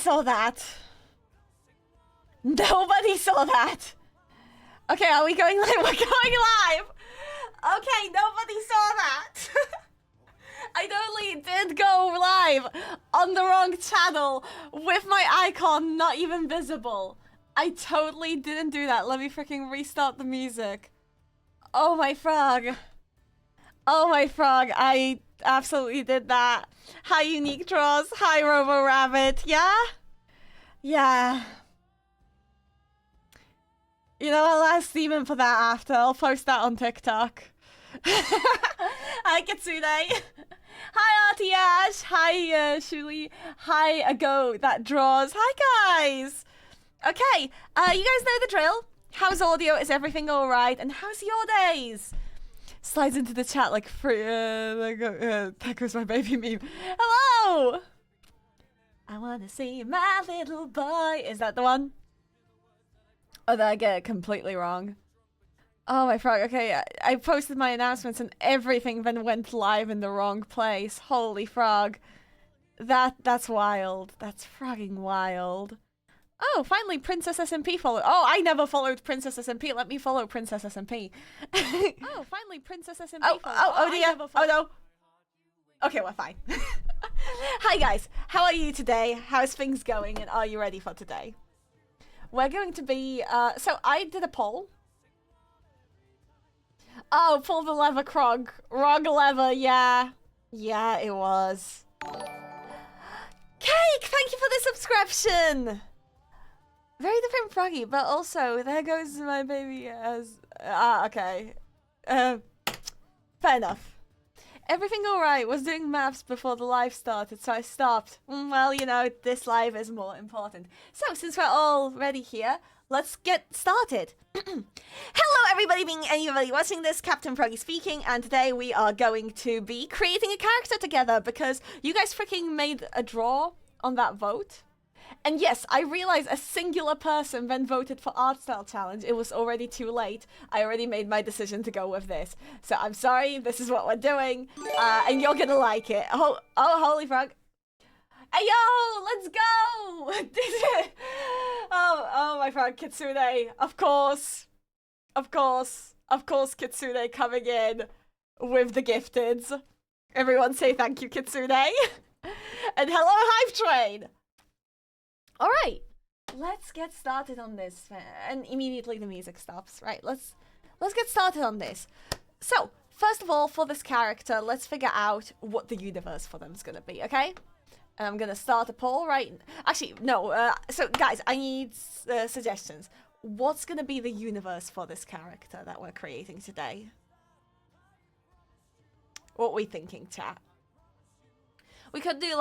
saw that. Nobody saw that. Okay, are we going live? We're going live. Okay, nobody saw that. I totally did go live on the wrong channel with my icon not even visible. I totally didn't do that. Let me freaking restart the music. Oh my frog. Oh my frog. I absolutely did that. Hi Unique Draws. Hi Robo Rabbit. Yeah? Yeah. You know, I'll ask Steven for that after. I'll post that on TikTok. Hi Kitsune. Hi Artie Ash. Hi Shuli. Hi Ago that draws. Hi guys. Okay, you guys know the drill. How's audio? Is everything alright? And how's your days? Slides into the chat like free. That goes my baby meme. Hello. I wanna see my little boy. Is that the one? Oh, did I get it completely wrong? Oh my frog. Okay, I posted my announcements and everything then went live in the wrong place. Holy frog. That's wild. That's frogging wild. Oh, finally Princess SMP followed. Oh, I never followed Princess SMP. Let me follow Princess SMP. Oh, finally Princess SMP followed. Oh dear. Oh no. Okay, we're fine. Hi guys, how are you today? How's things going and are you ready for today? We're going to be, so I did a poll. Oh, pull the lever, Krog. Wrong lever, yeah. Yeah, it was. Cake, thank you for the subscription. Very different froggy, but also, there goes my baby as... okay. Fair enough. Everything alright, was doing maths before the live started, so I stopped. Well, you know, this live is more important. So, since we're all ready here, let's get started. Hello everybody, being anybody watching this, Captain Froggy speaking, and today we are going to be creating a character together because you guys freaking made a draw on that vote. And yes, I realized a singular person then voted for Art Style Challenge. It was already too late. I already made my decision to go with this. So I'm sorry, this is what we're doing, and you're gonna like it. Oh, holy frog. Hey yo, let's go! oh my frog, Kitsune. Of course, Kitsune coming in with the gifteds. Everyone say thank you, Kitsune. And hello, Hive Train. All right, let's get started on this. And immediately the music stops. Right, let's get started on this. So, first of all, for this character, let's figure out what the universe for them is gonna be, okay? And I'm gonna start a poll, right? Actually, no, so guys, I need suggestions. What's gonna be the universe for this character that we're creating today? What are we thinking, chat? We could do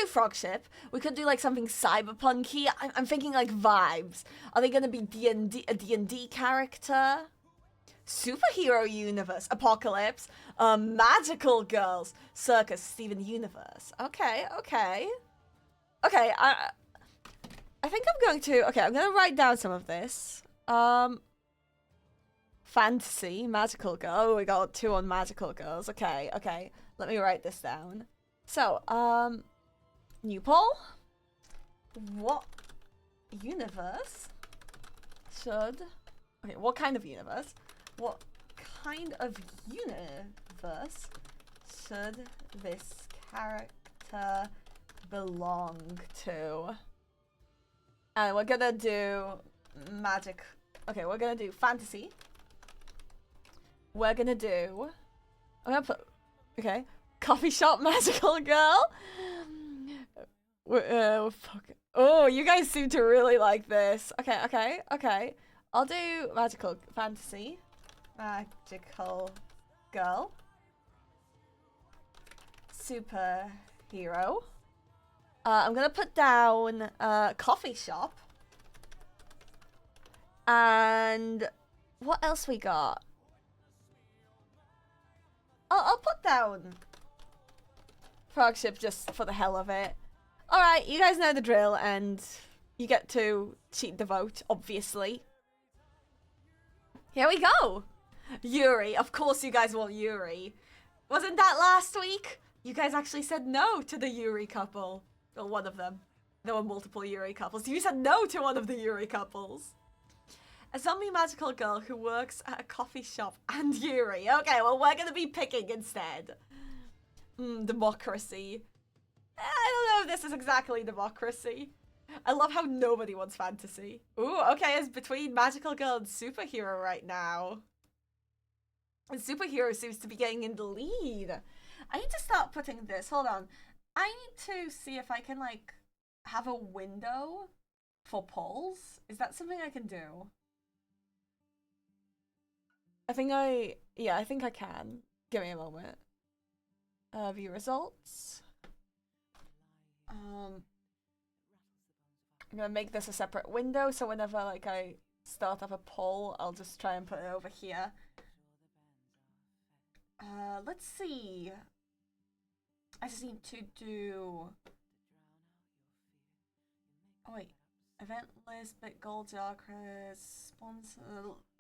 Frogship. We could do like something cyberpunky. I'm thinking like vibes. Are they gonna be a D&D character? Superhero universe, apocalypse, magical girls, circus, Steven Universe. Okay. I think I'm gonna write down some of this. Fantasy, magical girl. Oh, we got 2 on magical girls. Okay. Let me write this down. So, new poll. What universe should... Okay, what kind of universe? What kind of universe should this character belong to? And we're gonna do magic. Okay, we're gonna do fantasy. We're gonna do... I'm gonna put... Okay. Coffee shop magical girl. Fuck. Oh, you guys seem to really like this. Okay. I'll do magical fantasy. Magical girl. Superhero. I'm gonna put down coffee shop. And what else we got? I'll put down Frogship just for the hell of it. Alright, you guys know the drill, and you get to cheat the vote, obviously. Here we go! Yuri. Of course you guys want Yuri. Wasn't that last week? You guys actually said no to the Yuri couple. Or one of them. there were multiple Yuri couples. You said no to one of the Yuri couples. A zombie magical girl who works at a coffee shop and Yuri. Okay, well, we're gonna be picking instead. Democracy. I don't know if this is exactly democracy. I love how nobody wants fantasy. Ooh, okay, it's between magical girl and superhero right now. And superhero seems to be getting in the lead. I need to start putting this. Hold on. I need to see if I can, like, have a window for polls. Is that something I can do? I think I can. Give me a moment. View results. I'm gonna make this a separate window, so whenever, like, I start up a poll, I'll just try and put it over here. Let's see. I just need to do... Oh, wait. Event list, bit gold jar, Chris, sponsor...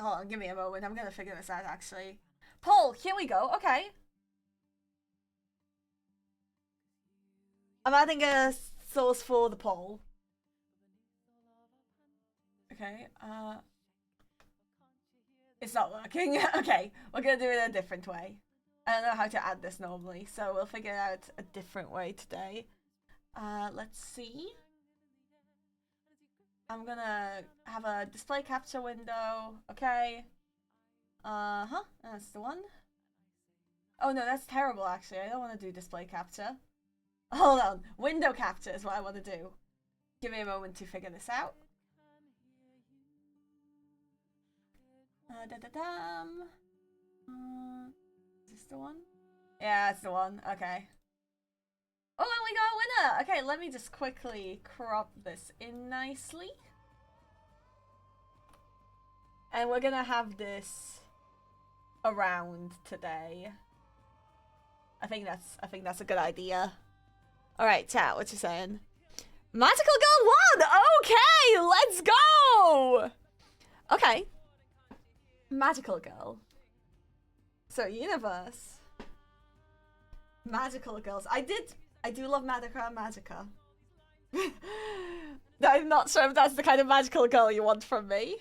Hold on, give me a moment. I'm gonna figure this out, actually. Poll! Here we go. Okay. I'm adding a source for the poll. Okay, it's not working. Okay, we're gonna do it a different way. I don't know how to add this normally, so we'll figure out a different way today. Let's see. I'm gonna have a display capture window. Okay. That's the one. Oh no, that's terrible actually. I don't want to do display capture. Hold on. Window capture is what I want to do. Give me a moment to figure this out. Is this the one? Yeah, it's the one. Okay. Oh, and we got a winner! Okay, let me just quickly crop this in nicely. And we're gonna have this around today. I think that's a good idea. Alright, chat, what you saying? Magical Girl won! Okay, let's go! Okay. Magical Girl. So, universe. Magical girls. I do love Madoka and Magica. I'm not sure if that's the kind of magical girl you want from me.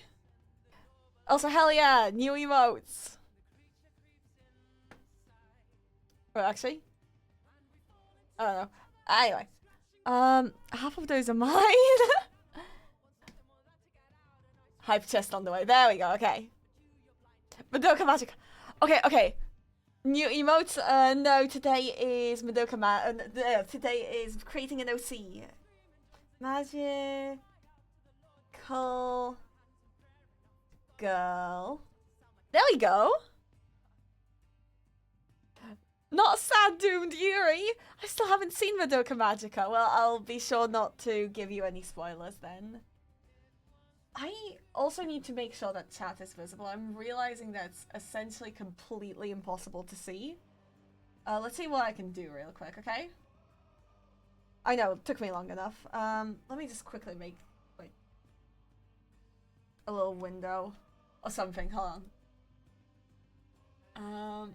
Also, hell yeah, new emotes. Well, actually, I don't know. Anyway, half of those are mine. Hype chest on the way. There we go. Okay. Madoka Magica. Okay. New emotes. No, today is Madoka today is creating an OC. Magical girl. There we go. Not sad doomed Yuri. I still haven't seen Madoka Magica. Well, I'll be sure not to give you any spoilers then. I also need to make sure that chat is visible. I'm realizing that it's essentially completely impossible to see. Let's see what I can do real quick, okay? I know, it took me long enough. Let me just quickly make, like, a little window or something. Hold on.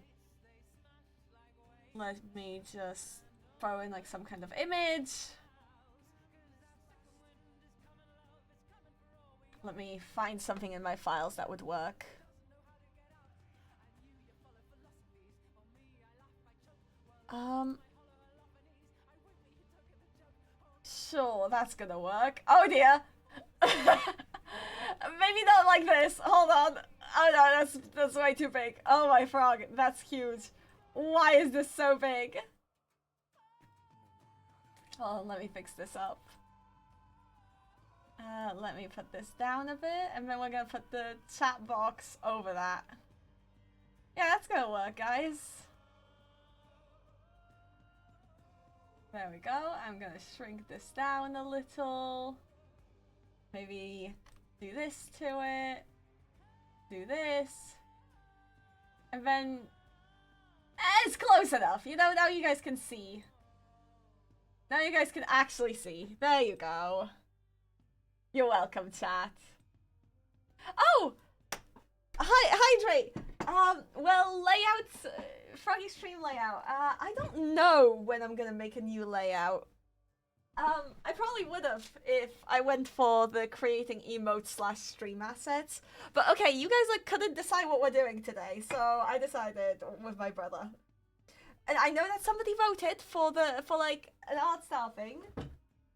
Let me just throw in, like, some kind of image. Let me find something in my files that would work. Sure, that's gonna work. Oh dear. Maybe not like this. Hold on. Oh no, that's way too big. Oh my frog, that's huge. Why is this so big? Oh, let me fix this up. Let me put this down a bit, and then we're gonna put the chat box over that. Yeah, that's gonna work, guys. There we go. I'm gonna shrink this down a little. Maybe do this to it. Do this. And then... it's close enough. You know, now you guys can see. Now you guys can actually see. There you go. You're welcome, chat. Oh! Hydrate! Well, layouts... Froggy stream layout. I don't know when I'm gonna make a new layout. I probably would have if I went for the creating emotes slash stream assets. But okay, you guys like couldn't decide what we're doing today, so I decided with my brother. And I know that somebody voted for like an art style thing,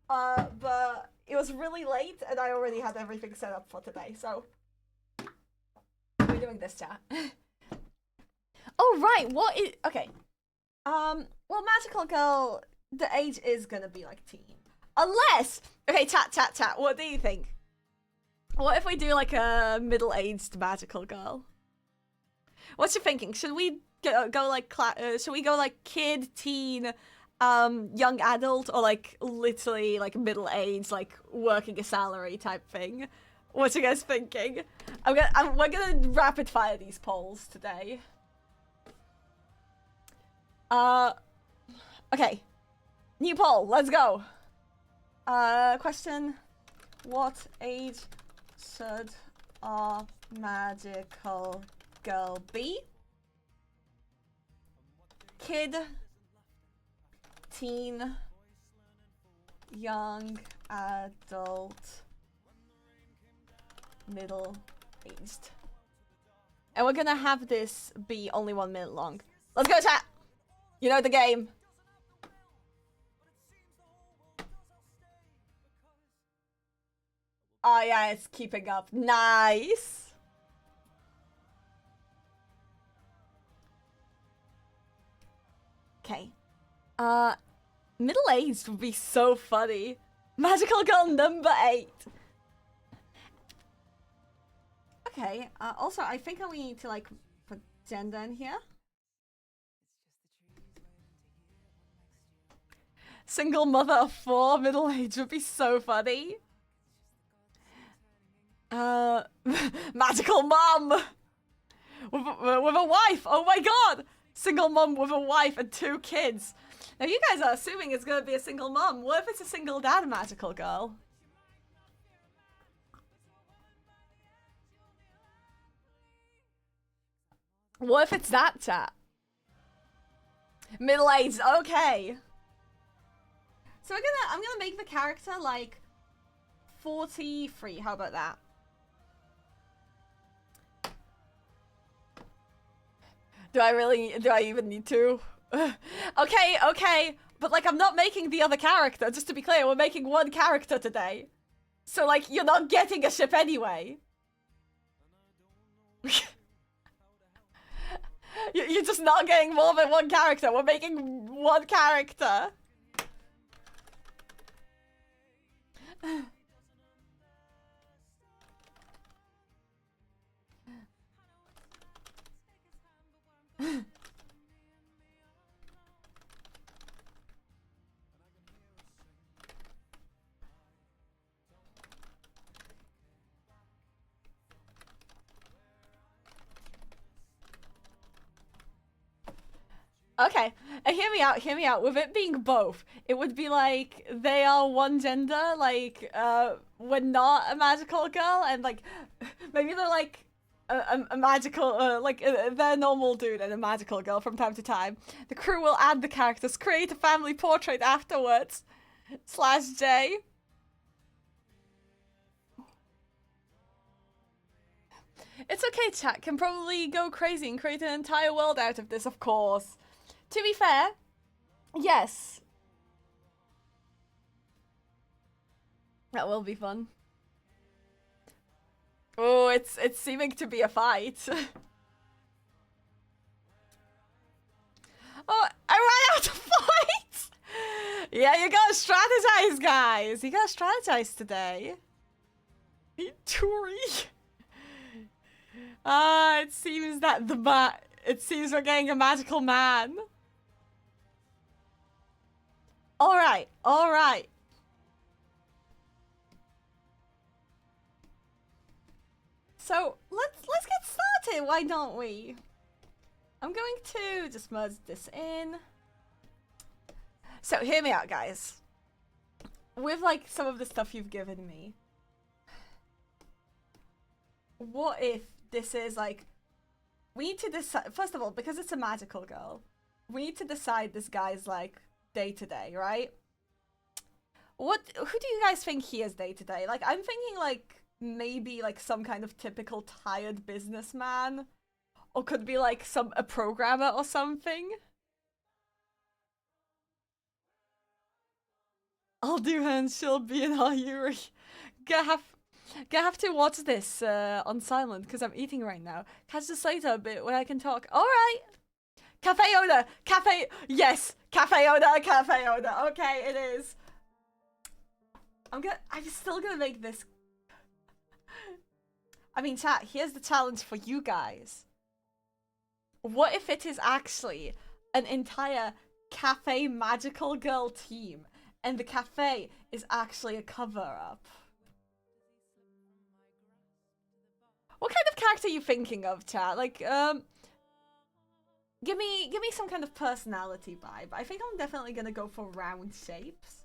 but it was really late and I already had everything set up for today, so we're doing this, chat. Oh right, what is okay? Well, Magical Girl, the age is gonna be like teen, unless okay, chat. What do you think? What if we do like a middle-aged Magical Girl? What's your thinking? Should we go like should we go like kid, teen, young adult, or like literally like middle-aged, like working a salary type thing? What you guys thinking? We're gonna rapid fire these polls today. Okay. New poll, let's go. Question: what age should our magical girl be? Kid, teen, young adult, middle-aged. And we're gonna have this be only 1 minute long. Let's go, chat! You know the game. Oh yeah, it's keeping up. Nice. Okay. Middle-aged would be so funny. Magical Girl number 8. Okay, also I think we need to like put gender in here. Single mother of 4, middle-aged would be so funny. Magical mom! With a wife! Oh my god! Single mom with a wife and 2 kids. Now you guys are assuming it's gonna be a single mom. What if it's a single dad Magical Girl? What if it's that, chat? Middle-aged, okay. So I'm gonna make the character like 43. How about that? Do I even need to? Okay. But like I'm not making the other character, just to be clear, we're making 1 character today. So like you're not getting a ship anyway. You're just not getting more than 1 character. We're making 1 character. Okay, hear me out. With it being both, it would be like they are 1 gender, like we're not a magical girl, and like maybe they're like a magical, like they're a normal dude and a magical girl from time to time. The crew will add the characters, create a family portrait afterwards. /J. It's okay, chat can probably go crazy and create an entire world out of this, of course. To be fair, yes. That will be fun. Oh, it's seeming to be a fight. Oh, I ran out of fights! Yeah, you gotta strategize, guys. You gotta strategize today. Turi. It seems that it seems we're getting a magical man. All right. So let's get started. Why don't we? I'm going to just merge this in. So hear me out, guys. With like some of the stuff you've given me, what if this is like, we need to decide, first of all, because it's a magical girl, we need to decide this guy's like day to day, right? Who do you guys think he is day to day? Like, I'm thinking like maybe like some kind of typical tired businessman, or could be like a programmer or something. I'll do her and she'll be in our Yuri. Gonna have to watch this on silent because I'm eating right now. Catch this later a bit when I can talk. All right. Cafe owner. Cafe. Yes. Cafe owner. Cafe owner. Okay, it is. I'm still gonna make this. I mean, chat, here's the challenge for you guys. What if it is actually an entire cafe magical girl team and the cafe is actually a cover-up? What kind of character are you thinking of, chat? Like, give me some kind of personality vibe. I think I'm definitely gonna go for round shapes.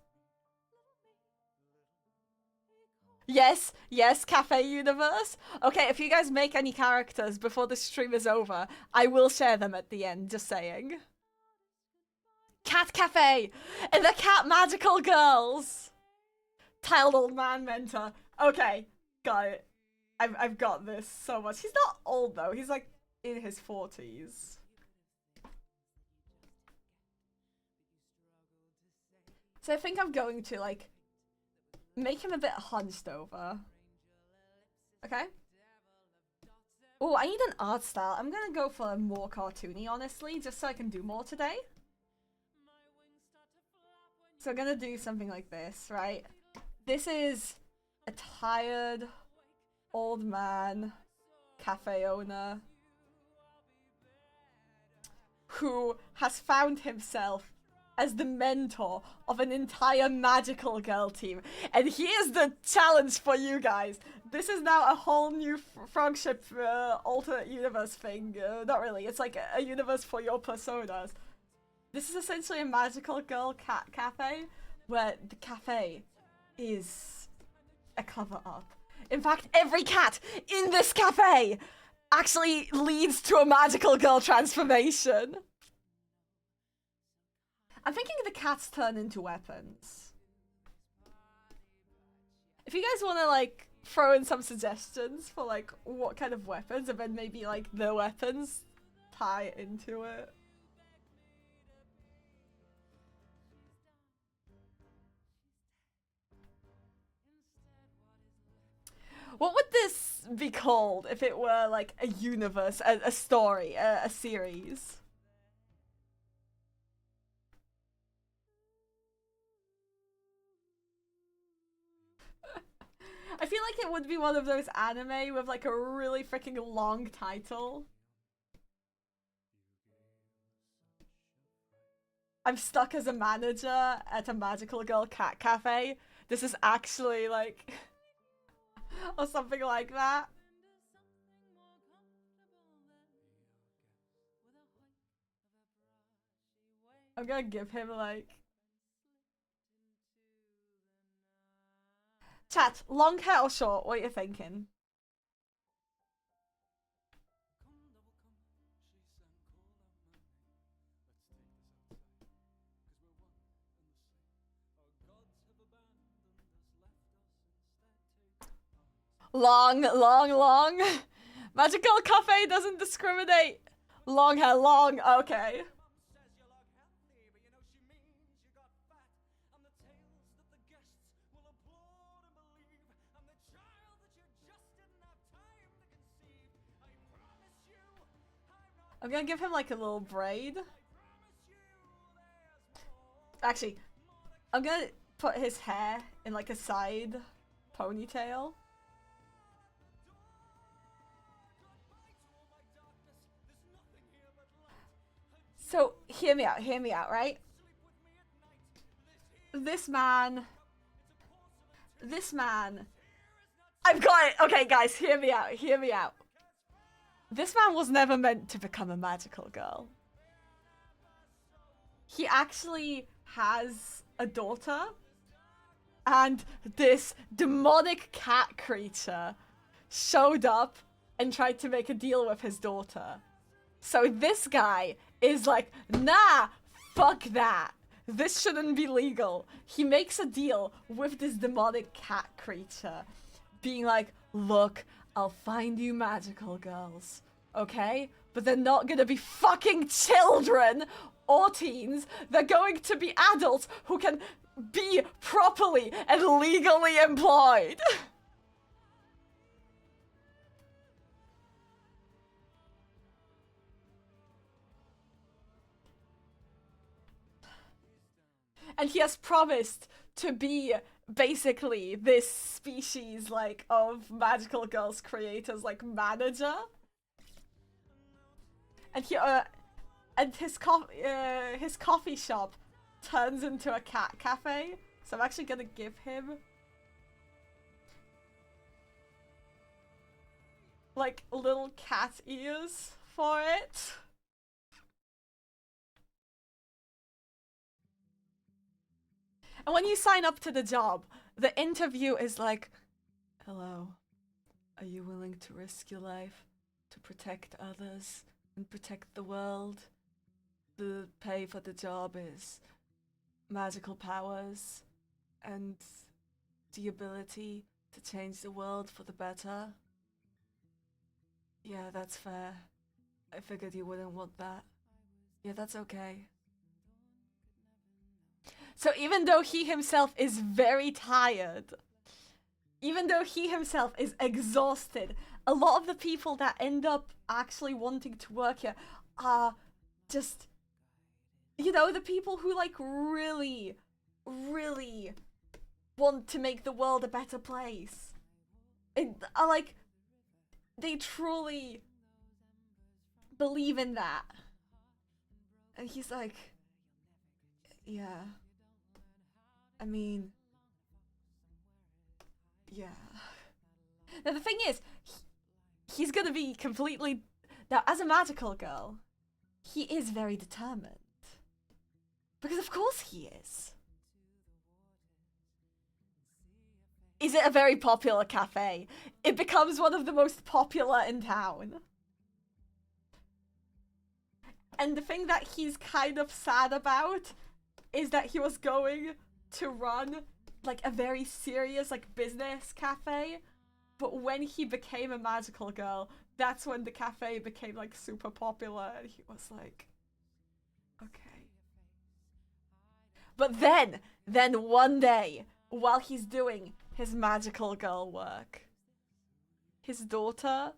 Yes, yes, Cafe Universe. Okay, if you guys make any characters before the stream is over, I will share them at the end, just saying. Cat Cafe! And the Cat Magical Girls! Tiled Old Man Mentor. Okay, got it. I've got this so much. He's not old though, he's like in his 40s. So I think I'm going to like make him a bit hunched over. Okay. Oh, I need an art style. I'm gonna go for a more cartoony, honestly, just so I can do more today. So I'm gonna do something like this, right? This is a tired old man cafe owner who has found himself as the mentor of an entire magical girl team. And here's the challenge for you guys. This is now a whole new friendship alternate universe thing. Not really, it's like a universe for your personas. This is essentially a magical girl cafe where the cafe is a cover-up. In fact, every cat in this cafe actually leads to a magical girl transformation. I'm thinking the cats turn into weapons. If you guys want to like throw in some suggestions for like what kind of weapons, and then maybe like the weapons tie into it. What would this be called if it were like a universe, a story, a series? I feel like it would be one of those anime with like a really freaking long title. I'm stuck as a manager at a magical girl cat cafe. This is actually like... or something like that. I'm gonna give him like... Chat, long hair or short? What are you thinking? Long, long, long. Magical cafe doesn't discriminate. Long hair, long, okay. I'm gonna give him like a little braid. Actually, I'm gonna put his hair in like a side ponytail. So, hear me out, right? This man... I've got it! Okay, guys, hear me out. This man was never meant to become a magical girl. He actually has a daughter, and this demonic cat creature showed up and tried to make a deal with his daughter. So this guy is like, nah, fuck that. this shouldn't be legal. He makes a deal with this demonic cat creature, being like, look, I'll find you magical girls, okay? But they're not gonna be fucking children or teens. They're going to be adults who can be properly and legally employed. And he has promised to be basically this species, like, of magical girls creators, like, manager. And he, and his coffee shop turns into a cat cafe. So I'm actually gonna give him, like, little cat ears for it. And when you sign up to the job, the interview is like, hello, are you willing to risk your life to protect others and protect the world? The pay for the job is magical powers and the ability to change the world for the better. Yeah, that's fair. I figured you wouldn't want that. Yeah, that's okay. So even though he himself is very tired, even though he himself is exhausted, a lot of the people that end up actually wanting to work here are just, you know, the people who, like, really, really want to make the world a better place. Are like, they truly believe in that. And he's like, yeah. I mean, yeah. Now the thing is, he's gonna be completely... Now, as a magical girl, he is very determined. Because of course he is. Is it a very popular cafe? It becomes one of the most popular in town. And the thing that he's kind of sad about is that he was going to run, like, a very serious, like, business cafe, but when he became a magical girl, that's when the cafe became, like, super popular, and he was like, okay. But then one day, while he's doing his magical girl work, his daughter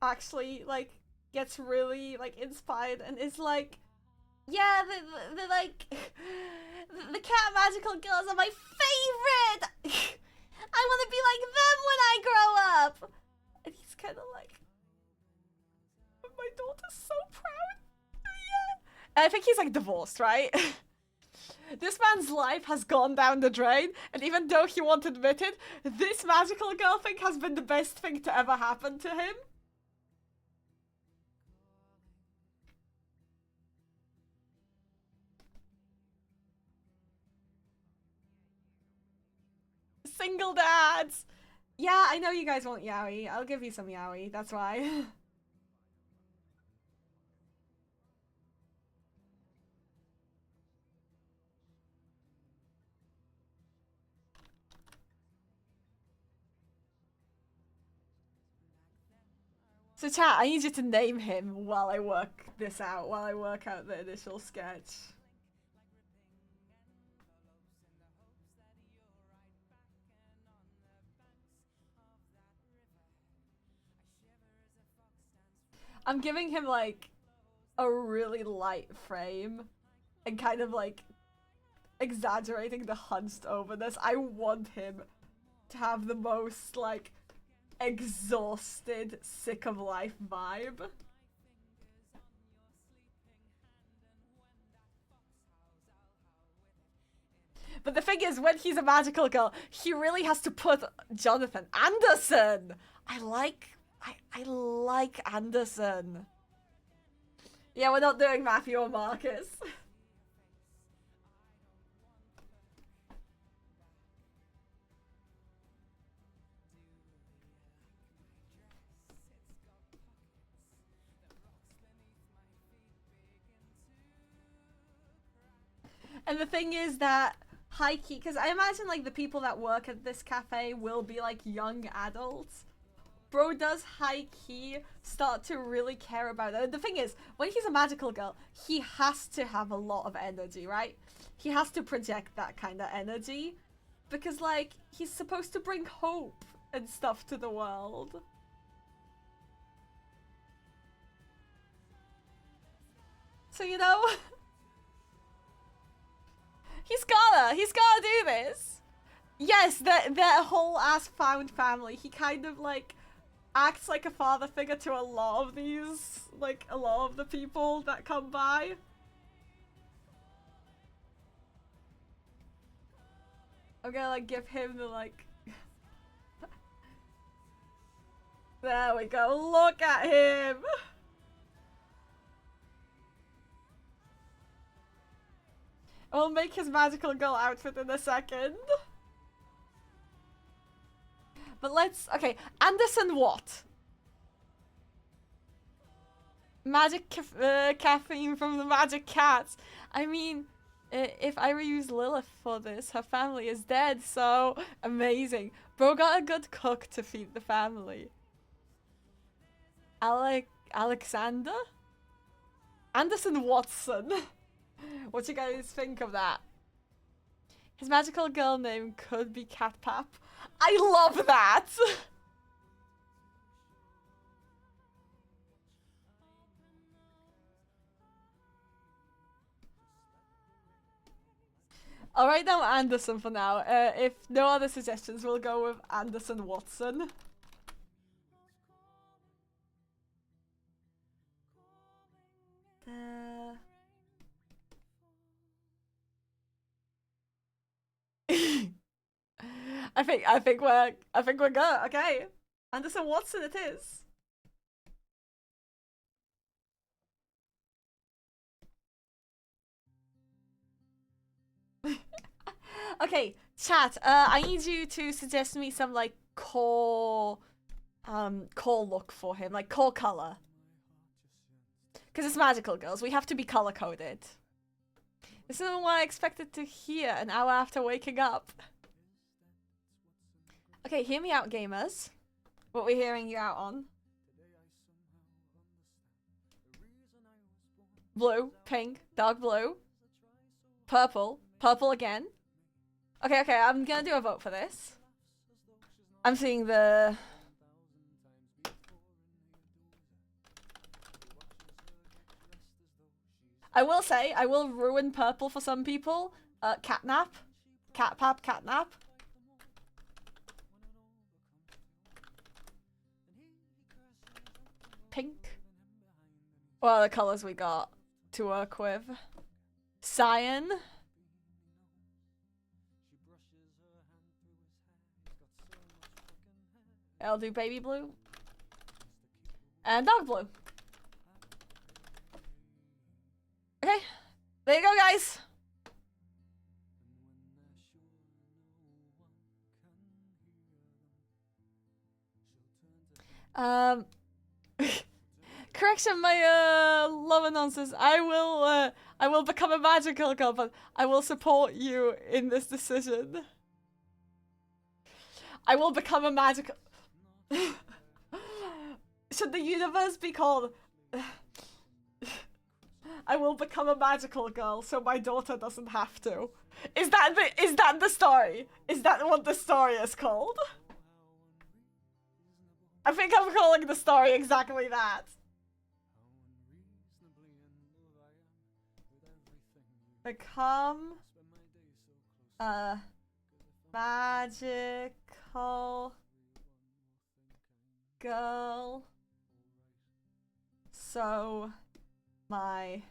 actually, like, gets really, like, inspired and is like, yeah, the like, the cat magical girls are my favorite! I want to be like them when I grow up! And he's kind of like, my daughter's so proud. Yeah. And I think he's, like, divorced, right? This man's life has gone down the drain, and even though he won't admit it, this magical girl thing has been the best thing to ever happen to him. Single dads! Yeah, I know you guys want yaoi. I'll give you some yaoi, that's why. So chat, I need you to name him while I work this out, while I work out the initial sketch. I'm giving him, like, a really light frame and kind of, like, exaggerating the hunched overness. I want him to have the most, like, exhausted, sick of life vibe. But the thing is, when he's a magical girl, he really has to put Jonathan Anderson. I like Anderson. Yeah, we're not doing Matthew or Marcus. And the thing is that high key, because I imagine like the people that work at this cafe will be like young adults. Bro does high key start to really care about it. The thing is, when he's a magical girl, he has to have a lot of energy, right? He has to project that kind of energy. Because like, he's supposed to bring hope and stuff to the world. So, you know, he's gotta do this. Yes, their whole ass found family. He kind of like acts like a father figure to a lot of these, like a lot of the people that come by. I'm gonna like give him the like there we go, look at him. I'll make his magical girl outfit in a second. But let's, okay, Anderson what? Magic caffeine from the magic cats. I mean, if I reuse Lilith for this, her family is dead, so amazing. Bro got a good cook to feed the family. Alexander? Anderson Watson. What do you guys think of that? His magical girl name could be Catpap. I love that! I'll write down Anderson for now. If no other suggestions, we'll go with Anderson Watson. I think we're good. Okay, Anderson Watson it is. Okay, chat. I need you to suggest me some like core look for him, like core color. Because it's magical girls, we have to be color coded. This isn't what I expected to hear an hour after waking up. Okay, hear me out, gamers. What we're hearing you out on. Blue, pink, dark blue, purple, purple again. Okay, I'm gonna do a vote for this. I'm seeing the... I will say, I will ruin purple for some people. Catnap. Catnap. Pink. What are the colors we got to work with? Cyan. I'll do baby blue. And dark blue. Okay. There you go, guys. Correction, my lover nonsense. I will become a magical girl, but I will support you in this decision. I will become a magical... Should the universe be called... I will become a magical girl so my daughter doesn't have to. Is that the story? Is that what the story is called? I think I'm calling the story exactly that. Become a magical girl so my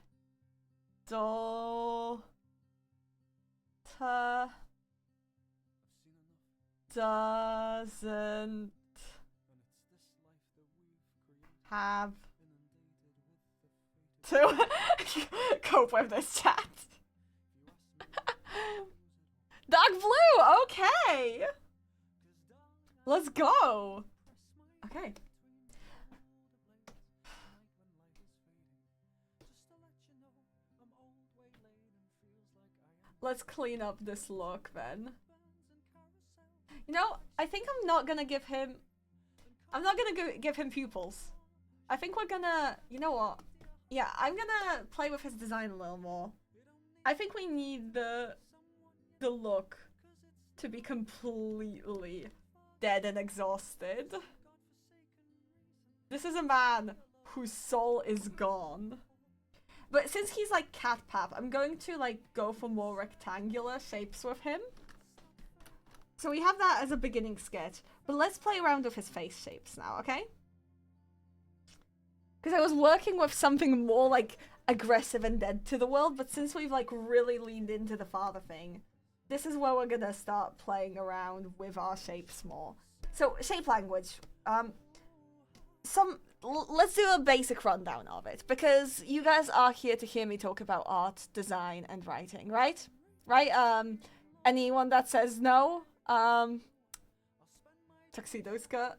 daughter doesn't have to cope with this chat. Dark blue, okay. Let's go. Okay. let's clean up this look then. You know, I think I'm not gonna give him... I'm not gonna give him pupils. I think we're gonna... You know what? Yeah, I'm gonna play with his design a little more. I think we need the look to be completely dead and exhausted. This is a man whose soul is gone. But since he's like cat pap, I'm going to like go for more rectangular shapes with him. So we have that as a beginning sketch, but let's play around with his face shapes now, okay? Because I was working with something more like aggressive and dead to the world, but since we've like really leaned into the father thing, this is where we're gonna start playing around with our shapes more. So shape language, let's do a basic rundown of it, because you guys are here to hear me talk about art, design, and writing, right? Right? Anyone that says no, tuxedo skirt.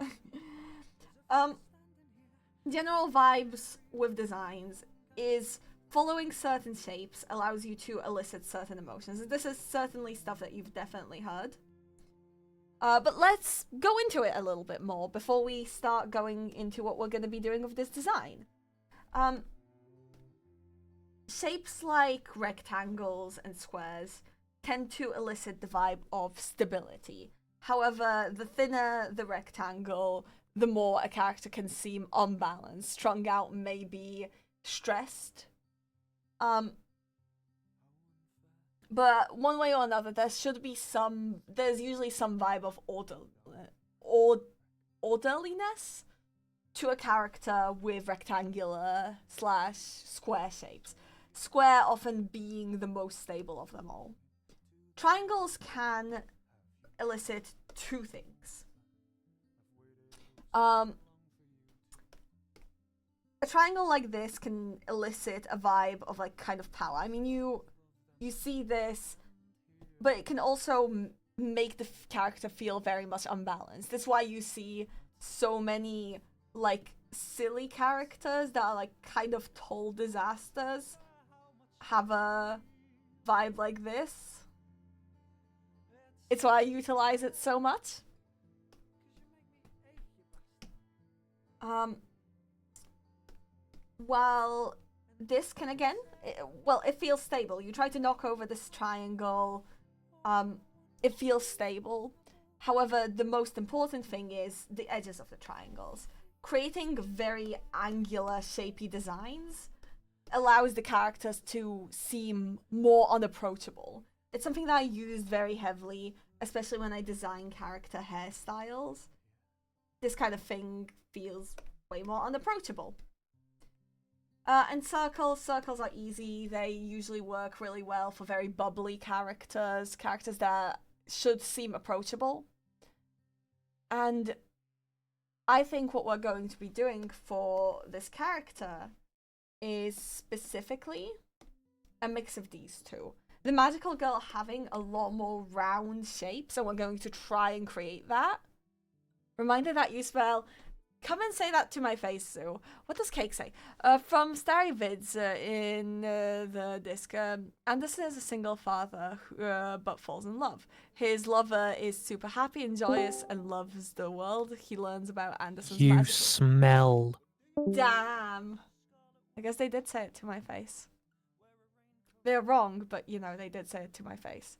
General vibes with designs is following certain shapes allows you to elicit certain emotions. This is certainly stuff that you've definitely heard. But let's go into it a little bit more before we start going into what we're going to be doing with this design. Shapes like rectangles and squares tend to elicit the vibe of stability. However, the thinner the rectangle, the more a character can seem unbalanced, strung out, maybe stressed. But one way or another, there's usually some vibe of orderliness to a character with rectangular / square shapes. Square often being the most stable of them all. Triangles can elicit two things. A triangle like this can elicit a vibe of like kind of power. I mean, you see this, but it can also make the character feel very much unbalanced. That's why you see so many like silly characters that are like kind of total disasters have a vibe like this. It's why I utilize it so much. While this can again, it feels stable. You try to knock over this triangle, it feels stable. However, the most important thing is the edges of the triangles. Creating very angular, shapy designs allows the characters to seem more unapproachable. It's something that I use very heavily, especially when I design character hairstyles. This kind of thing feels way more unapproachable. And circles are easy. They usually work really well for very bubbly characters that should seem approachable. And I think what we're going to be doing for this character is specifically a mix of these two. The magical girl having a lot more round shapes, so we're going to try and create that. Reminder that you spell... Come and say that to my face, Sue. What does Cake say? From Starry Vids in the disc, Anderson is a single father but falls in love. His lover is super happy and joyous and loves the world. He learns about Anderson's You magic. smell. Damn. I guess they did say it to my face. They're wrong, but you know, they did say it to my face.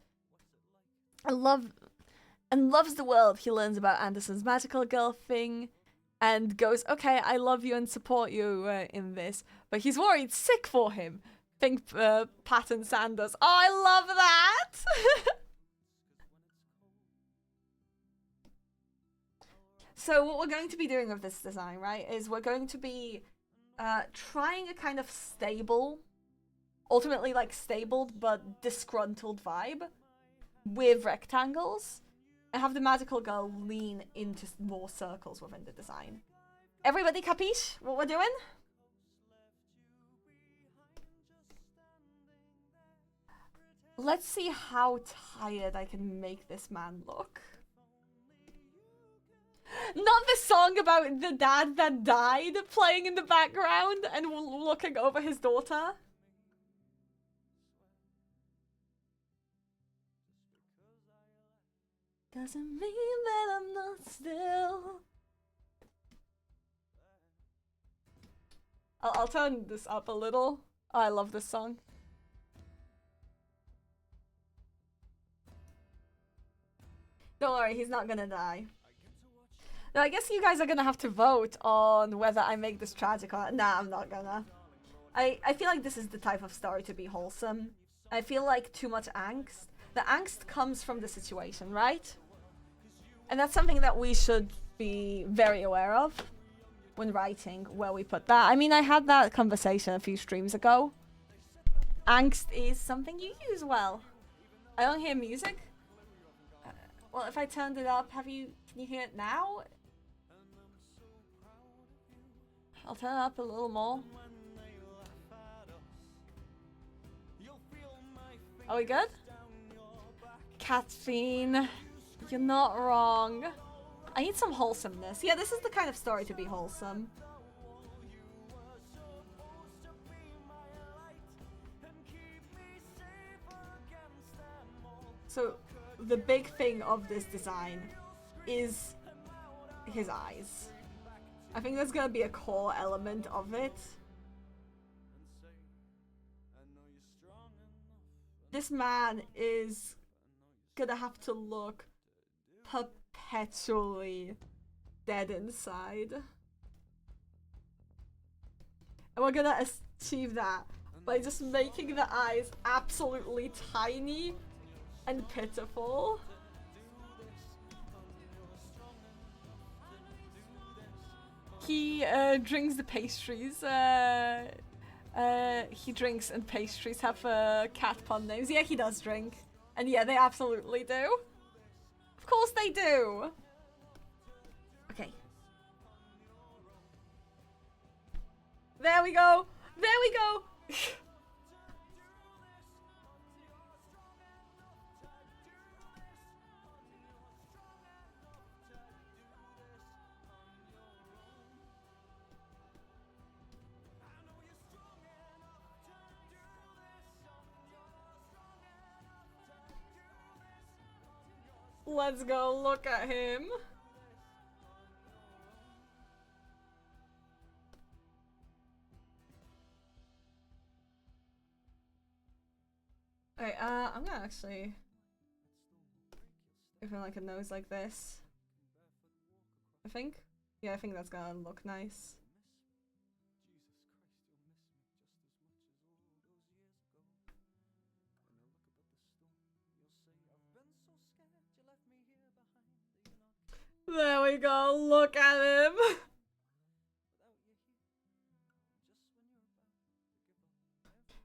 And loves the world. He learns about Anderson's magical girl thing. And goes, okay, I love you and support you in this. But he's worried sick for him. Think Patton Sanders. Oh, I love that! So what we're going to be doing with this design, right, is we're going to be trying a kind of stable, ultimately like stable but disgruntled vibe with rectangles. And have the magical girl lean into more circles within the design. Everybody capiche what we're doing? Let's see how tired I can make this man look. Not the song about the dad that died playing in the background and looking over his daughter. doesn't mean that I'm not still. I'll turn this up a little. Oh, I love this song. Don't worry, he's not gonna die. Now, I guess you guys are gonna have to vote on whether I make this tragic or not. Nah, I'm not gonna. I feel like this is the type of story to be wholesome. I feel like too much angst. The angst comes from the situation, right? And that's something that we should be very aware of when writing where we put that. I mean, I had that conversation a few streams ago. Angst is something you use well. I don't hear music. Well, if I turned it up, can you hear it now? I'll turn it up a little more. Are we good? Caffeine, you're not wrong. I need some wholesomeness. Yeah, this is the kind of story to be wholesome. So, the big thing of this design is his eyes. I think that's gonna be a core element of it. This man is gonna have to look perpetually dead inside. And we're gonna achieve that by just making the eyes absolutely tiny and pitiful. He drinks the pastries. He drinks and pastries have cat pun names. Yeah, he does drink. And yeah, they absolutely do. Of course they do. Okay. There we go. There we go. Let's go look at him. Okay, I'm gonna actually give him like a nose like this. I think. Yeah, I think that's gonna look nice. There we go, look at him!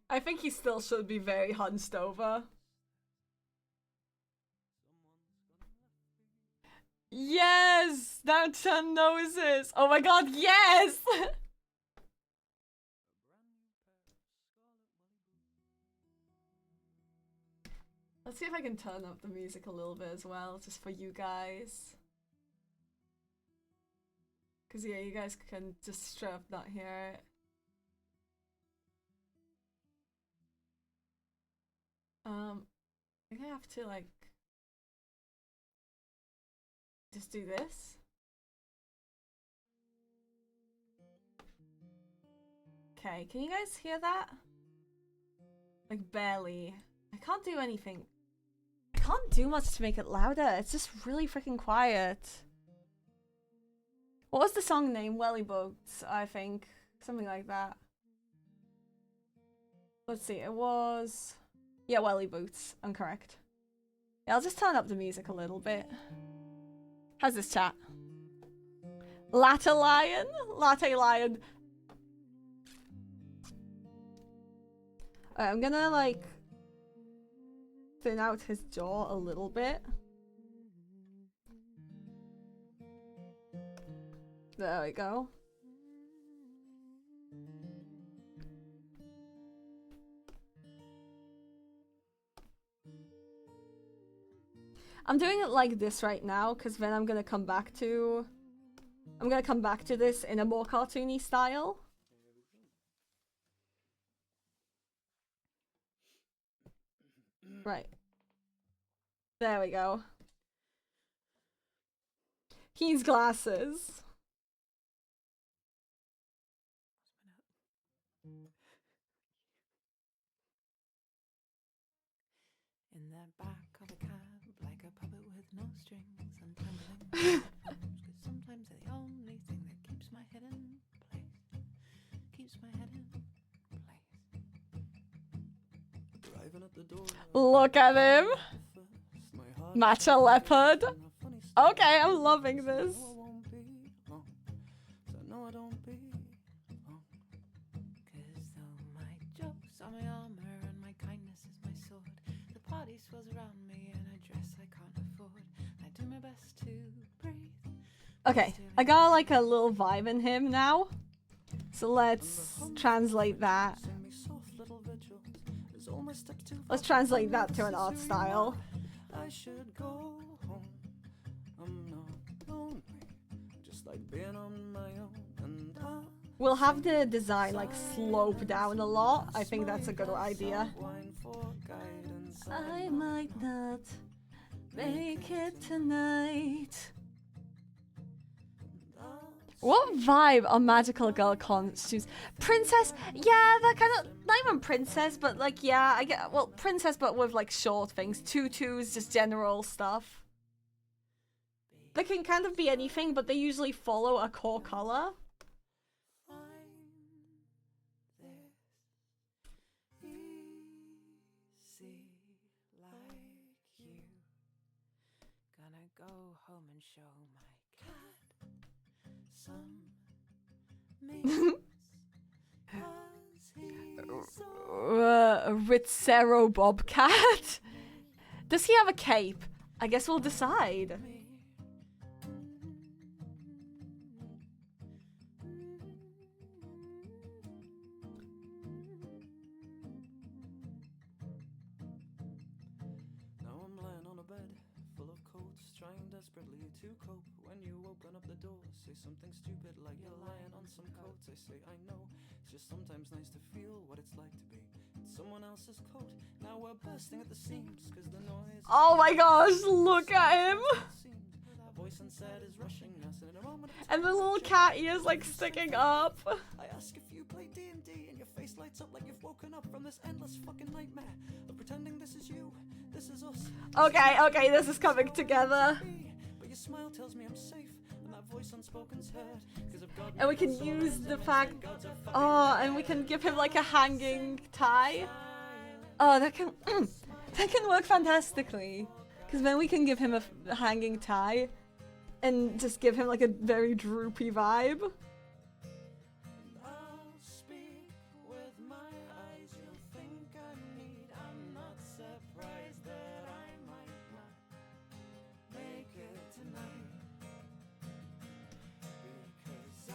I think he still should be very hunched over. Yes! Downtown noses! Oh my god, yes! Let's see if I can turn up the music a little bit as well, just for you guys. Cause yeah, you guys can just straight up not hear it. I'm gonna have to like just do this. Okay, can you guys hear that? Like barely. I can't do anything. I can't do much to make it louder. It's just really freaking quiet. What was the song name? Welly Boats, I think. Something like that. Let's see, it was... Yeah, Welly Boots. I'm correct. Yeah, I'll just turn up the music a little bit. How's this chat? Latte Lion? Latte Lion. I'm gonna, like, thin out his jaw a little bit. There we go. I'm doing it like this right now, because then I'm gonna come back to... this in a more cartoony style. Right. There we go. He needs glasses. In the back of a cab, like a puppet with no strings, untangling headphones, 'cause sometimes they're the only thing that keeps my head in place. Keeps my head in place. Driving at the door. Look at him. Matcha leopard. Okay, I'm loving this. No, I don't be long. 'Cause though my jokes are my armor and my kindness is my sword, the party swirls around me in a dress I can't afford. I do my best to breathe. Okay, I got like a little vibe in him now. So let's translate that. Let's translate that to an art style. I should go home. I'm not lonely, just like being on my own. And We'll have the design like slope down a lot. I think that's a good idea. I might not make it tonight. What vibe are magical girl costumes? Princess? Yeah, that kind of, not even princess, but like, yeah, I get, well, princess, but with like short things. Tutus, just general stuff. They can kind of be anything, but they usually follow a core color. Gonna go home and show my cat some Ritzero Bobcat? Does he have a cape? I guess we'll decide. Now I'm lying on a bed full of coats, trying desperately to cope. When you open up the door, say something stupid like you're lying on some coats. I say I know, it's just sometimes nice to feel what it's like to be in someone else's coat. Now we're bursting at the seams, 'cause the noise. Oh my gosh, look at him! Voice unsaid is rushing us, and in a moment and the little cat ears like sticking up. I ask if you play D&D and your face lights up like you've woken up from this endless fucking nightmare of pretending this is you, this is us. Okay, this is coming together. But your smile tells me I'm safe, and that voice unspoken's heard. And we can use the fact, oh, and we can give him like a hanging tie. Oh, that can that can work fantastically. Because then we can give him a hanging tie and just give him like a very droopy vibe. I'll speak with my eyes, you'll think I need. I'm not surprised that I might not make it tonight, because I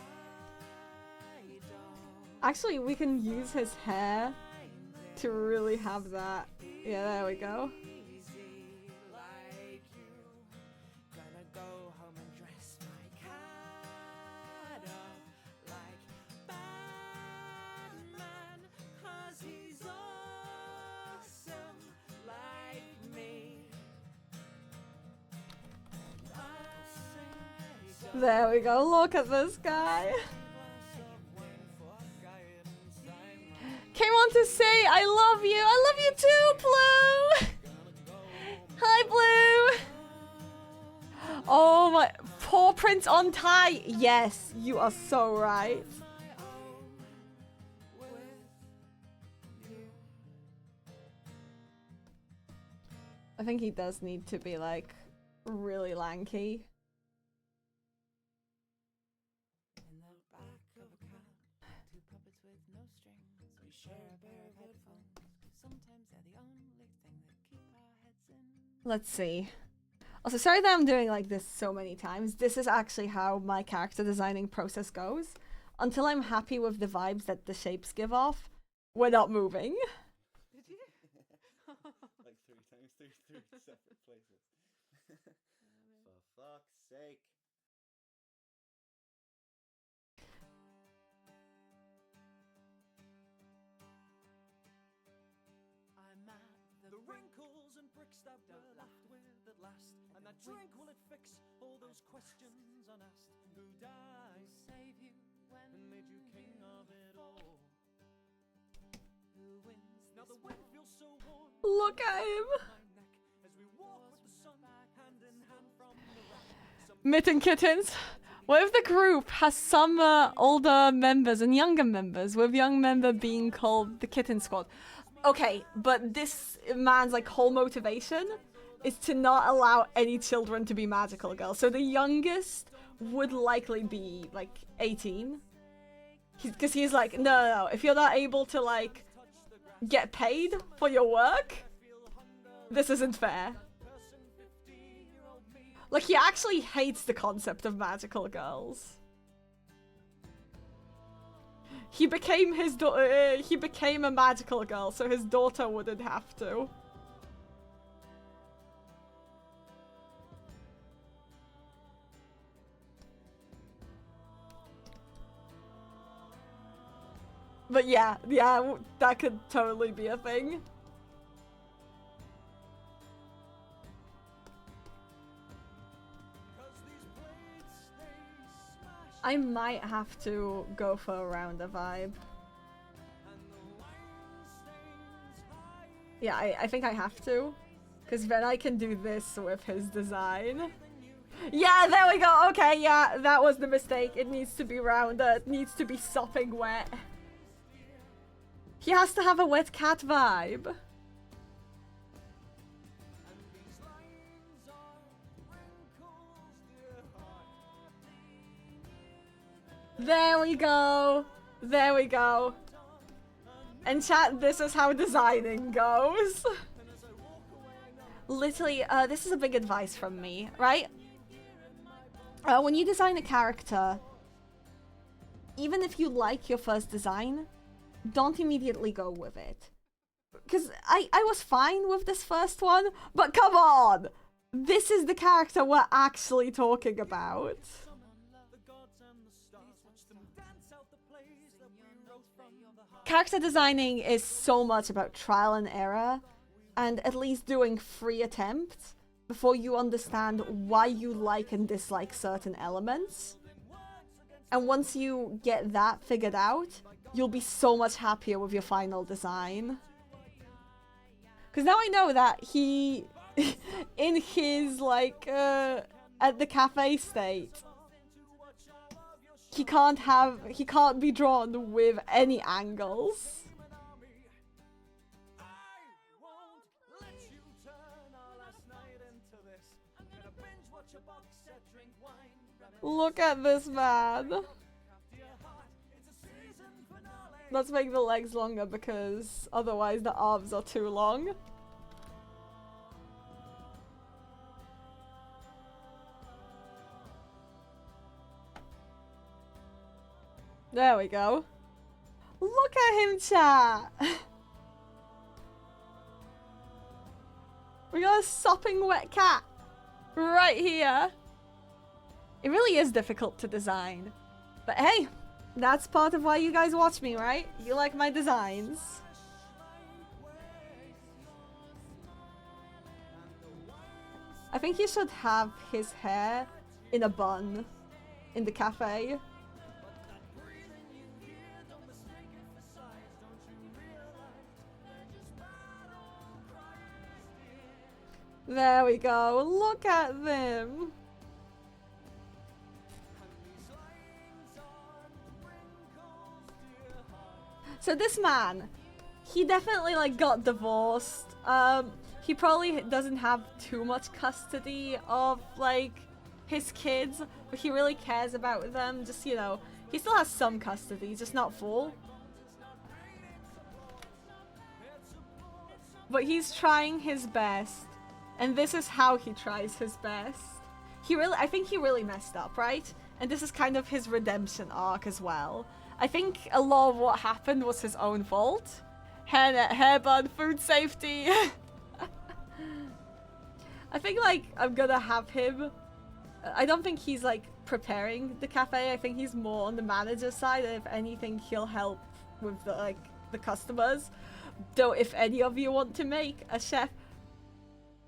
don't. Actually, we can use his hair to really have that. Yeah, there we go. There we go, look at this guy. Came on to say I love you. I love you too, Blue. Hi, Blue. Oh my, paw prints on tie. Yes, you are so right. I think he does need to be like really lanky. Let's see. Also, sorry that I'm doing like this so many times. This is actually how my character designing process goes. Until I'm happy with the vibes that the shapes give off, we're not moving. Did you? Like 3 times, 3 separate places. For fuck's sake. I'm at the wrinkles and bricks that we're left with at last, and that drink will it fix all those questions unasked. Who died? Save you and made you king of it all. Who wins? Now the wind feels so warm. Look at him. My neck as we walk with the sun, hand in hand from the rack. Mitten kittens. What if the group has some older members and younger members, with young member being called the Kitten Squad? Okay, but this man's like whole motivation is to not allow any children to be magical girls. So the youngest would likely be like 18. Because he's like, no, if you're not able to like get paid for your work, this isn't fair. Like, he actually hates the concept of magical girls. He became his he became a magical girl, so his daughter wouldn't have to. But yeah, that could totally be a thing. I might have to go for a rounder vibe. Yeah, I think I have to. Because then I can do this with his design. Yeah, there we go. Okay, yeah, that was the mistake. It needs to be rounder. It needs to be sopping wet. He has to have a wet cat vibe. There we go. There we go. And chat, this is how designing goes. Literally, this is a big advice from me, right? When you design a character, even if you like your first design, don't immediately go with it. Because I was fine with this first one, but come on! This is the character we're actually talking about. Character designing is so much about trial and error, and at least doing 3 attempts before you understand why you like and dislike certain elements. And once you get that figured out, you'll be so much happier with your final design. Because now I know that he, in his, like, at the cafe state, he can't be drawn with any angles. Look at this man. Let's make the legs longer because otherwise the arms are too long. There we go. Look at him, chat! We got a sopping wet cat right here. It really is difficult to design. But hey, that's part of why you guys watch me, right? You like my designs. I think you should have his hair in a bun in the cafe. There we go. Look at them. So this man, he definitely like got divorced. He probably doesn't have too much custody of like his kids, but he really cares about them. Just, you know, he still has some custody, just not full. But he's trying his best. And this is how he tries his best. I think he really messed up, right? And this is kind of his redemption arc as well. I think a lot of what happened was his own fault. Hairnet, hairbun, food safety. I think like I'm gonna have him. I don't think he's like preparing the cafe. I think he's more on the manager side. And if anything, he'll help with the customers. Though if any of you want to make a chef,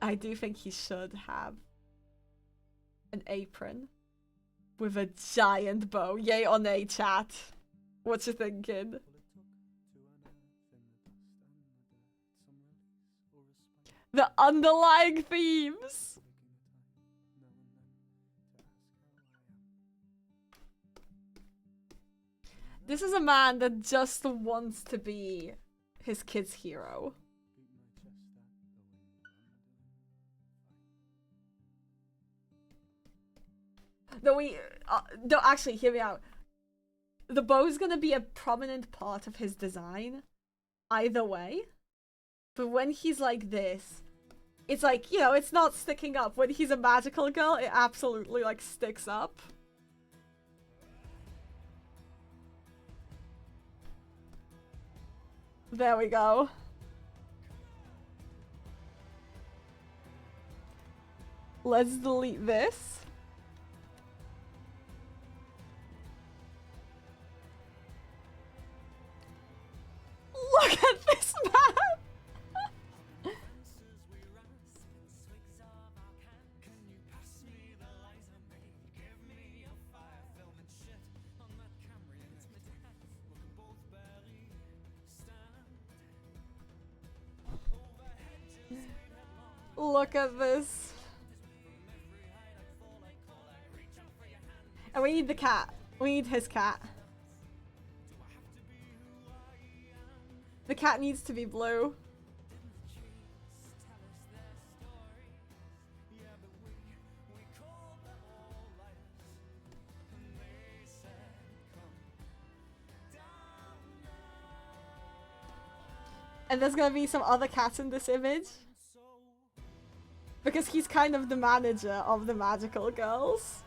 I do think he should have an apron. with a giant bow. Yay or nay, chat? What you thinking? The underlying themes. This is a man that just wants to be his kid's hero. No, actually, hear me out. The bow's gonna be a prominent part of his design, either way. But when he's like this, it's like, you know, it's not sticking up. When he's a magical girl, it absolutely, like, sticks up. There we go. Let's delete this. Look at this man! Look at this. And we need the cat. We need his cat. The cat needs to be blue. And there's gonna be some other cats in this image. Because he's kind of the manager of the magical girls.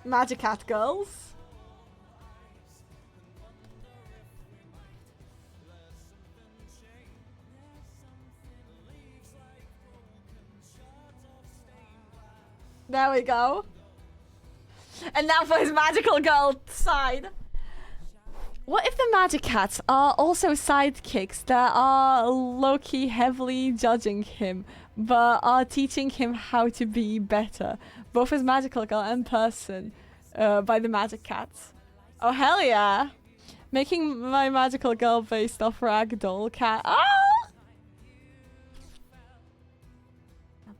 Magicat girls. There we go. And now for his magical girl side. What if the Magicats are also sidekicks that are low-key heavily judging him, but are teaching him how to be better, both as magical girl and person, by the Magicats? Oh, hell yeah. Making my magical girl based off Ragdoll cat. Ah!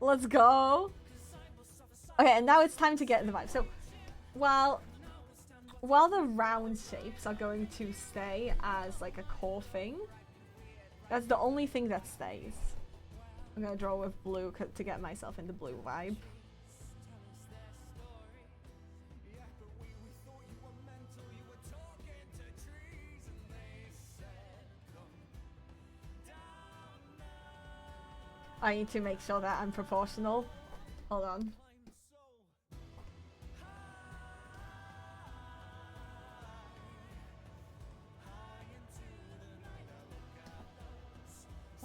Let's go. Okay, and now it's time to get in the vibe. So, while the round shapes are going to stay as like a core thing, that's the only thing that stays. I'm gonna draw with blue to get myself in the blue vibe. I need to make sure that I'm proportional. Hold on.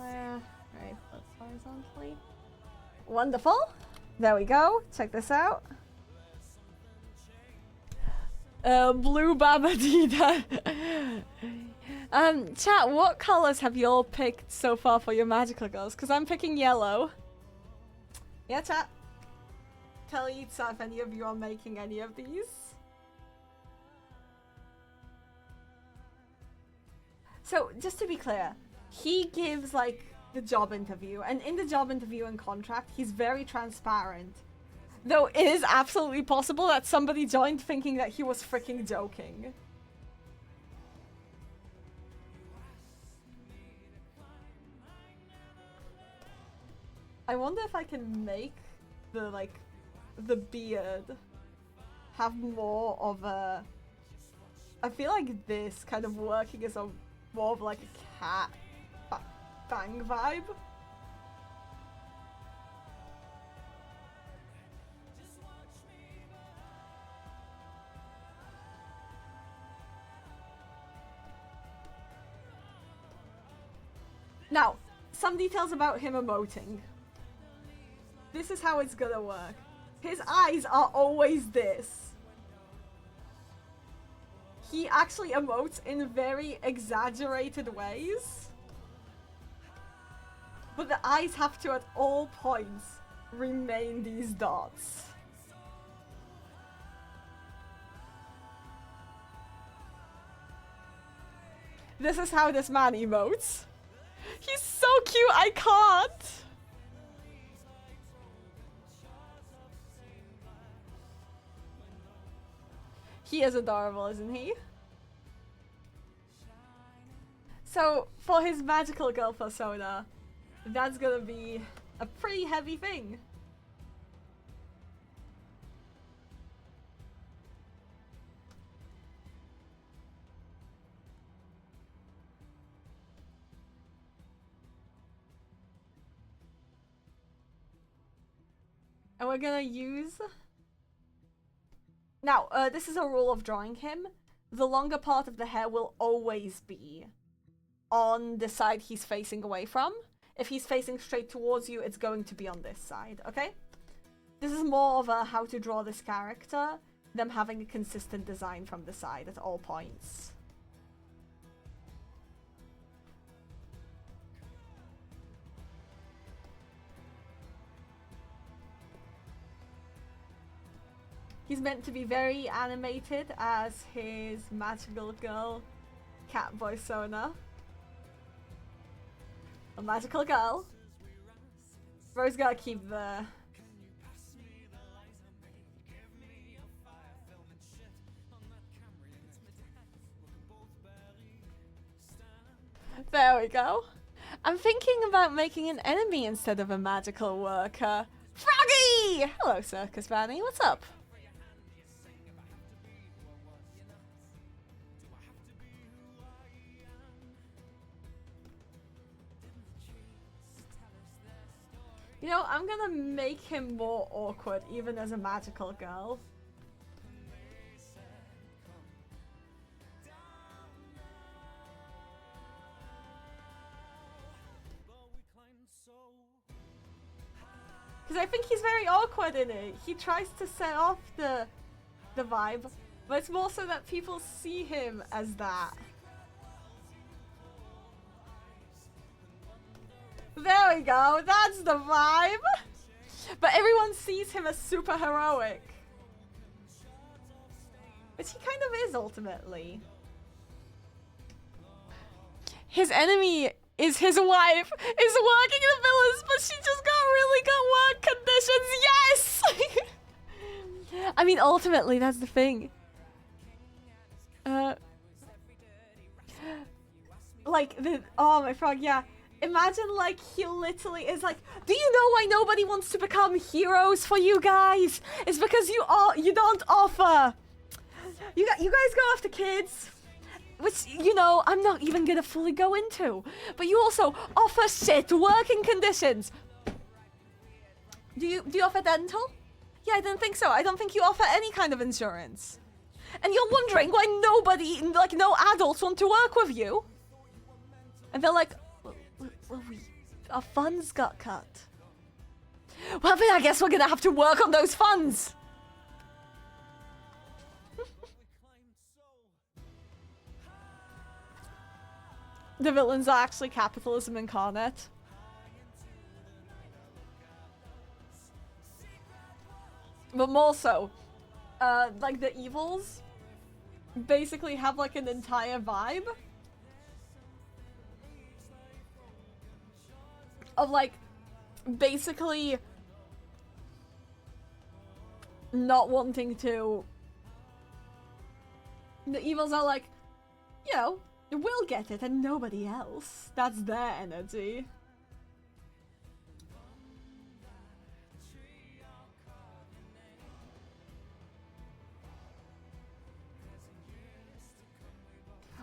Right, that's horizontally. Wonderful. There we go. Check this out. Blue Babadida. Chat, what colors have you all picked so far for your magical girls? Because I'm picking yellow. Yeah, chat. Tell Yitsa if any of you are making any of these. So, just to be clear, he gives, like, the job interview, and in the job interview and contract, he's very transparent. Though it is absolutely possible that somebody joined thinking that he was freaking joking. I wonder if I can make the, like, the beard have more of a... I feel like this kind of working as a more of like a cat bang vibe. Now, some details about him emoting. This is how it's gonna work. His eyes are always this. He actually emotes in very exaggerated ways. But the eyes have to at all points remain these dots. This is how this man emotes. He's so cute, I can't! He is adorable, isn't he? So, for his magical girl persona, that's gonna be a pretty heavy thing. And we're gonna use... Now, this is a rule of drawing him. The longer part of the hair will always be on the side he's facing away from. If he's facing straight towards you, it's going to be on this side, okay? This is more of a how to draw this character, them having a consistent design from the side at all points. He's meant to be very animated as his magical girl cat persona. A magical girl. Rose gotta keep the... There we go. I'm thinking about making an enemy instead of a magical worker. Froggy! Hello, Circus Vanny. What's up? You know, I'm gonna make him more awkward, even as a magical girl. Because I think he's very awkward in it. He tries to set off the vibe, but it's more so that people see him as that. There we go, that's the vibe! But everyone sees him as super heroic. Which he kind of is, ultimately. His enemy is his wife, is working in the villas, but she just got really good work conditions, yes! I mean, ultimately, that's the thing. Like, oh my frog, yeah. Imagine, like, he literally is like, do you know why nobody wants to become heroes for you guys? It's because you don't offer. You guys go after kids, which, you know, I'm not even gonna fully go into. But you also offer shit working conditions. Do you offer dental? Yeah, I don't think so. I don't think you offer any kind of insurance. And you're wondering why nobody, like, no adults want to work with you. And they're like, well, our funds got cut. Well, then I guess we're gonna have to work on those funds. The villains are actually capitalism incarnate. But more so, like the evils basically have like an entire vibe of like basically not wanting to. The evils are like, you know, we'll get it and nobody else. That's their energy.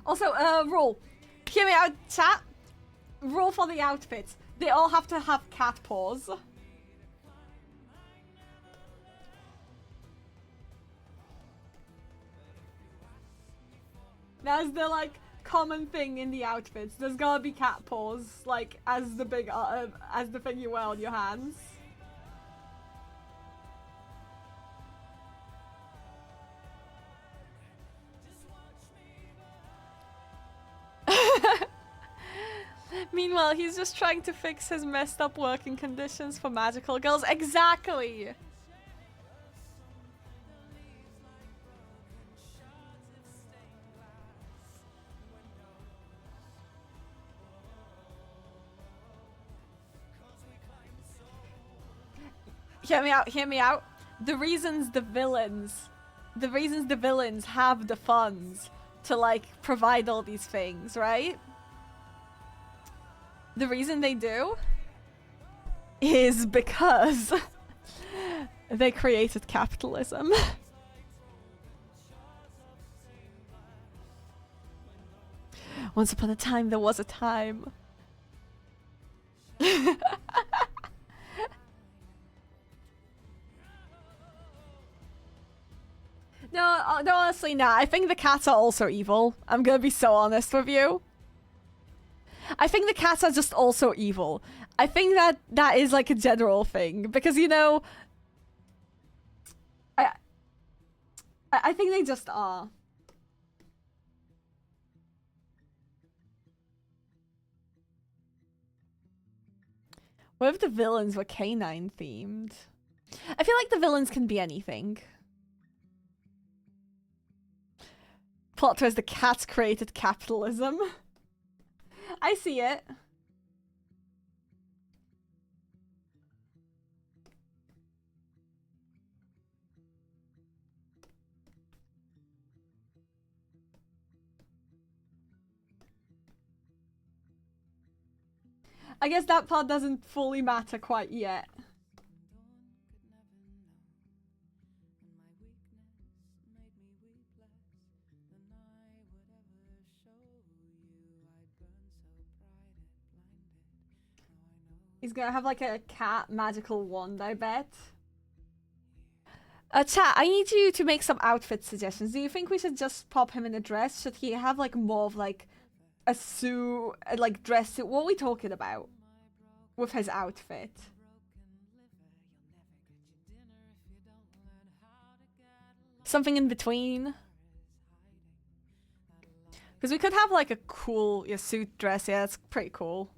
Also, rule. Hear me out, chat. Rule for the outfits. They all have to have cat paws. That's the, like, common thing in the outfits. There's gotta be cat paws, like, as the big, as the thing you wear on your hands. Meanwhile, he's just trying to fix his messed up working conditions for magical girls. Exactly! Hear me out, hear me out. The reasons the villains have the funds to like provide all these things, right? The reason they do is because they created capitalism. Once upon a time, there was a time. No, honestly, nah. I think the cats are also evil. I'm gonna be so honest with you. I think the cats are just also evil. I think that is like a general thing because you know, I think they just are. What if the villains were canine themed? I feel like the villains can be anything. Plot twist: the cats created capitalism. I see it. I guess that part doesn't fully matter quite yet. He's gonna have like a cat magical wand, I bet. Chat, I need you to make some outfit suggestions. Do you think we should just pop him in a dress? Should he have like more of like a suit, like dress suit? What are we talking about with his outfit? Something in between? Because we could have like a cool suit dress. Yeah, that's pretty cool.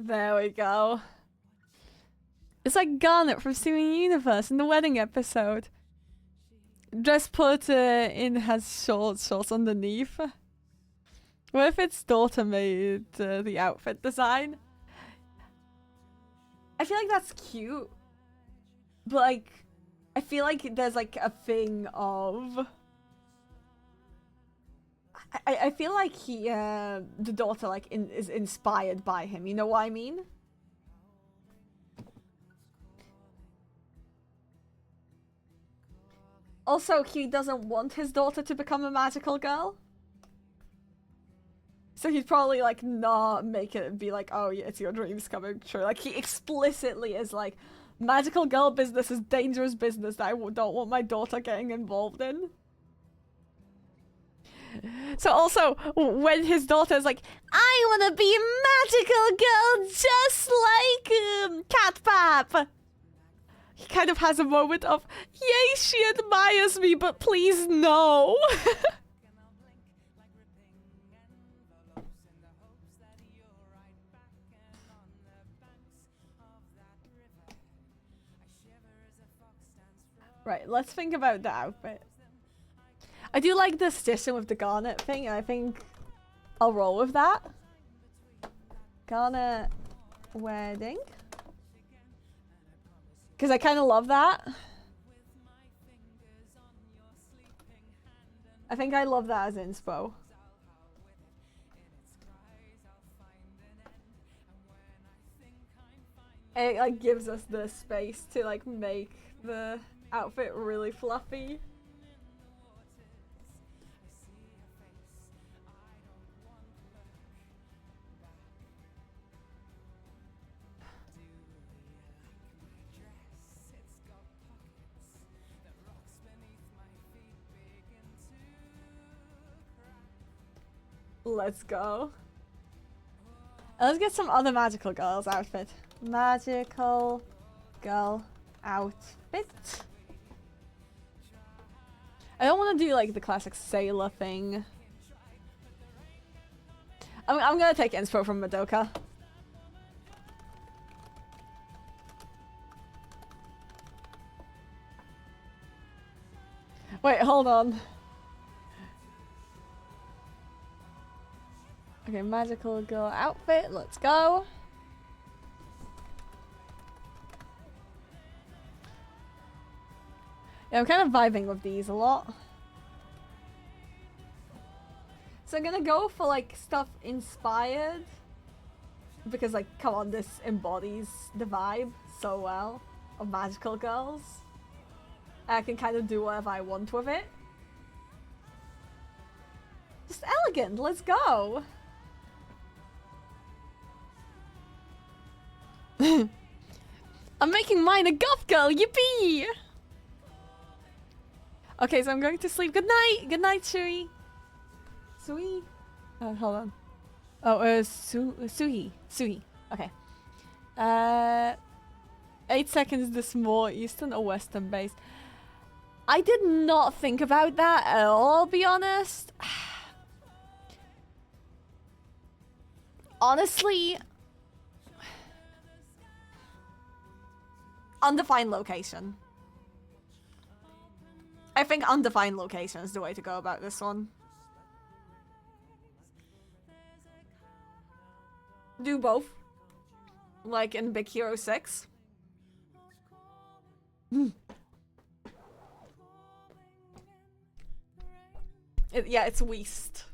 There we go. It's like Garnet from Steven Universe in the wedding episode. Dress put in has shorts underneath. What if its daughter made the outfit design? I feel like that's cute. But like, I feel like there's like a thing of... I feel like the daughter like is inspired by him. You know what I mean? Also, he doesn't want his daughter to become a magical girl. So he'd probably like not make it be like, oh yeah, it's your dreams coming true. Like he explicitly is like, magical girl business is dangerous business that I don't want my daughter getting involved in. So also, when his daughter's like, I want to be a magical girl just like Cat Pap, he kind of has a moment of, yay, she admires me, but please no. Right, let's think about the outfit. I do like the suggestion with the Garnet thing, and I think I'll roll with that. Garnet wedding. Because I kind of love that. I think I love that as inspo. It like gives us the space to like make the outfit really fluffy. Let's go. Let's get some other magical girls outfit. Magical girl outfit. I don't want to do like the classic sailor thing. I'm gonna take inspo from Madoka. Wait, hold on. Okay, magical girl outfit, let's go. Yeah, I'm kind of vibing with these a lot. So I'm gonna go for like stuff inspired. Because like, come on, this embodies the vibe so well of magical girls. I can kind of do whatever I want with it. Just elegant, let's go. I'm making mine a goth girl, yippee! Okay, so I'm going to sleep. Good night! Good night, Shui! Sui? Hold on. Oh, Suhi. Suhi. Okay. 8 seconds this more Eastern or Western based? I did not think about that at all, I'll be honest. Honestly... Undefined location. I think undefined location is the way to go about this one. Do both. Like in Big Hero 6. Yeah, it's West.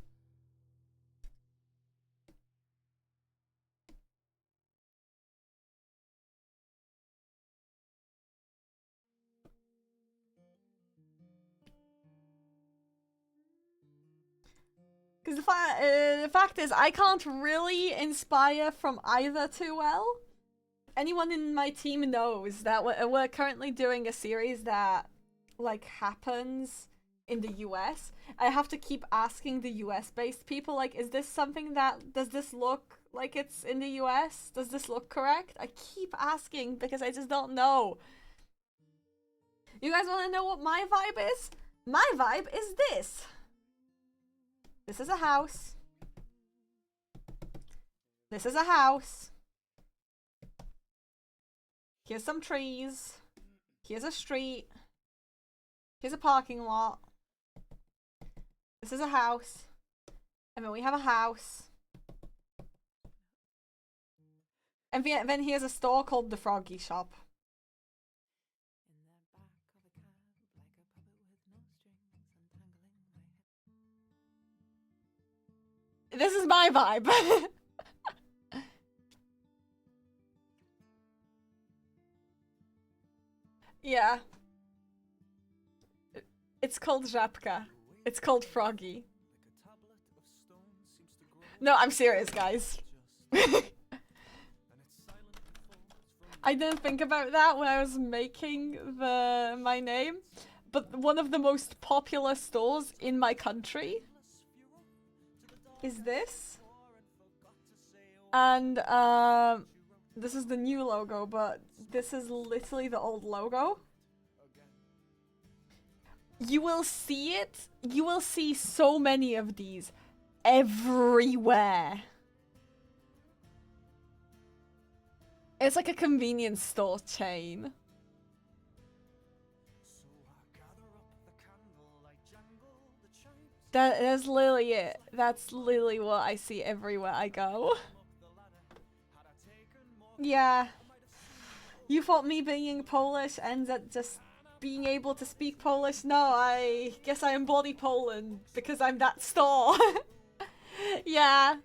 Because the fact is, I can't really inspire from either too well. Anyone in my team knows that we're currently doing a series that, like, happens in the US. I have to keep asking the US-based people, like, is this something that, does this look like it's in the US? Does this look correct? I keep asking because I just don't know. You guys want to know what my vibe is? My vibe is this. This is a house. This is a house. Here's some trees. Here's a street. Here's a parking lot. This is a house. And then we have a house. And then here's a store called the Froggy Shop. This is my vibe. Yeah. It's called Żabka. It's called Froggy. No, I'm serious, guys. I didn't think about that when I was making my name, but one of the most popular stores in my country is this. And this is the new logo, but this is literally the old logo. You will see it. You will see so many of these everywhere. It's like a convenience store chain. That's literally it. That's literally what I see everywhere I go. Yeah. You thought me being Polish ends at just being able to speak Polish? No, I guess I embody Poland because I'm that store. Yeah.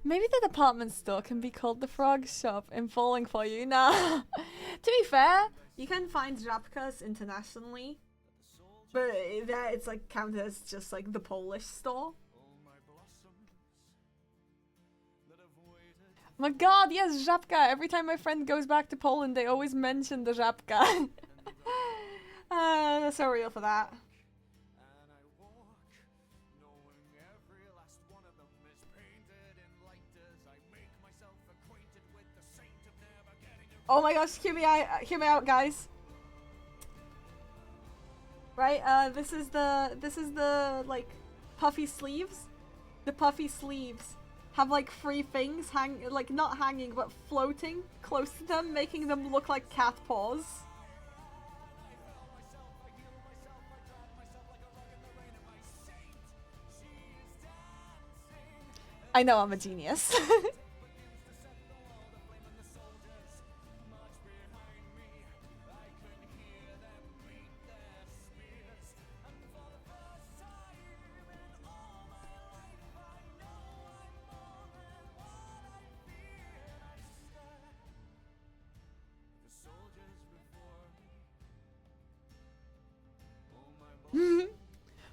Maybe the department store can be called the Frog Shop in Falling For You. Nah. To be fair, you can find Żabkas internationally, but there it's like counted as just like the Polish store. My god, yes, Żabka! Every time my friend goes back to Poland, they always mention the Żabka. That's so real for that. Oh my gosh, hear me out, guys. Right, this is the like puffy sleeves. The puffy sleeves have like three things like not hanging but floating close to them, making them look like cat paws. I know I'm a genius.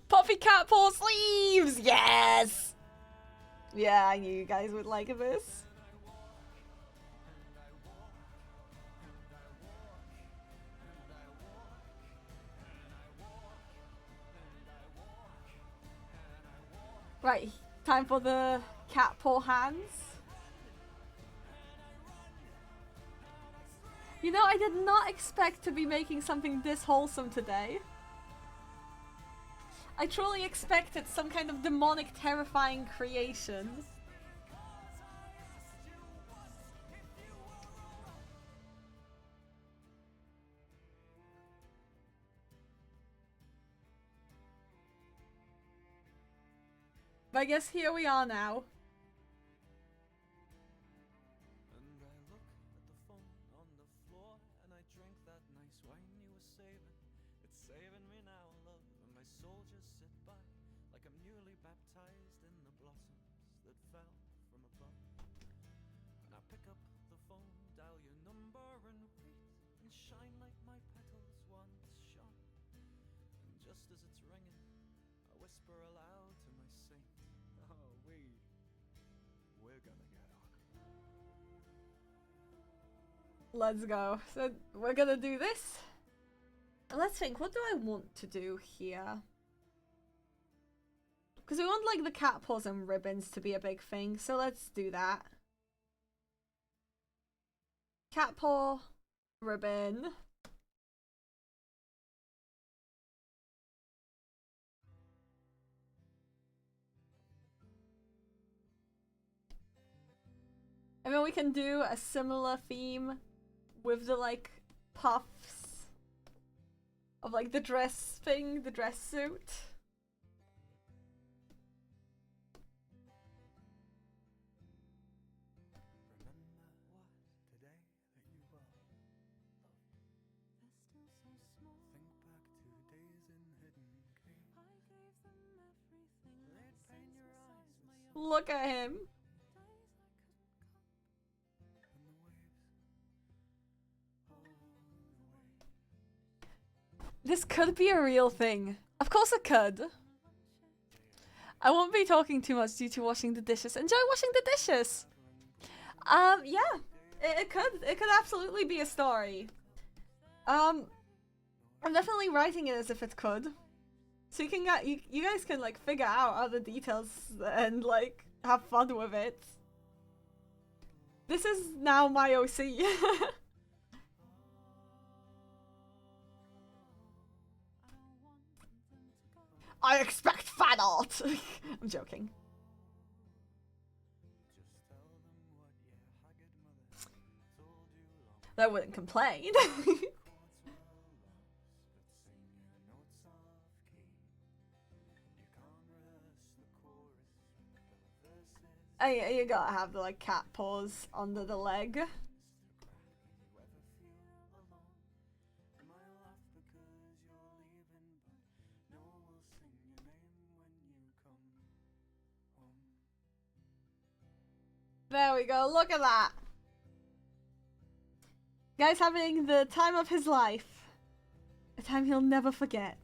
Puffy cat paw sleeves! Yes! Yeah, I knew you guys would like this. Right, time for the cat paw hands. You know, I did not expect to be making something this wholesome today. I truly expected some kind of demonic, terrifying creation. But I guess here we are now. And I look at the phone on the floor, and I drink that nice wine you were saving. It's saving me now, love, and my soul just sit by, like I'm newly baptized in the blossoms that fell from above. And I pick up the phone, dial your number, and wait, and shine like my petals once shone. And just as it's ringing, I whisper aloud to my saint, oh, we're gonna get on. Let's go. So we're gonna do this. Let's think, what do I want to do here? Because we want like the cat paws and ribbons to be a big thing, so let's do that. Cat paw, ribbon. And then we can do a similar theme with the like puffs of like the dress thing, the dress suit. Look at him. This could be a real thing. Of course it could. I won't be talking too much due to washing the dishes. Enjoy washing the dishes! Yeah. It could absolutely be a story. I'm definitely writing it as if it could. So you can get you guys can like figure out other details and like have fun with it. This is now my OC. I expect fan art! I'm joking. I wouldn't complain. You gotta have the like cat paws under the leg. There we go, look at that. Guy's having the time of his life. A time he'll never forget.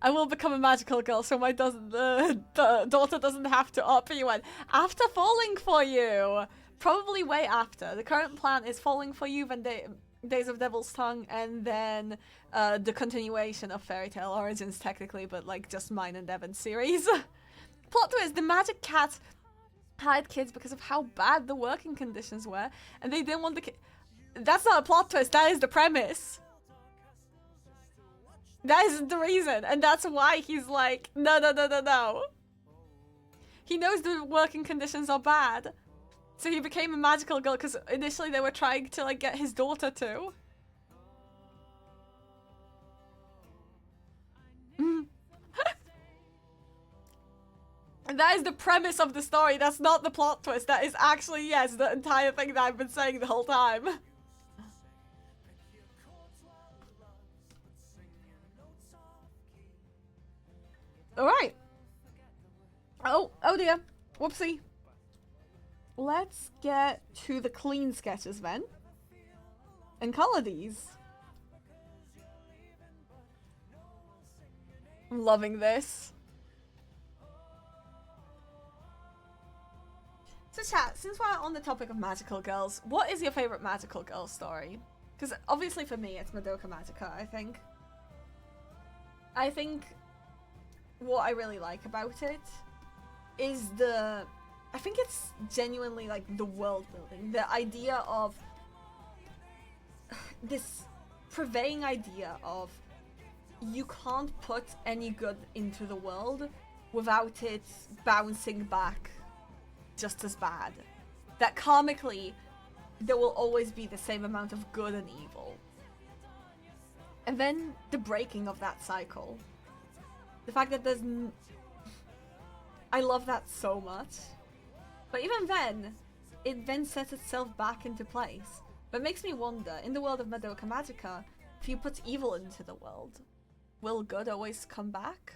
I will become a magical girl so my the daughter doesn't have to up you went. After falling for you! Probably way after. The current plan is falling for you, then Days of Devil's Tongue, and then the continuation of Fairy Tail Origins technically, but like just mine and Devon's series. Plot twist, the magic cat hired kids because of how bad the working conditions were, and they didn't want the kid. That's not a plot twist, that is the premise. That is the reason, and that's why he's like, no, no, no, no, no. He knows the working conditions are bad, so he became a magical girl because initially they were trying to like get his daughter to. And that is the premise of the story. That's not the plot twist. That is actually, yes, the entire thing that I've been saying the whole time. Alright. Oh dear. Whoopsie. Let's get to the clean sketches then. And color these. I'm loving this. So chat, since we're on the topic of magical girls, what is your favorite magical girl story? Because obviously for me it's Madoka Magica, I think. I think what I really like about it is I think it's genuinely like the world building. The idea of this prevailing idea of you can't put any good into the world without it bouncing back just as bad. That karmically, there will always be the same amount of good and evil. And then the breaking of that cycle. The fact that there's I love that so much. But even then, it then sets itself back into place. But it makes me wonder, in the world of Madoka Magica, if you put evil into the world, will good always come back?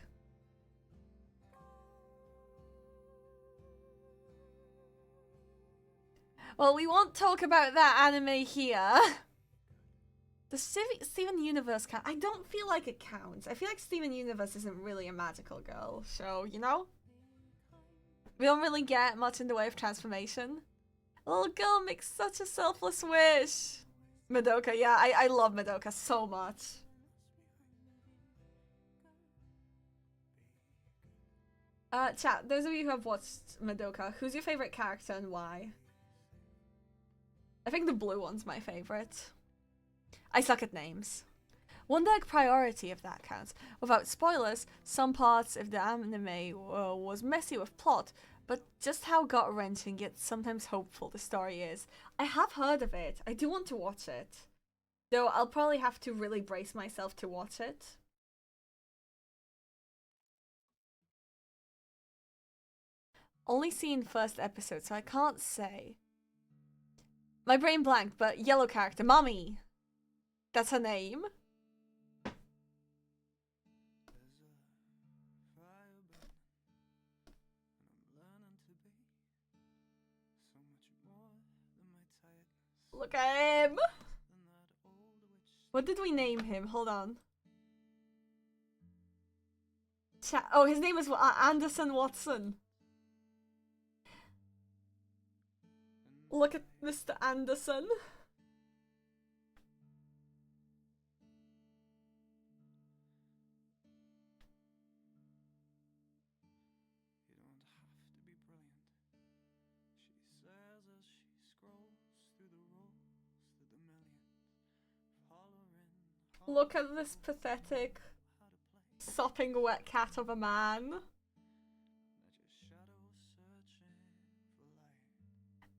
Well, we won't talk about that anime here. The Steven Universe count? I don't feel like it counts. I feel like Steven Universe isn't really a magical girl, so, you know? We don't really get much in the way of transformation. A little girl makes such a selfless wish. Madoka, yeah, I love Madoka so much. Chat, those of you who have watched Madoka, who's your favorite character and why? I think the blue one's my favorite. I suck at names. Wonder Egg Priority, if that counts. Without spoilers, some parts of the anime was messy with plot, but just how gut-wrenching yet sometimes hopeful the story is. I have heard of it. I do want to watch it. Though I'll probably have to really brace myself to watch it. Only seen first episode, so I can't say. My brain blanked, but yellow character, Mommy. That's her name. Look at him. What did we name him? Hold on. Oh, his name is Anderson Watson. Look at Mr. Anderson. Look at this pathetic, sopping wet cat of a man.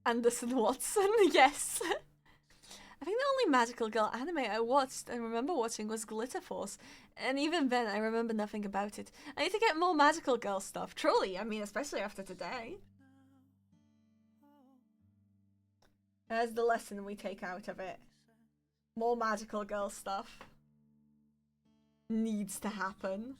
Anderson Watson, yes. I think the only magical girl anime I watched and remember watching was Glitter Force, and even then I remember nothing about it. I need to get more magical girl stuff, truly, I mean, especially after today. There's the lesson we take out of it. More magical girl stuff needs to happen.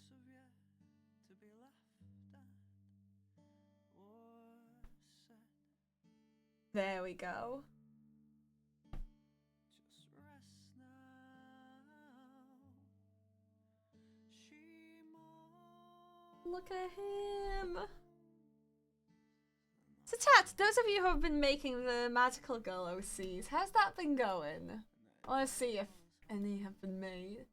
There we go. Just rest now. Look at him. So chat, those of you who have been making the Magical Girl OCs, how's that been going? I want to see if any have been made.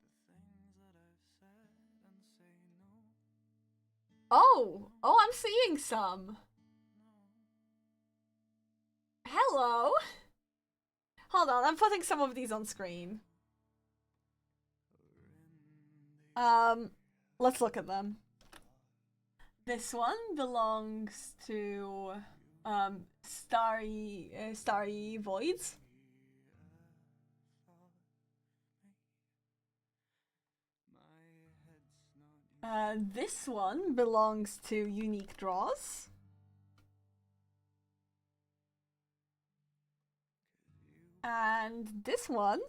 Oh, I'm seeing some. Hello. Hold on, I'm putting some of these on screen. Let's look at them. This one belongs to Starry Voids. This one belongs to Unique Draws. And this one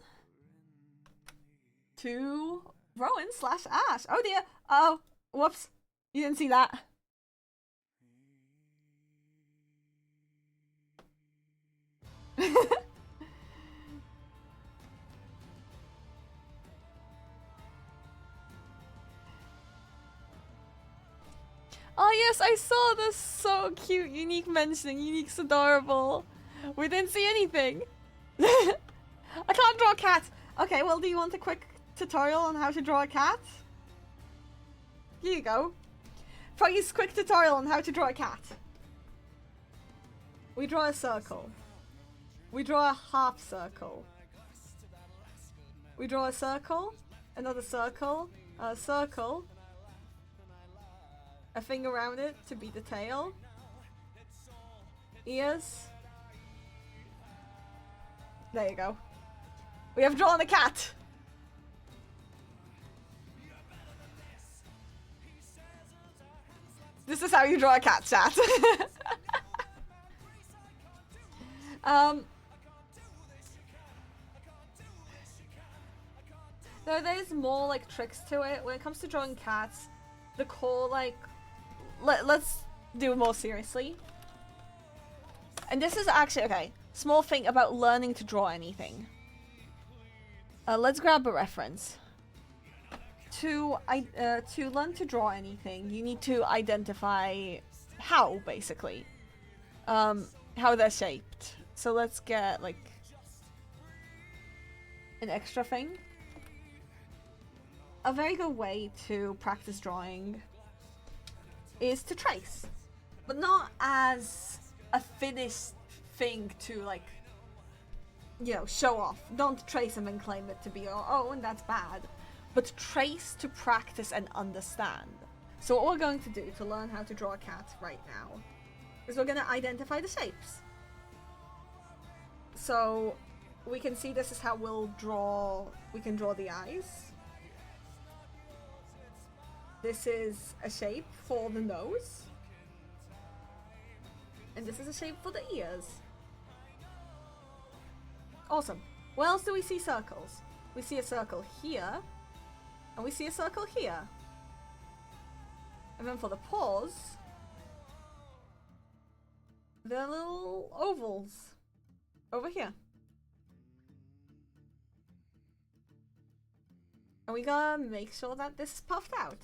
to Rowan/Ash. Oh dear. Oh, whoops. You didn't see that. Oh yes, I saw this. So cute. Unique mentioning. Unique's adorable. We didn't see anything. I can't draw a cat. Okay, well, do you want a quick tutorial on how to draw a cat? Here you go. Froggy's quick tutorial on how to draw a cat. We draw a circle. We draw a half circle. We draw a circle, another circle, a circle, a thing around it to be the tail, ears. There you go. We have drawn a cat. This is how you draw a cat, chat. There's more like tricks to it when it comes to drawing cats. The core, like, let's do it more seriously. And this is actually okay. Small thing about learning to draw anything. Let's grab a reference. To learn to draw anything, you need to identify how, basically, how they're shaped. So let's get like an extra thing. A very good way to practice drawing is to trace, but not as a finished thing to, like, you know, show off. Don't trace and then claim it to be your own, that's bad. But trace to practice and understand. So what we're going to do to learn how to draw a cat right now is we're going to identify the shapes. So we can see this is how we can draw the eyes. This is a shape for the nose. And this is a shape for the ears. Awesome. Where else do we see circles? We see a circle here. And we see a circle here. And then for the paws, there are little ovals over here. And we gotta make sure that this is puffed out.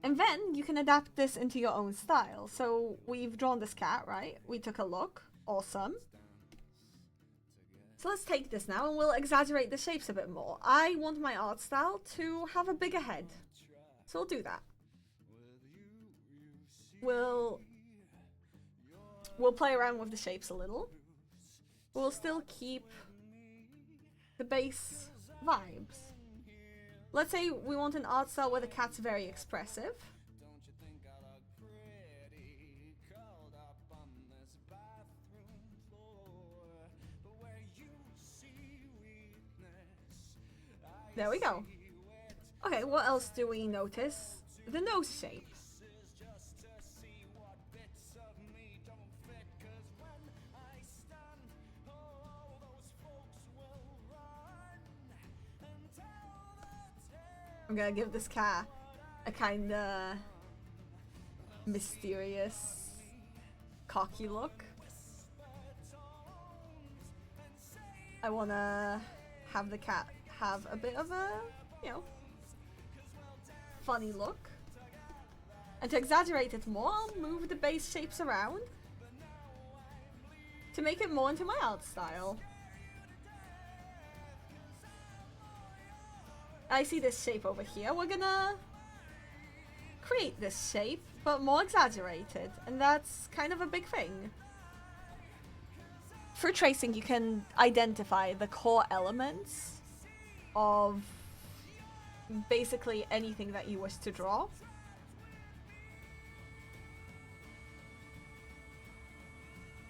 And then you can adapt this into your own style. So we've drawn this cat, right? We took a look. Awesome. So let's take this now and we'll exaggerate the shapes a bit more. I want my art style to have a bigger head. So we'll do that. We'll play around with the shapes a little. We'll still keep the base vibes. Let's say we want an art style where the cat's very expressive. There we go. Okay, what else do we notice? The nose shape. I'm gonna give this cat a kinda mysterious, cocky look. I wanna have the cat have a bit of a, you know, funny look. And to exaggerate it more, I'll move the base shapes around to make it more into my art style. I see this shape over here. We're gonna create this shape, but more exaggerated, and that's kind of a big thing. For tracing, you can identify the core elements of basically anything that you wish to draw.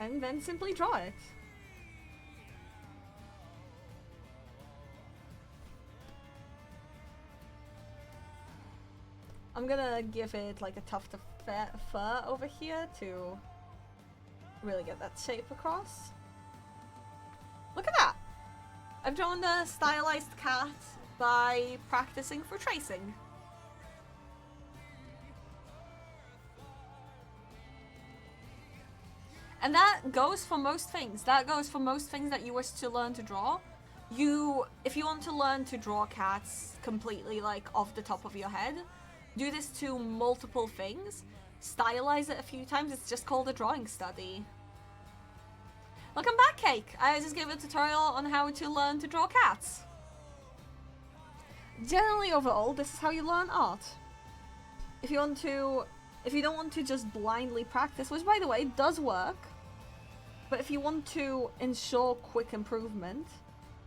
And then simply draw it. I'm gonna give it like a tuft of fur over here to really get that shape across. Look at that! I've drawn a stylized cat by practicing for tracing. And that goes for most things. That goes for most things that you wish to learn to draw. If you want to learn to draw cats completely like off the top of your head, do this to multiple things. Stylize it a few times. It's just called a drawing study. Welcome back, Cake. I just gave a tutorial on how to learn to draw cats. Generally, overall, this is how you learn art. If you don't want to just blindly practice, which by the way does work, but if you want to ensure quick improvement,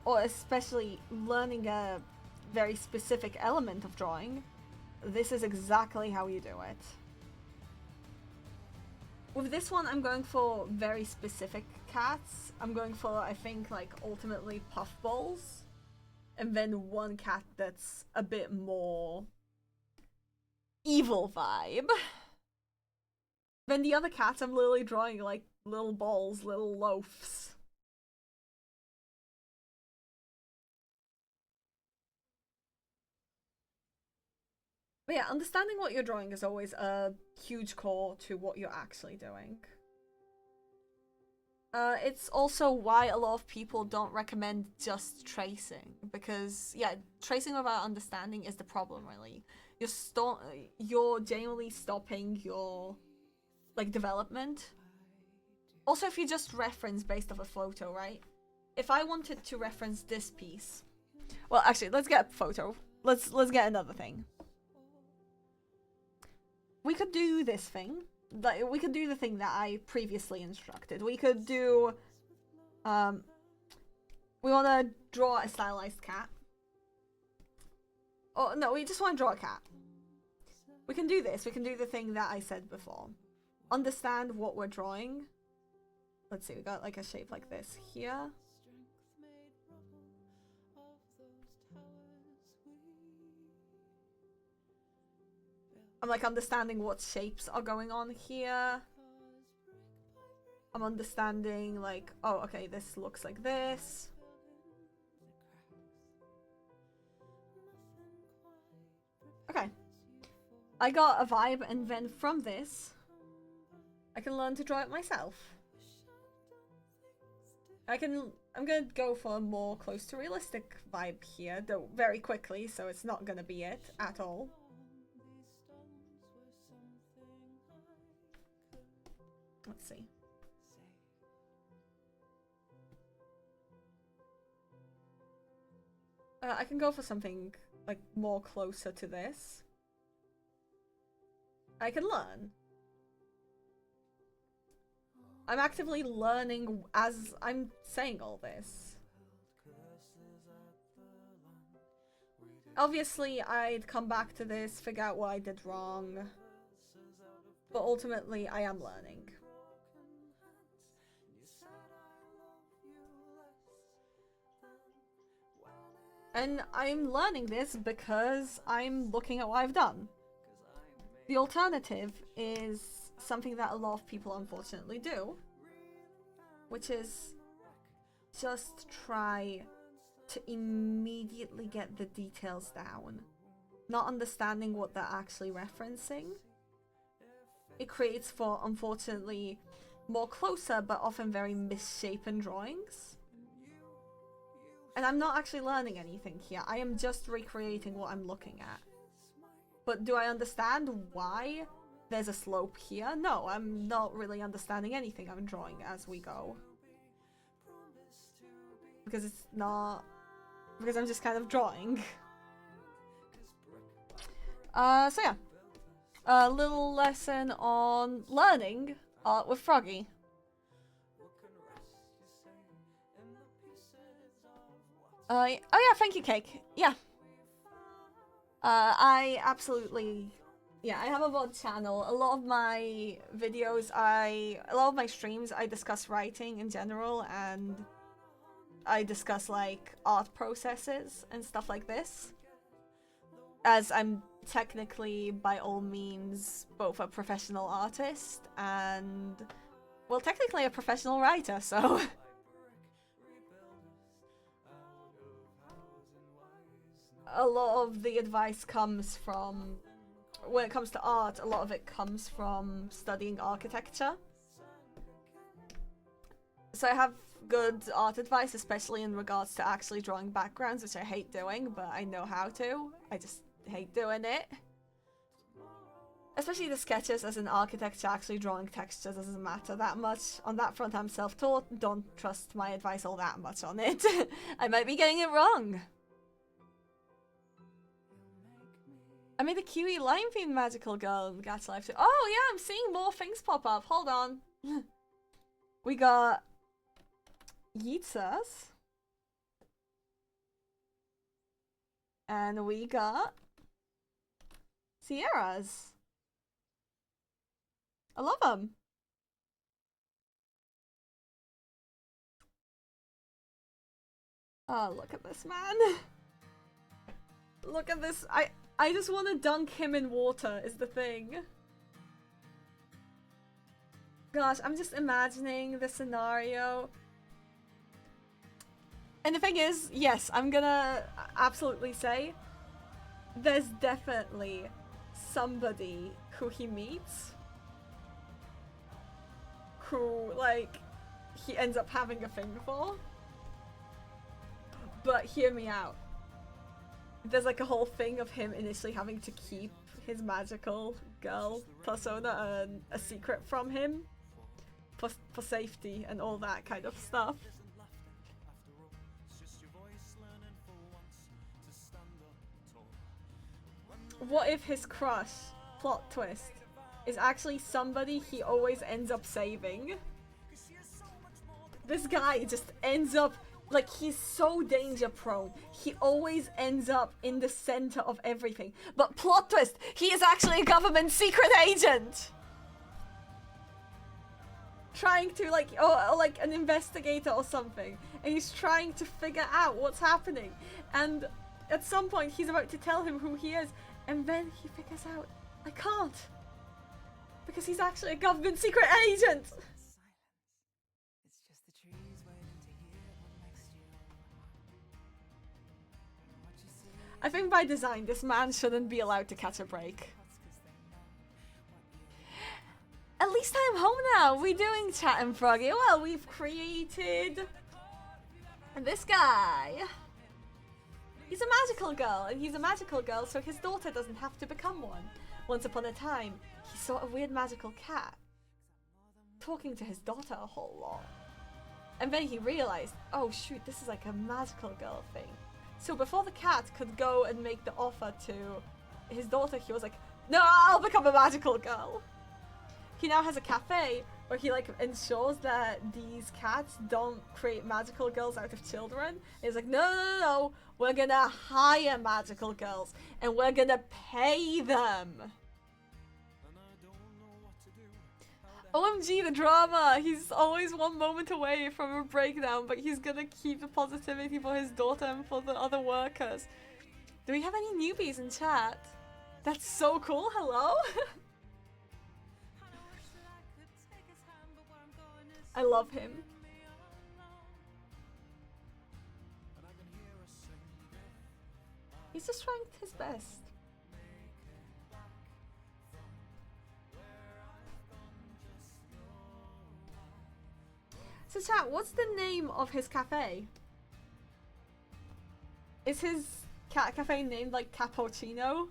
or especially learning a very specific element of drawing, this is exactly how you do it. With this one, I'm going for very specific cats. I'm going for, I think, like, ultimately puffballs. And then one cat that's a bit more evil vibe. Then the other cats, I'm literally drawing, like, little balls, little loaves. But yeah, understanding what you're drawing is always a huge core to what you're actually doing. It's also why a lot of people don't recommend just tracing, because yeah, tracing without understanding is the problem, really. You're genuinely stopping your like development. Also, if you just reference based off a photo, right? If I wanted to reference this piece, well, actually, let's get a photo. Let's get another thing. We could do this thing. Like, we could do the thing that I previously instructed. We could do, we want to draw a stylized cat. Oh, no, we just want to draw a cat. We can do this. We can do the thing that I said before. Understand what we're drawing. Let's see, we got like a shape like this here. I'm like understanding what shapes are going on here. I'm understanding like, oh, okay, this looks like this. Okay. I got a vibe, and then from this, I can learn to draw it myself. I'm gonna go for a more close to realistic vibe here, though very quickly, so it's not gonna be it at all. Let's see. I can go for something like more closer to this. I can learn. I'm actively learning as I'm saying all this. Obviously, I'd come back to this, figure out what I did wrong, but ultimately, I am learning. And I'm learning this because I'm looking at what I've done. The alternative is something that a lot of people unfortunately do, which is just try to immediately get the details down, not understanding what they're actually referencing. It creates for, unfortunately, more closer but often very misshapen drawings. And I'm not actually learning anything here. I am just recreating what I'm looking at. But do I understand why there's a slope here? No, I'm not really understanding anything I'm drawing as we go. Because it's not... Because I'm just kind of drawing. So yeah. A little lesson on learning art with Froggy. Oh yeah, thank you, Cake. Yeah. I absolutely... Yeah, I have a VOD channel. A lot of my videos, a lot of my streams, I discuss writing in general, and I discuss, like, art processes and stuff like this. As I'm technically, by all means, both a professional artist and, well, technically a professional writer, so... A lot of the advice comes from, when it comes to art, a lot of it comes from studying architecture. So I have good art advice, especially in regards to actually drawing backgrounds, which I hate doing, but I know how to. I just hate doing it. Especially the sketches. As an architect, actually drawing textures doesn't matter that much. On that front, I'm self-taught. Don't trust my advice all that much on it. I might be getting it wrong. I made a Kiwi Lime themed magical girl in Gacha Life too. Oh yeah, I'm seeing more things pop up. Hold on. We got Yeetsus. And we got Sierras. I love them. Oh, look at this man. Look at this. I just want to dunk him in water is the thing. Gosh, I'm just imagining the scenario. And the thing is, yes, I'm gonna absolutely say there's definitely somebody who he meets who, like, he ends up having a thing for. But hear me out. There's like a whole thing of him initially having to keep his magical girl persona a secret from him for safety and all that kind of stuff. What if his crush, plot twist, is actually somebody he always ends up saving? This guy just ends up... Like, he's so danger prone. He always ends up in the center of everything. But plot twist, he is actually a government secret agent! Trying to, like, or like an investigator or something. And he's trying to figure out what's happening. And at some point, he's about to tell him who he is. And then he figures out, I can't. Because he's actually a government secret agent! I think by design, this man shouldn't be allowed to catch a break. At least I'm home now. We're doing Chat and Froggy. Well, we've created this guy. He's a magical girl, and he's a magical girl, so his daughter doesn't have to become one. Once upon a time, he saw a weird magical cat talking to his daughter a whole lot. And then he realized, oh shoot, this is like a magical girl thing. So before the cat could go and make the offer to his daughter, he was like, no, I'll become a magical girl. He now has a cafe where he like ensures that these cats don't create magical girls out of children. And he's like, no, we're gonna hire magical girls and we're gonna pay them. OMG, the drama! He's always one moment away from a breakdown, but he's gonna keep the positivity for his daughter and for the other workers. Do we have any newbies in chat? That's so cool, hello? I love him. He's just trying his best. So chat, what's the name of his cafe? Is his cat cafe named like Cappuccino?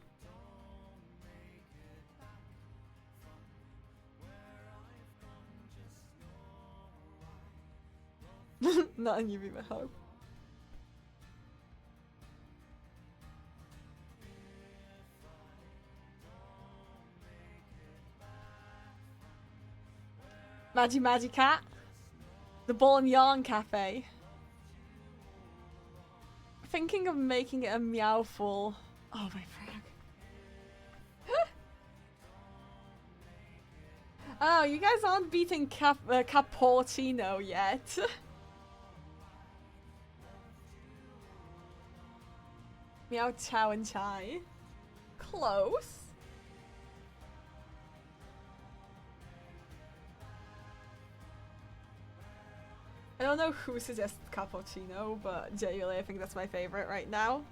Not a newbie, but hope. Magi Cat. The Ball and Yarn Cafe. Thinking of making it a Meowful. Oh my frag. Oh, you guys aren't beating Cappuccino yet. Meow Chow and Chai. Close. I don't know who suggested Cappuccino, but genuinely I think that's my favorite right now.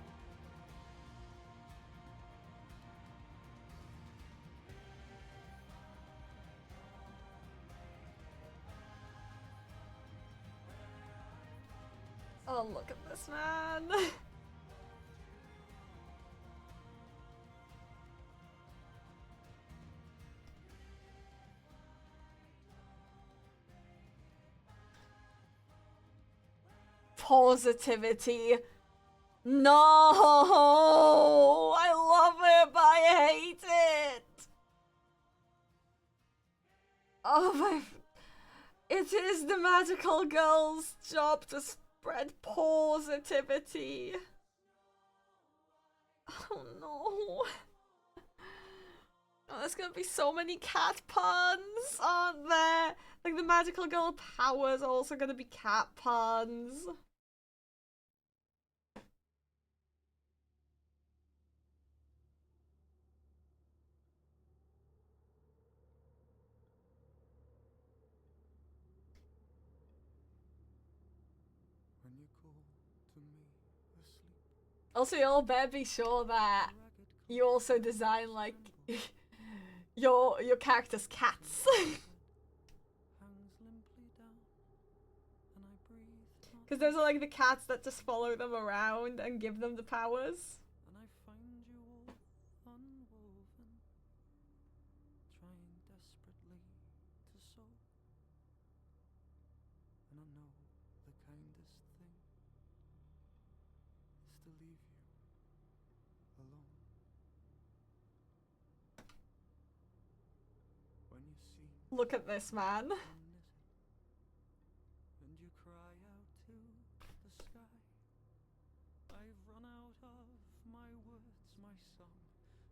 Oh, look at this, man. Positivity. No, I love it, but I hate it. Oh my. It is the magical girl's job to spread positivity. Oh no. Oh, there's gonna be so many cat puns, aren't there? Like the magical girl powers are also gonna be cat puns. When you call to me asleep, Also, you'll better be sure that ragged you also design like your character's cats. hangs limply down, and I breathe not, Because those are like the cats that just follow them around and give them the powers. and I find you all unwoven, trying desperately to sew. And I know the kindest thing is to leave you alone. When you see Look at this, man. I'm knitting, and you cry out to the sky, I've run out of my words, my song,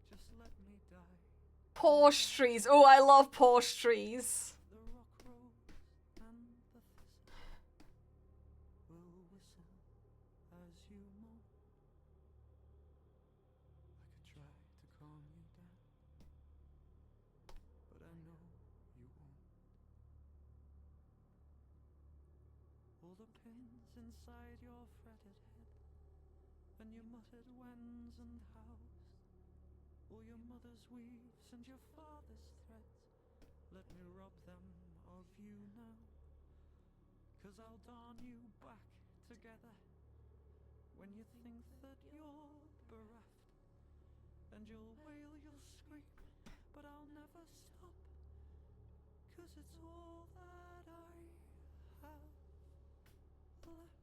just let me die. Porsche trees. Oh, I love Porsche trees. The rock rose and the thistle will whistle as you moan. I could try to calm you down, but I know you won't. All the pins inside your fretted head, and your muttered whens and hows, all your mother's weaves and your father's threads, let me rob them of you now, 'cause I'll darn you back together when you think that you're bereft, and you'll wail, you'll scream, but I'll never stop, 'cause it's all that I have left.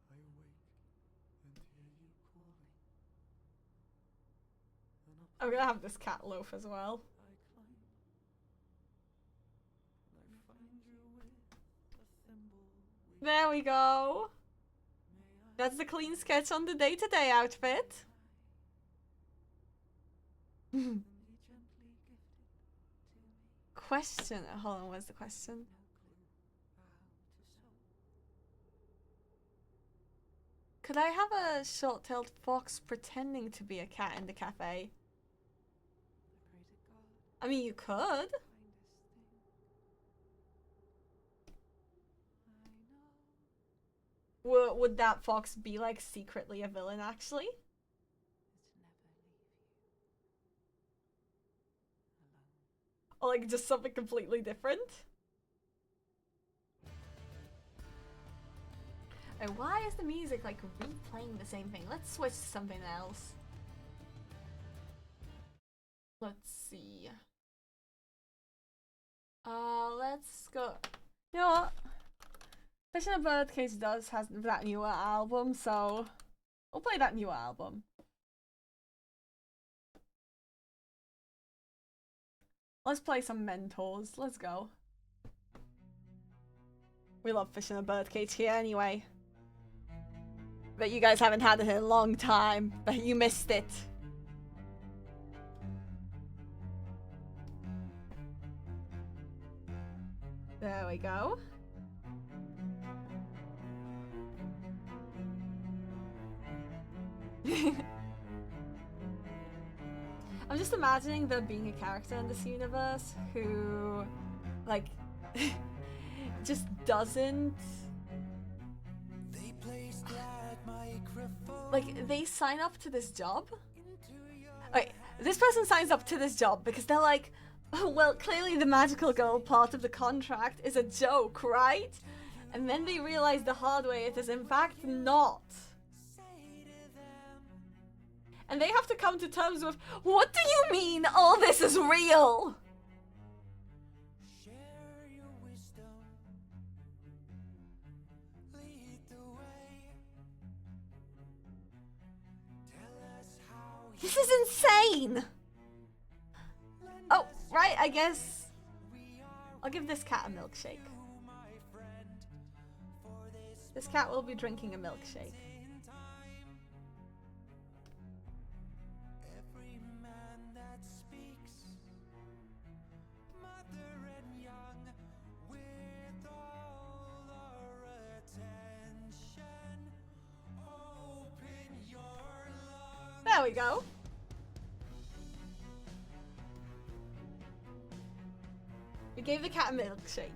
I awake and hear you calling, and up I'm gonna have this cat loaf as well. I climb, and I find you with a thimble weak. There we go. May I That's the clean sketch on the day-to-day outfit. and he gently gifted to me Question. Hold on, where's the question? no clue how to sew. Could I have a short-tailed fox pretending to be a cat in the cafe? I pray to God, I mean, you could. kindest thing. I know Would that fox be like secretly a villain actually? it's never leave you alone. Or like just something completely different? Oh, why is the music like replaying the same thing? Let's switch to something else. Let's see. Let's go. You know what? Fish in a Birdcage does has that newer album, so we'll play that newer album. Let's play some Mentors. Let's go. We love Fish in a Birdcage here anyway. Bet you guys haven't had it in a long time. Bet you missed it. There we go. I'm just imagining there being a character in this universe who, like, just doesn't... Like, they sign up to this job? Okay, this person signs up to this job because they're like, oh, well, clearly the magical girl part of the contract is a joke, right? And then they realize the hard way it is in fact not. And they have to come to terms with, what do you mean all this is real? This is insane! Oh, right, I guess I'll give this cat a milkshake. This cat will be drinking a milkshake. There we go. We gave the cat a milkshake.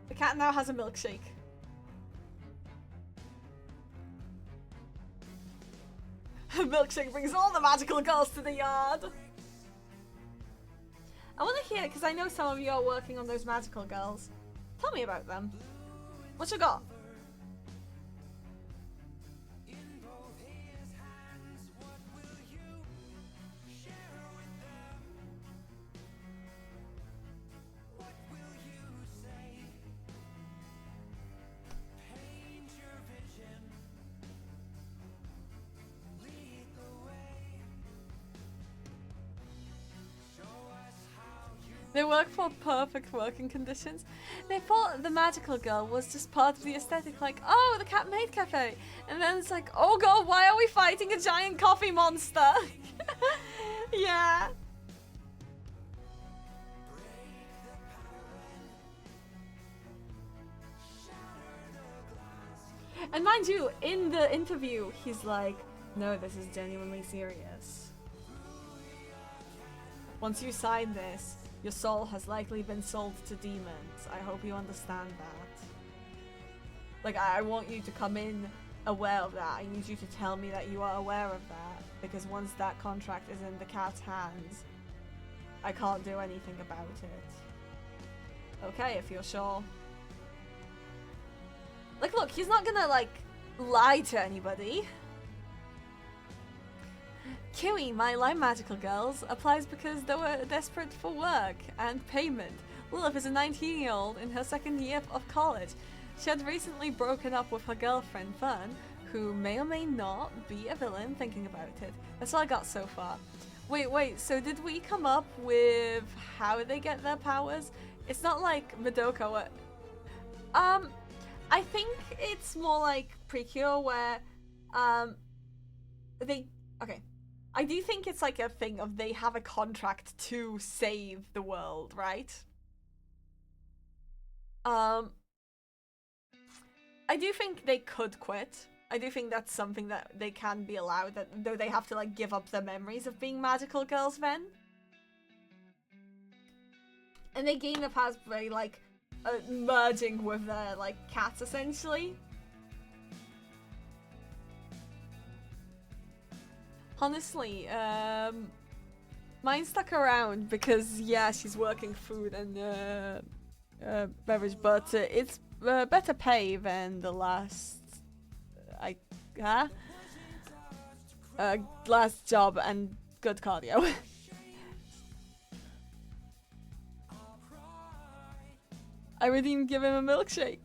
The cat now has a milkshake. Milkshake brings all the magical girls to the yard. I want to hear, because I know some of you are working on those magical girls. Tell me about them. What you got? They work for perfect working conditions. They thought the magical girl was just part of the aesthetic, like, oh, the cat maid cafe. And then it's like, oh god, why are we fighting a giant coffee monster? Yeah. And mind you, in the interview, he's like, no, this is genuinely serious. Once you sign this, your soul has likely been sold to demons. I hope you understand that. Like, I want you to come in aware of that. I need you to tell me that you are aware of that. Because once that contract is in the cat's hands, I can't do anything about it. Okay, if you're sure. Like, look, he's not gonna, like, lie to anybody. Kiwi, my Lime Magical Girls, applies because they were desperate for work and payment. Lilith is a 19-year-old in her second year of college. She had recently broken up with her girlfriend, Fern, who may or may not be a villain, thinking about it. That's all I got so far. Wait, so did we come up with how they get their powers? It's not like Madoka where... I think it's more like Precure where, okay. I do think it's like a thing of they have a contract to save the world, right? I do think they could quit. I do think that's something that they can be allowed, that though they have to like give up their memories of being magical girls then. And they gain the powers by like merging with their like cats essentially. Honestly, mine stuck around because yeah, she's working food and beverage, but it's better pay than the last last job and good cardio. I would even give him a milkshake.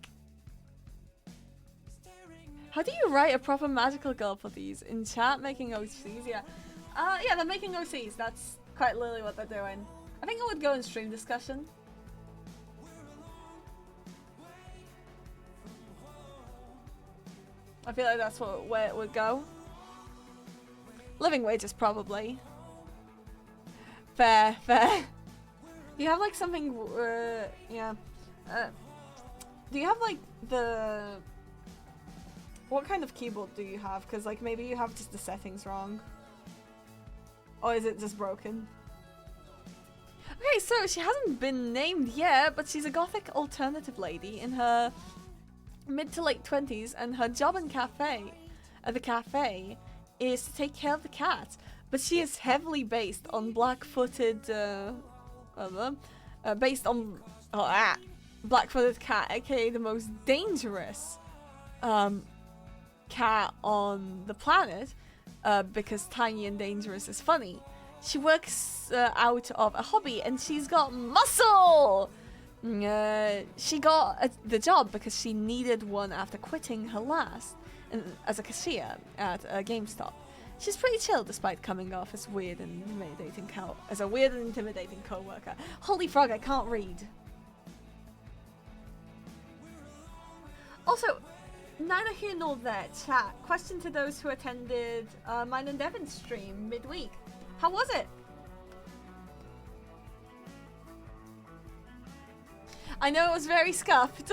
How do you write a proper magical girl for these? In chat, making OCs, yeah. Yeah, they're making OCs. That's quite literally what they're doing. I think I would go in stream discussion. I feel like that's where it would go. Living wages, probably. Fair, fair. Do you have like something, yeah. Do you have like the... What kind of keyboard do you have? Because like maybe you have just the settings wrong. Or is it just broken? Okay, so she hasn't been named yet, but she's a gothic alternative lady in her mid to late 20s, and her job in the cafe is to take care of the cat. But she is heavily based on black-footed, black-footed cat, aka the most dangerous cat on the planet, because tiny and dangerous is funny. She works out of a hobby, and she's got muscle! She got the job because she needed one after quitting her last as a cashier at a GameStop. She's pretty chill despite coming off as weird and intimidating co-worker. Holy frog, I can't read. Also, neither here nor there, chat. Question to those who attended mine and Devin's stream midweek. How was it? I know it was very scuffed.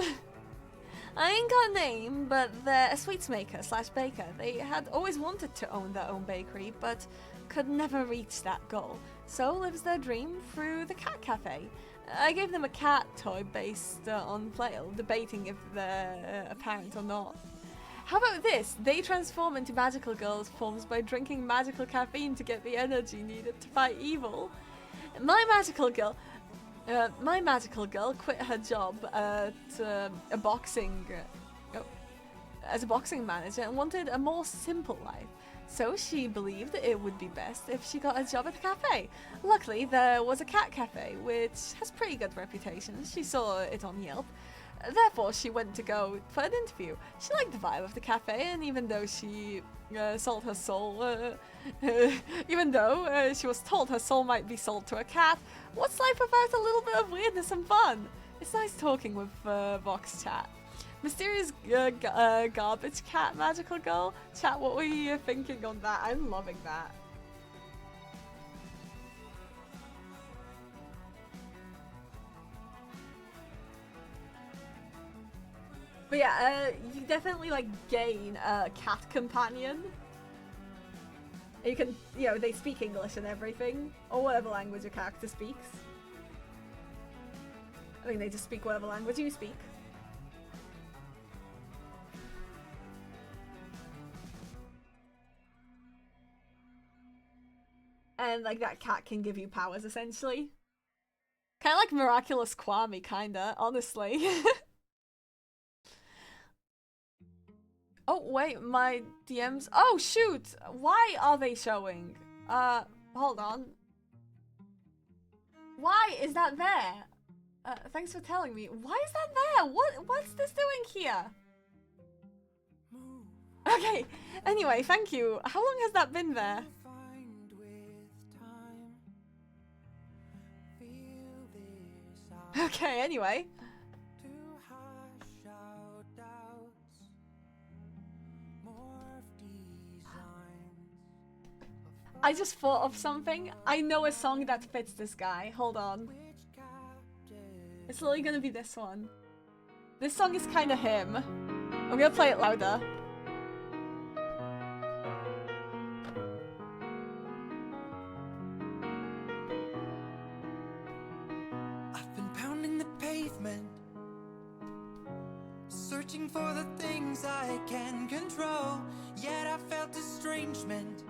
I ain't got a name, but they're a sweets maker / baker. They had always wanted to own their own bakery, but could never reach that goal. So lives their dream through the cat cafe. I gave them a cat toy based on Flail, debating if they're a parent or not. How about this? They transform into magical girls forms by drinking magical caffeine to get the energy needed to fight evil. My magical girl quit her job at as a boxing manager and wanted a more simple life. So she believed it would be best if she got a job at the cafe. Luckily, there was a cat cafe, which has pretty good reputation. She saw it on Yelp. Therefore, she went to go for an interview. She liked the vibe of the cafe, and even though she sold her soul, she was told her soul might be sold to a cat, what's life without a little bit of weirdness and fun? It's nice talking with Vox chat. Mysterious garbage cat magical girl. Chat, what were you thinking on that? I'm loving that. But yeah, you definitely like gain a cat companion. You can, they speak English and everything, or whatever language your character speaks. I mean, they just speak whatever language you speak. And like that cat can give you powers essentially. Kind of like Miraculous Kwame, kinda, honestly. Oh wait, my DMs. Oh shoot! Why are they showing? Hold on. Why is that there? Thanks for telling me. Why is that there? What's this doing here? Okay. Anyway, thank you. How long has that been there? Okay, anyway. I just thought of something. I know a song that fits this guy. Hold on. It's literally gonna be this one. This song is kinda him. I'm gonna play it louder. I've been pounding the pavement, searching for the things I can control, yet I felt estrangement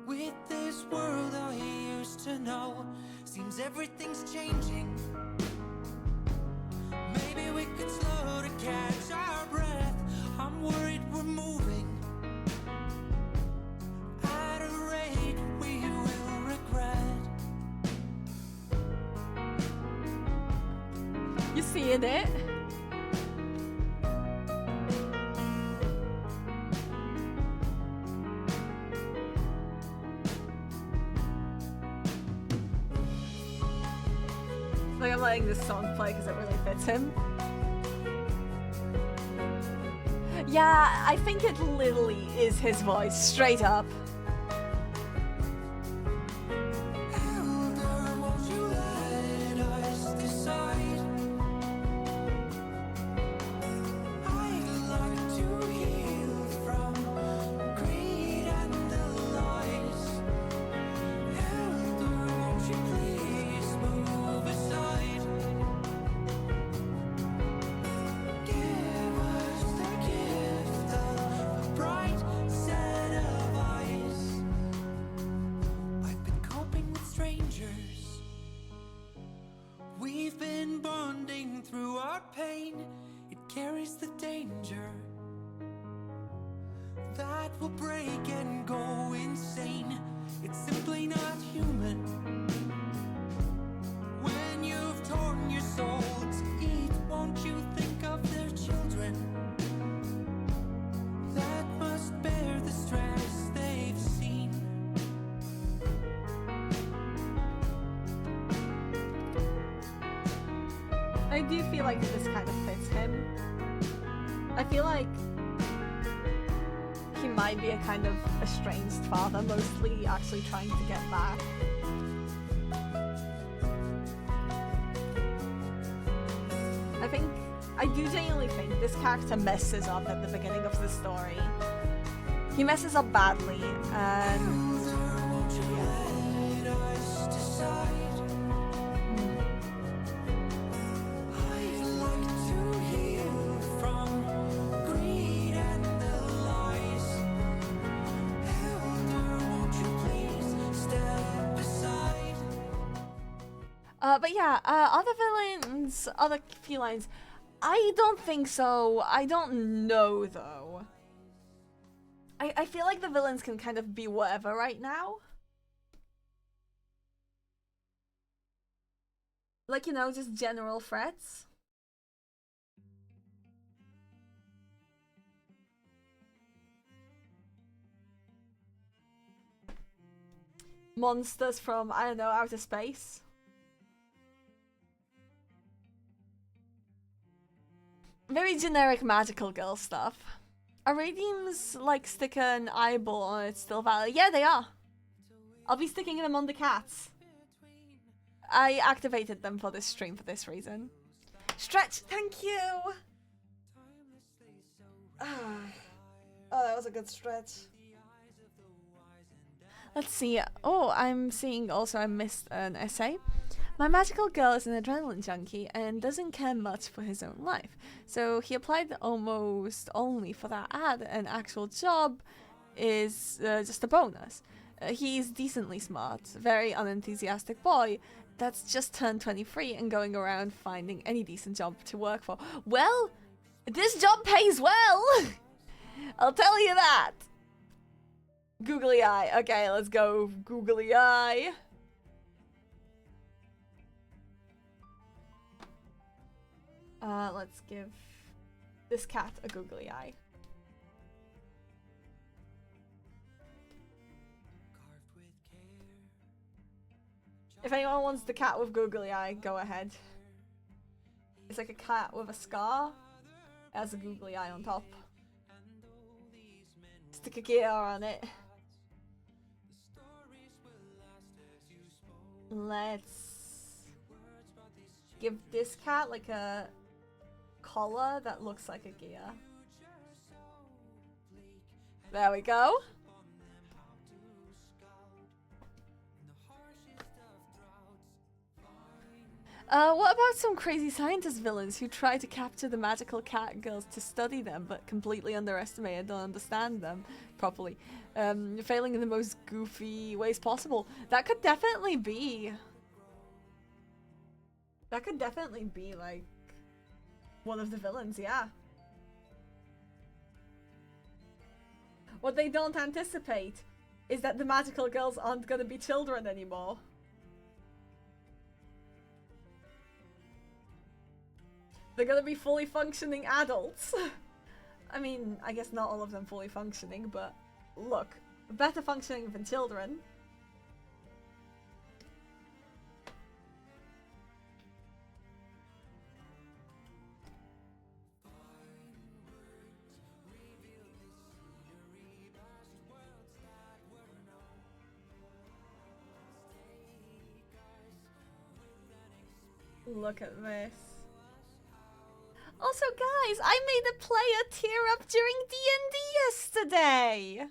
with this world I used to know. Seems everything's changing, You seeing it? Like, I'm letting this song play because it really fits him. Yeah, I think it literally is his voice, straight up. I do feel like this kind of fits him. I feel like he might be a kind of estranged father, mostly actually trying to get back. I do genuinely think this character messes up at the beginning of the story. He messes up badly, and but yeah, other villains, other felines, I don't think so. I don't know, though. I feel like the villains can kind of be whatever right now. Like, you know, just general threats. Monsters from, I don't know, outer space. Very generic magical girl stuff. Are radiums like stick an eyeball on it still valid? Yeah, they are. I'll be sticking them on the cats. I activated them for this stream for this reason. Stretch, thank you! Oh, that was a good stretch. Let's see. Oh, I'm seeing also I missed an essay. My magical girl is an adrenaline junkie and doesn't care much for his own life. So he applied almost only for that ad. An actual job is just a bonus. He's decently smart, very unenthusiastic boy that's just turned 23 and going around finding any decent job to work for. Well, this job pays well! I'll tell you that! Googly eye. Okay, let's go googly eye. Let's give this cat a googly eye. If anyone wants the cat with googly eye, go ahead. It's like a cat with a scar. It has a googly eye on top. Stick a gear on it. Let's give this cat like a collar that looks like a gear. There we go. What about some crazy scientist villains who try to capture the magical cat girls to study them but completely underestimate and don't understand them properly, failing in the most goofy ways possible? That could definitely be like one of the villains, yeah. What they don't anticipate is that the magical girls aren't gonna be children anymore. They're gonna be fully functioning adults. I mean, I guess not all of them fully functioning, but look, better functioning than children. Look at this. Also, guys, I made a player tear up during D&D yesterday.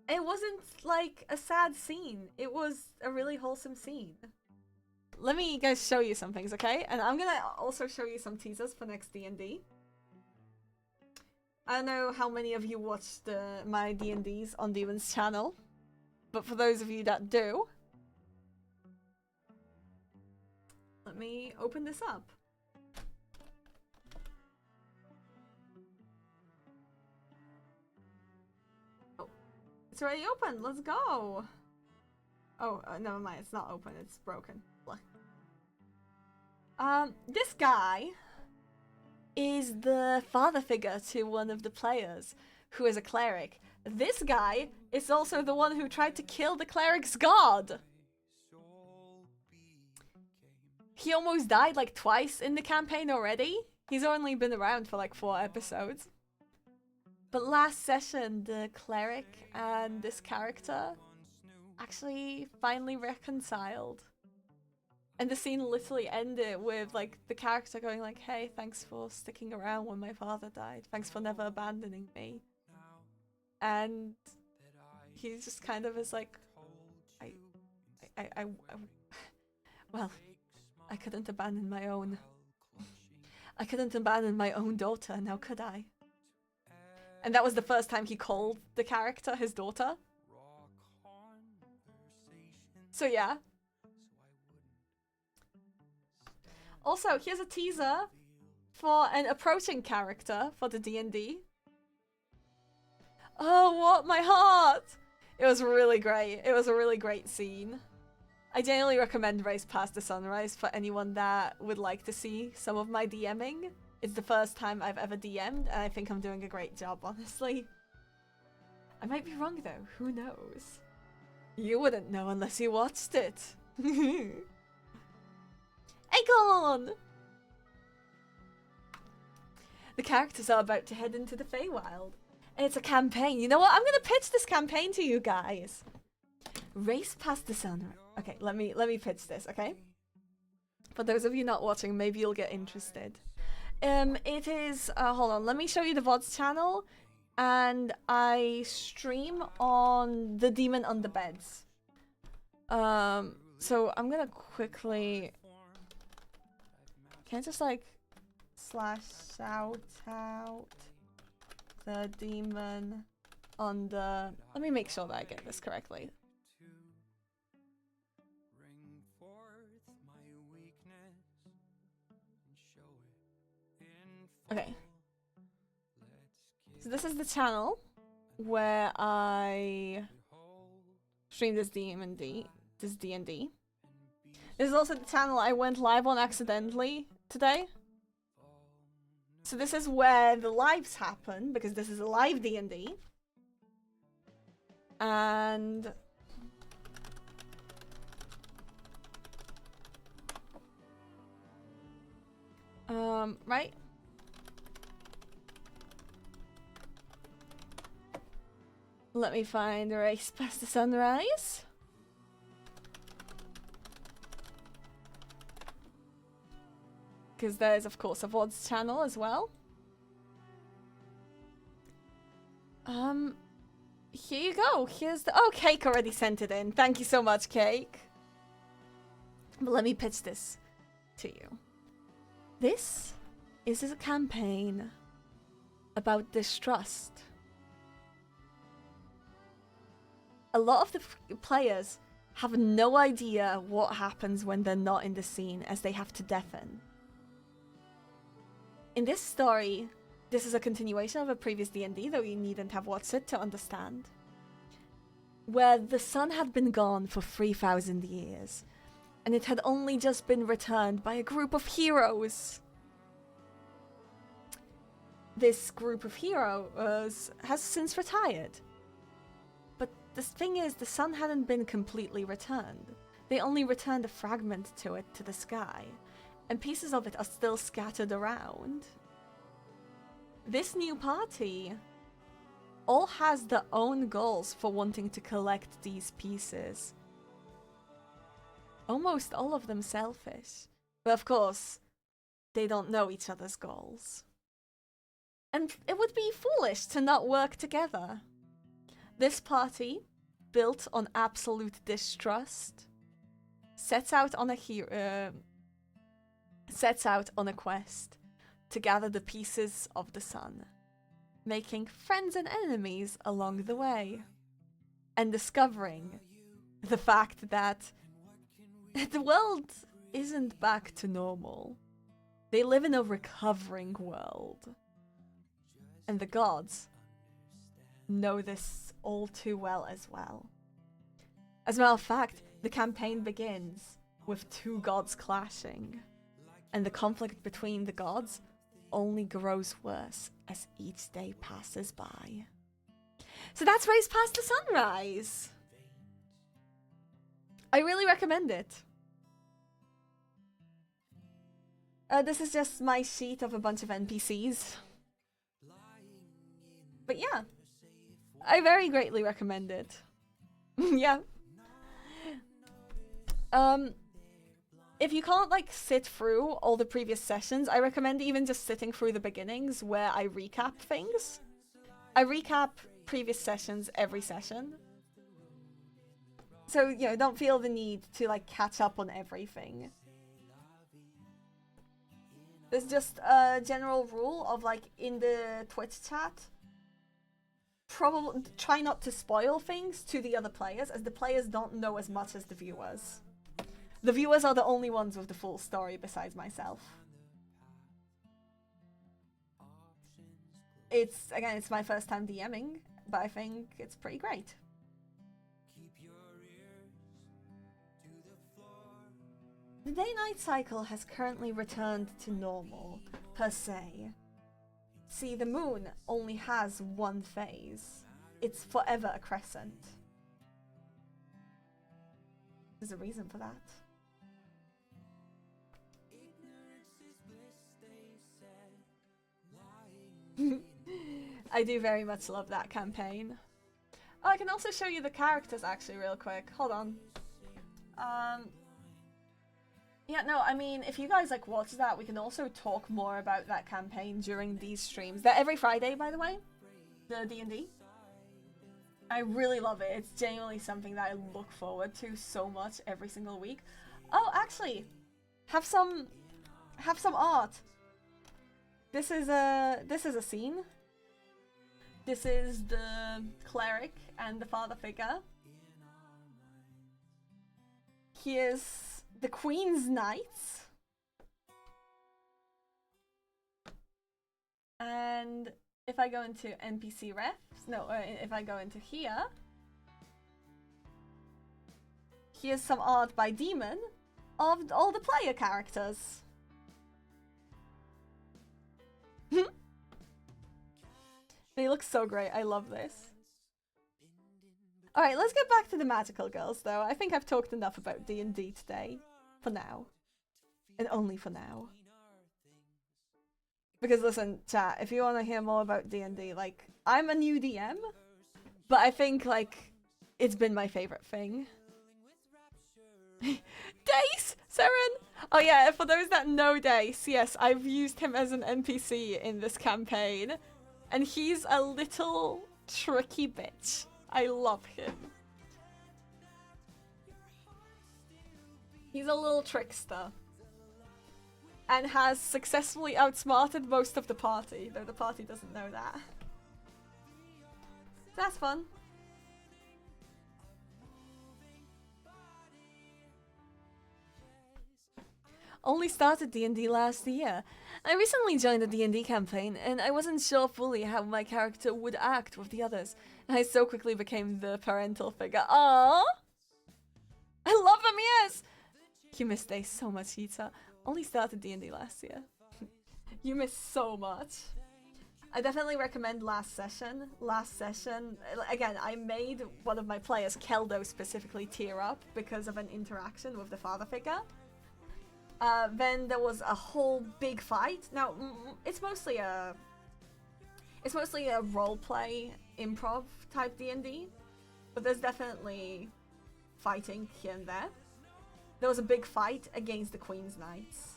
It wasn't like a sad scene. It was a really wholesome scene. Let me guys show you some things, okay? And I'm gonna also show you some teasers for next D&D. I don't know how many of you watched my D&Ds on Demon's channel, but for those of you that do, let me open this up. Oh, it's already open. Let's go. Oh, never mind. It's not open. It's broken. This guy is the father figure to one of the players, who is a cleric. This guy is also the one who tried to kill the cleric's god. He almost died like twice in the campaign already. He's only been around for like 4 episodes. But last session, the cleric and this character actually finally reconciled. And the scene literally ended with like the character going like, "Hey, thanks for sticking around when my father died. Thanks for never abandoning me." And he just kind of is like, well, I couldn't abandon my own. I couldn't abandon my own daughter, now could I? And that was the first time he called the character his daughter. So yeah. Also, here's a teaser for an approaching character for the D&D. Oh, what? My heart! It was really great. It was a really great scene. I generally recommend Race Past the Sunrise for anyone that would like to see some of my DMing. It's the first time I've ever DM'd, and I think I'm doing a great job, honestly. I might be wrong, though. Who knows? You wouldn't know unless you watched it. Aegon! The characters are about to head into the Feywild. And it's a campaign. You know what? I'm gonna pitch this campaign to you guys. Race Past the Sunrise. Okay, let me pitch this, okay? For those of you not watching, maybe you'll get interested. It is hold on, let me show you the VODs channel. And I stream on the Demon Under Beds. So I'm gonna quickly, can I just like / shout out the Demon Under, let me make sure that I get this correctly. Okay. So this is the channel where I stream this D&D. This D&D. This is also the channel I went live on accidentally today. So this is where the lives happen, because this is a live D&D. And right? Let me find the Race Past the Sunrise. Because there's, of course, a VODs channel as well. Here you go. Here's the... Oh, Cake already sent it in. Thank you so much, Cake. But let me pitch this to you. This is a campaign about distrust. A lot of the players have no idea what happens when they're not in the scene, as they have to deafen. In this story, this is a continuation of a previous D&D, though you needn't have watched it to understand. where the sun had been gone for 3,000 years, and it had only just been returned by a group of heroes. This group of heroes has since retired. But the thing is, the sun hadn't been completely returned. They only returned a fragment to it to the sky, and pieces of it are still scattered around. This new party all has their own goals for wanting to collect these pieces. Almost all of them selfish. But of course, they don't know each other's goals. And it would be foolish to not work together. This party, built on absolute distrust, sets out on a quest to gather the pieces of the sun, making friends and enemies along the way, and discovering the fact that the world isn't back to normal. They live in a recovering world. And the gods know this all too well as well. As a matter of fact, the campaign begins with two gods clashing, and the conflict between the gods only grows worse as each day passes by. So that's Race Past the Sunrise! I really recommend it. This is just my sheet of a bunch of NPCs. But yeah, I very greatly recommend it. Yeah. If you can't like sit through all the previous sessions, I recommend even just sitting through the beginnings where I recap things. I recap previous sessions every session. So, you know, don't feel the need to like catch up on everything. There's just a general rule of like in the Twitch chat, probably try not to spoil things to the other players, as the players don't know as much as the viewers. The viewers are the only ones with the full story besides myself. It's my first time DMing, but I think it's pretty great. The day-night cycle has currently returned to normal, per se. See, the moon only has one phase. It's forever a crescent. There's a reason for that. I do very much love that campaign. Oh, I can also show you the characters actually real quick. Hold on. Yeah, no, I mean, if you guys like watch that, we can also talk more about that campaign during these streams. They're every Friday, by the way, the D&D. I really love it. It's genuinely something that I look forward to so much every single week. Oh, actually, have some art. This is a scene. This is the cleric and the father figure. Here's the Queen's Knights. And if I go into NPC refs, no, if I go into here, here's some art by Demon of all the player characters. They look so great. I love this. Alright, let's get back to the magical girls, though. I think I've talked enough about D&D today. For now. And only for now. Because listen, chat, if you want to hear more about D&D, like, I'm a new DM, but I think, like, it's been my favorite thing. Dace! Seren! Oh yeah, for those that know Dace, yes, I've used him as an NPC in this campaign. And he's a little tricky bitch. I love him. He's a little trickster. And has successfully outsmarted most of the party, though the party doesn't know that. That's fun. Only started D&D last year. I recently joined a D&D campaign, and I wasn't sure fully how my character would act with the others. I so quickly became the parental figure. Aww! I love them, yes! You missed Days so much, Yita. Only started D&D last year. You missed so much. I definitely recommend Last Session. Last Session, again, I made one of my players, Keldo, specifically tear up because of an interaction with the father figure. Then there was a whole big fight. Now, it's mostly a roleplay, improv type D&D, but there's definitely fighting here and there. There was a big fight against the Queen's Knights.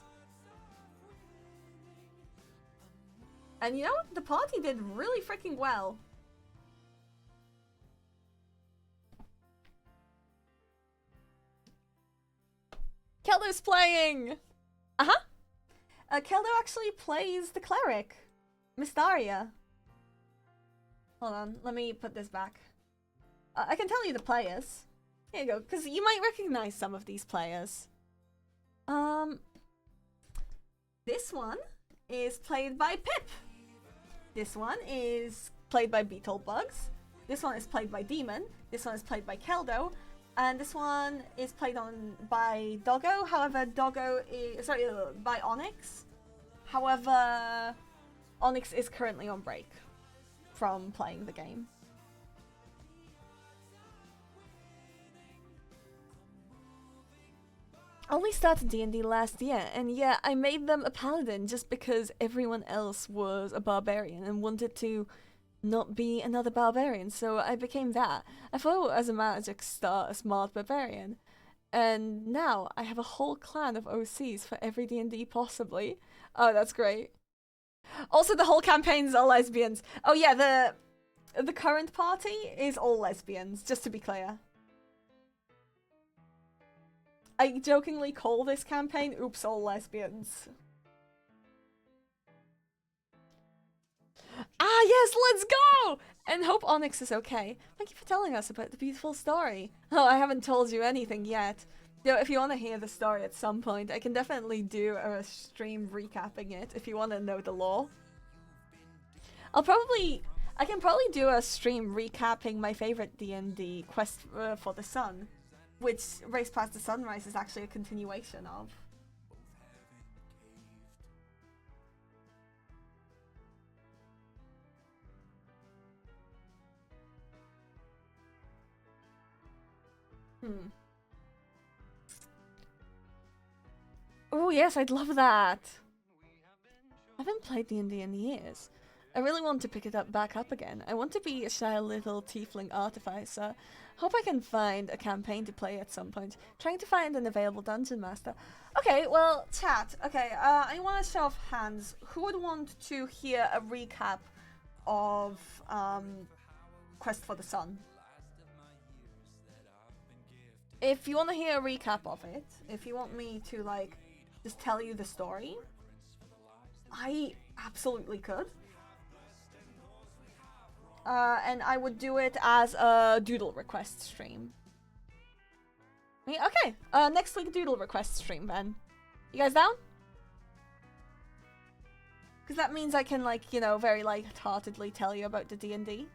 And you know, the party did really freaking well. Keldo's playing! Uh-huh. Keldo actually plays the cleric, Mystaria. Hold on, let me put this back. I can tell you the players. Here you go, because you might recognize some of these players. This one is played by Pip. This one is played by Beetlebugs. This one is played by Demon. This one is played by Keldo. And this one is played by Doggo. However, Doggo is... Sorry, by Onyx. However, Onyx is currently on break from playing the game. Only started D&D last year, and yeah, I made them a paladin just because everyone else was a barbarian and wanted to not be another barbarian, so I became that. I thought as a magic start a smart barbarian, and now I have a whole clan of OCs for every D&D possibly. Oh, that's great. Also, the whole campaign's all lesbians. Oh yeah, the current party is all lesbians, just to be clear. I jokingly call this campaign Oops, All Lesbians. Ah, yes, let's go! And hope Onyx is okay. Thank you for telling us about the beautiful story. Oh, I haven't told you anything yet. You know, if you want to hear the story at some point, I can definitely do a stream recapping it if you want to know the lore. I can probably do a stream recapping my favorite D&D, Quest for the Sun, which Race Past the Sunrise is actually a continuation of. Oh yes, I'd love that. I haven't played D&D in years. I really want to pick it back up again. I want to be a shy little tiefling artificer. Hope I can find a campaign to play at some point. Trying to find an available dungeon master. Okay, well, chat. Okay, I want to show of hands. Who would want to hear a recap of Quest for the Sun? If you want to hear a recap of it, if you want me to, like, just tell you the story, I absolutely could. And I would do it as a doodle request stream. Okay, next week doodle request stream, then. You guys down? Because that means I can, like, you know, very light-heartedly tell you about the D&D.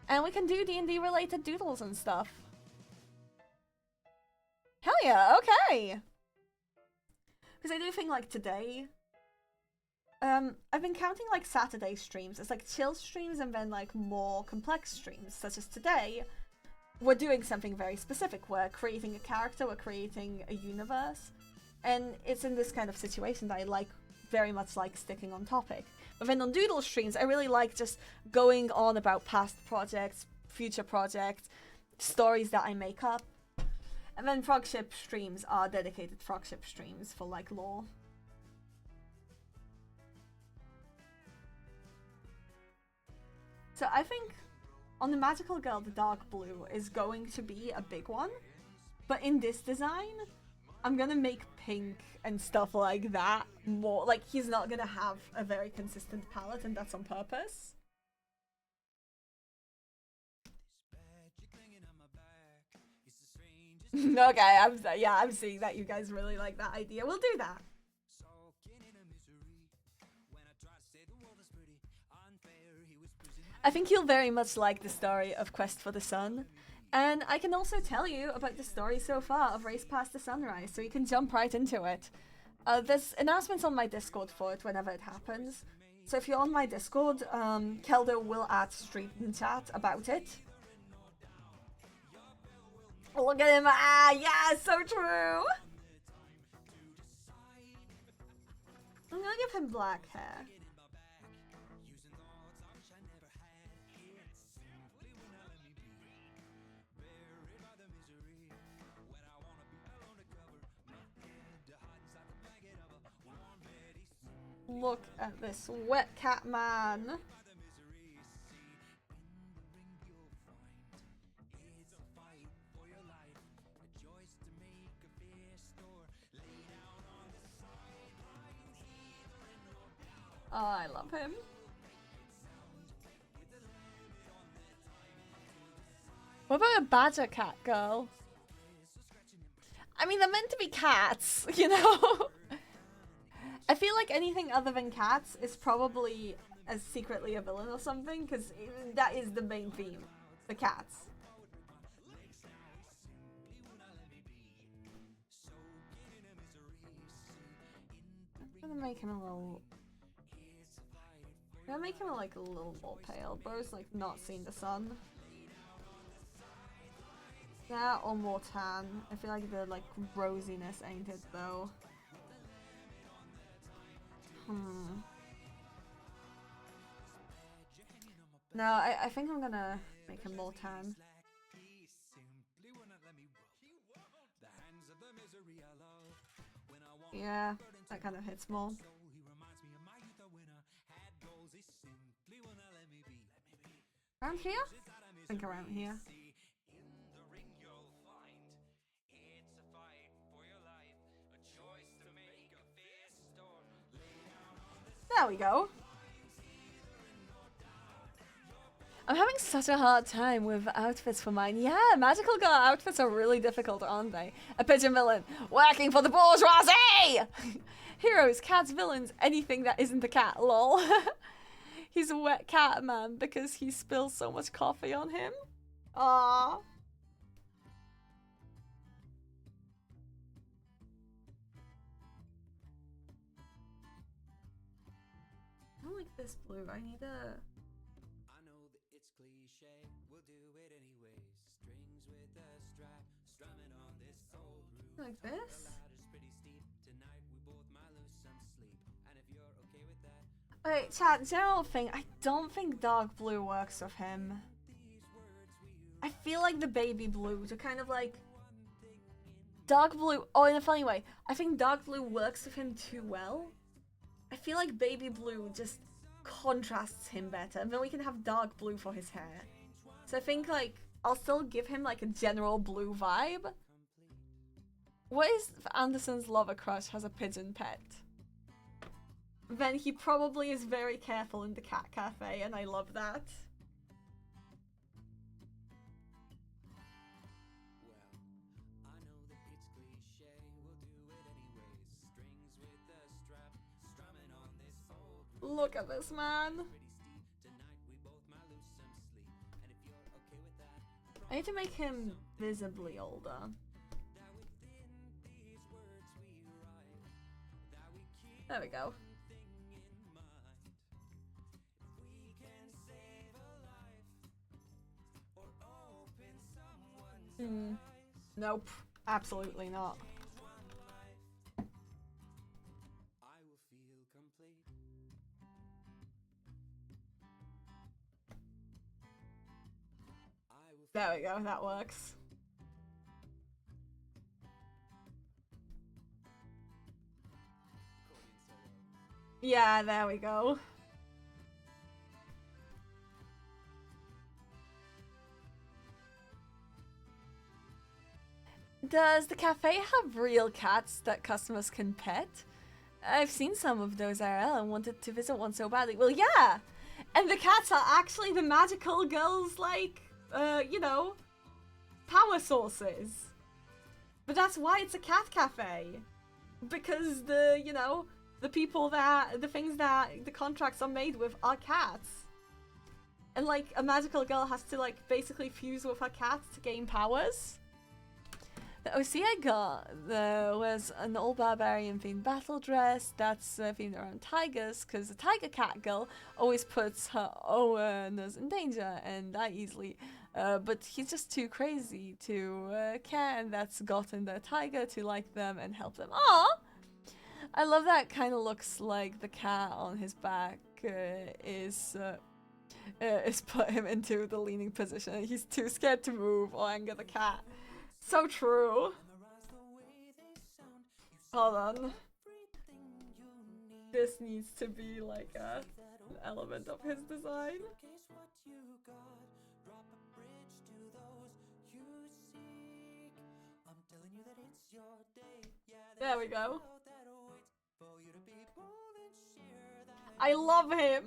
And we can do D&D related doodles and stuff. Hell yeah, okay! Because I do think, like, today... I've been counting, like, Saturday streams as, like, chill streams and then, like, more complex streams, such as today. We're doing something very specific. We're creating a character, we're creating a universe, and it's in this kind of situation that I very much like sticking on topic. But then on doodle streams, I really like just going on about past projects, future projects, stories that I make up. And then Frogship streams are dedicated Frogship streams for, like, lore. So I think on the Magical Girl, the dark blue is going to be a big one. But in this design, I'm gonna make pink and stuff like that more. Like, he's not gonna have a very consistent palette, and that's on purpose. Okay, I'm seeing that you guys really like that idea. We'll do that. I think you'll very much like the story of Quest for the Sun. And I can also tell you about the story so far of Race Past the Sunrise, so you can jump right into it. There's announcements on my Discord for it whenever it happens. So if you're on my Discord, Keldo will add stream chat about it. Look at him! Ah, yeah, so true! I'm gonna give him black hair. Look at this wet cat man. Oh, I love him. What about a badger cat girl? I mean, they're meant to be cats, you know? I feel like anything other than cats is probably secretly a villain or something, because that is the main theme. The cats. I'm gonna make him a little... I'm gonna make him like a little more pale. Bro's like not seen the sun. That or more tan. I feel like the like rosiness ain't it though. No, I think I'm gonna make him more tan. Yeah, that kind of hits more. Around here? I think around here. There we go. I'm having such a hard time with outfits for mine. Yeah, magical girl outfits are really difficult, aren't they? A pigeon villain, working for the bourgeoisie! Heroes, cats, villains, anything that isn't a cat, lol. He's a wet cat man because he spills so much coffee on him. Aww. I don't like this blue. I need a... I know that it's cliche. We'll do it anyways. Strings with a strap, strumming on this old roof. Like this? The ladder's pretty steep. Tonight we both might lose some sleep. And if you're okay with that... Wait, chat, general thing. I don't think dark blue works with him. I feel like the baby blues are kind of like... Dark blue... Oh, in a funny way. I think dark blue works with him too well. I feel like baby blue just contrasts him better. And then we can have dark blue for his hair. So I think, like, I'll still give him, like, a general blue vibe. What if Anderson's lover crush has a pigeon pet? Then he probably is very careful in the cat cafe, and I love that. Look at this man. I need to make him visibly older. There we go. Nope. Absolutely not. There we go, that works. Yeah, there we go. Does the cafe have real cats that customers can pet? I've seen some of those IRL and wanted to visit one so badly. Well, yeah! And the cats are actually the magical girls, like, you know, power sources. But that's why it's a cat cafe. Because the, you know, the people that, the things that the contracts are made with are cats. And like, a magical girl has to like basically fuse with her cat to gain powers. The OC I got, there was an old barbarian themed battle dress that's themed around tigers, because the tiger cat girl always puts her owners in danger, and I easily, but he's just too crazy to care, and that's gotten the tiger to like them and help them. Aww! I love that kind of looks like the cat on his back is put him into the leaning position. He's too scared to move or anger the cat. So true. Hold on. This needs to be like an element of his design. There we go. I love him.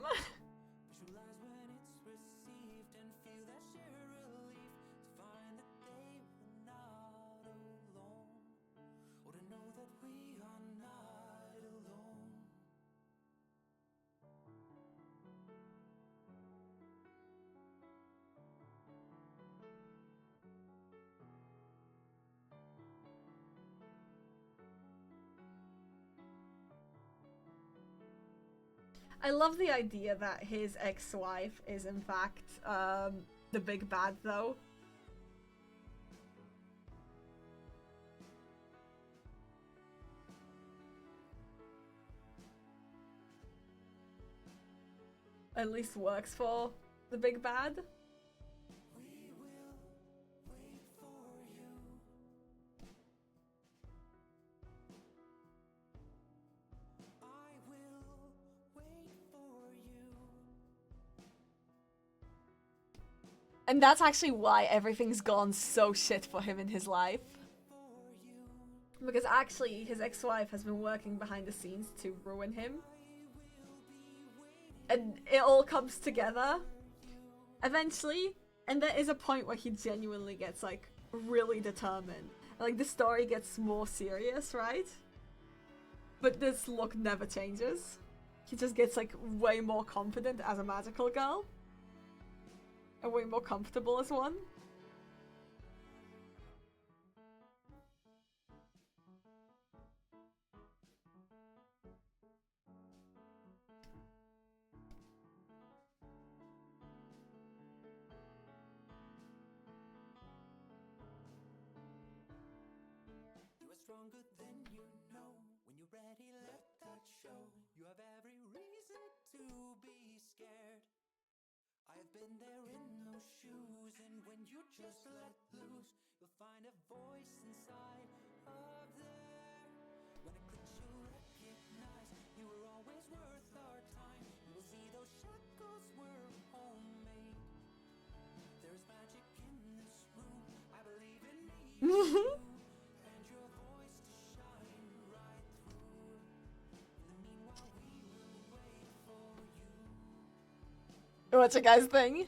I love the idea that his ex-wife is in fact the big bad though. At least works for the big bad. And that's actually why everything's gone so shit for him in his life. Because actually, his ex-wife has been working behind the scenes to ruin him. And it all comes together eventually. And there is a point where he genuinely gets, like, really determined. Like, the story gets more serious, right? But this look never changes. He just gets, like, way more confident as a magical girl. And way more comfortable as one. You are stronger than you know. When you're ready, let that show. You have every reason to be scared. I've been there in those shoes, and when you just let loose, you'll find a voice inside of there. When it clicks, you'll recognize you were always worth our time. You will see those shackles were homemade. There's magic in this room. I believe in you. And your voice to shine right through. In the meanwhile, we will wait for you. What's your guys' thing?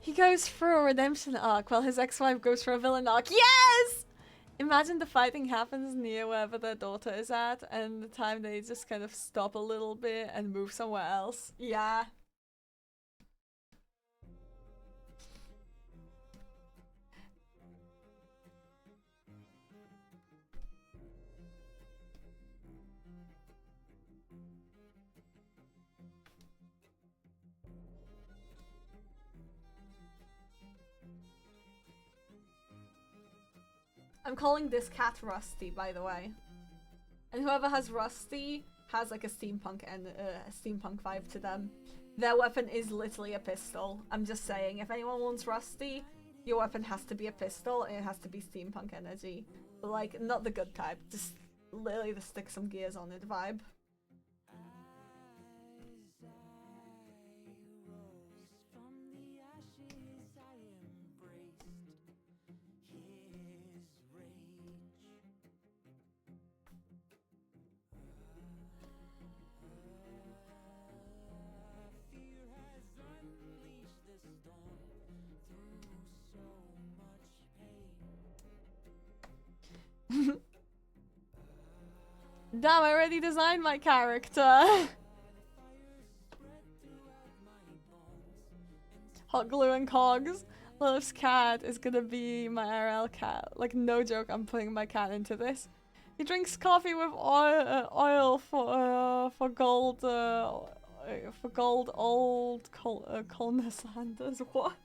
He goes through a redemption arc while his ex-wife goes for a villain arc. Yes! Imagine the fighting happens near wherever their daughter is at, and the time they just kind of stop a little bit and move somewhere else. Yeah. I'm calling this cat Rusty, by the way. And whoever has Rusty has like a steampunk and a steampunk vibe to them. Their weapon is literally a pistol. I'm just saying, if anyone wants Rusty, your weapon has to be a pistol and it has to be steampunk energy. But like, not the good type, just literally the stick some gears on it vibe. Damn, I already designed my character. Hot glue and cogs. Love's cat is gonna be my RL cat. Like, no joke, I'm putting my cat into this. He drinks coffee with oil for gold old colness landers. What?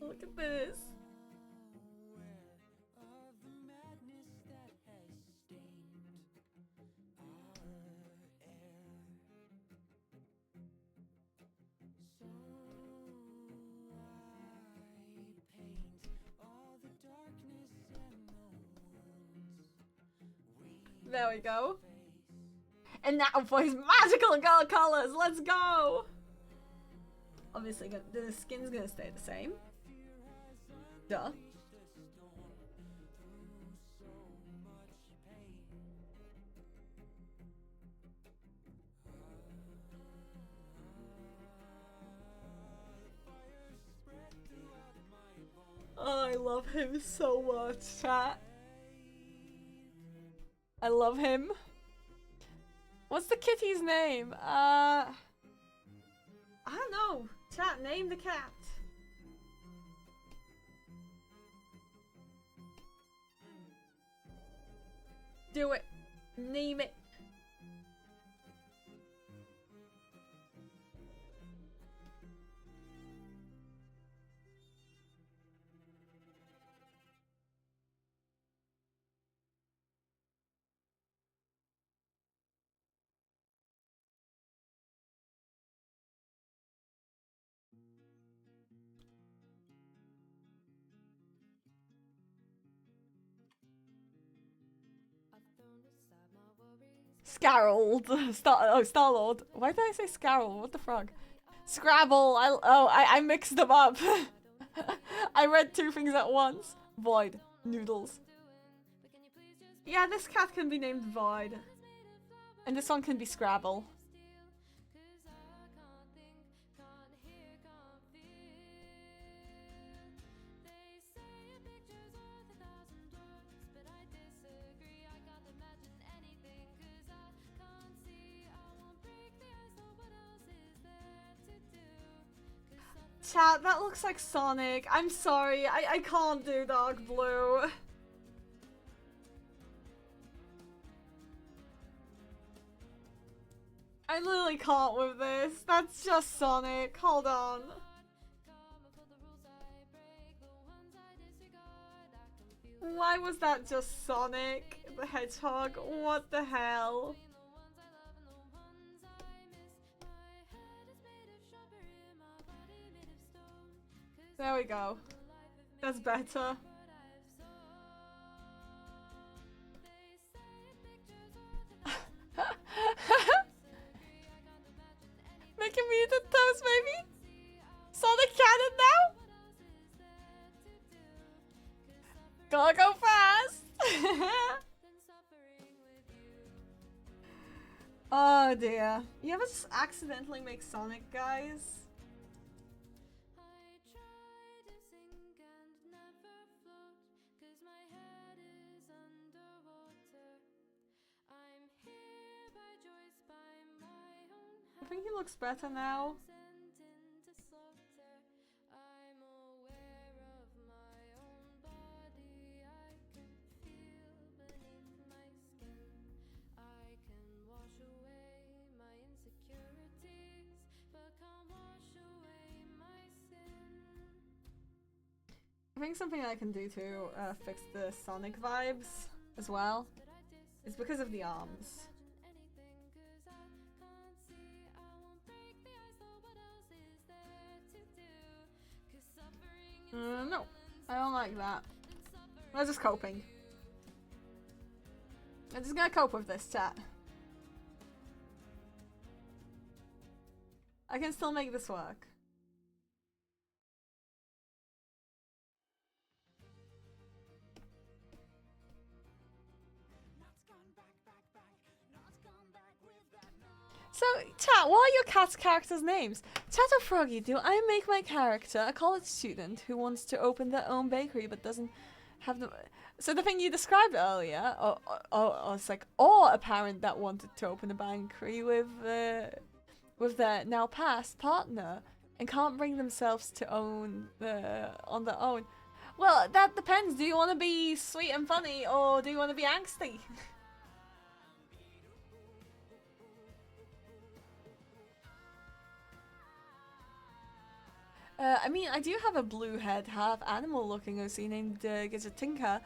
Look at this. There we go. And now for his magical girl colors, let's go! Obviously, the skin's gonna stay the same. Duh. Oh, I love him so much, chat. I love him. What's the kitty's name? I don't know. Chat, name the cat. Do it. Name it. Scarrold. Star-Lord. Why did I say Scarrold? What the frog? Scrabble. I mixed them up. I read two things at once. Void. Noodles. Yeah, this cat can be named Void. And this one can be Scrabble. Chat, that looks like Sonic. I'm sorry, I can't do dark blue. I literally can't with this. That's just Sonic. Hold on. Why was that just Sonic the Hedgehog? What the hell? There we go. That's better. Make a mutant toast, baby. Sonic Cannon now. Gotta go fast. Oh dear. You ever just accidentally make Sonic, guys? I think he looks better now. I think something I can do to fix the Sonic vibes as well is because of the arms. No, I don't like that. We're just coping. I'm just gonna cope with this, chat. I can still make this work. So, chat, what are your cat's characters' names? Chato Froggy, do I make my character a college student who wants to open their own bakery but doesn't have the... So the thing you described earlier, or it's like, or a parent that wanted to open a bakery with their now past partner and can't bring themselves to own on their own. Well, that depends. Do you want to be sweet and funny, or do you want to be angsty? I mean, I do have a blue head, half animal looking OC named Gizatinka,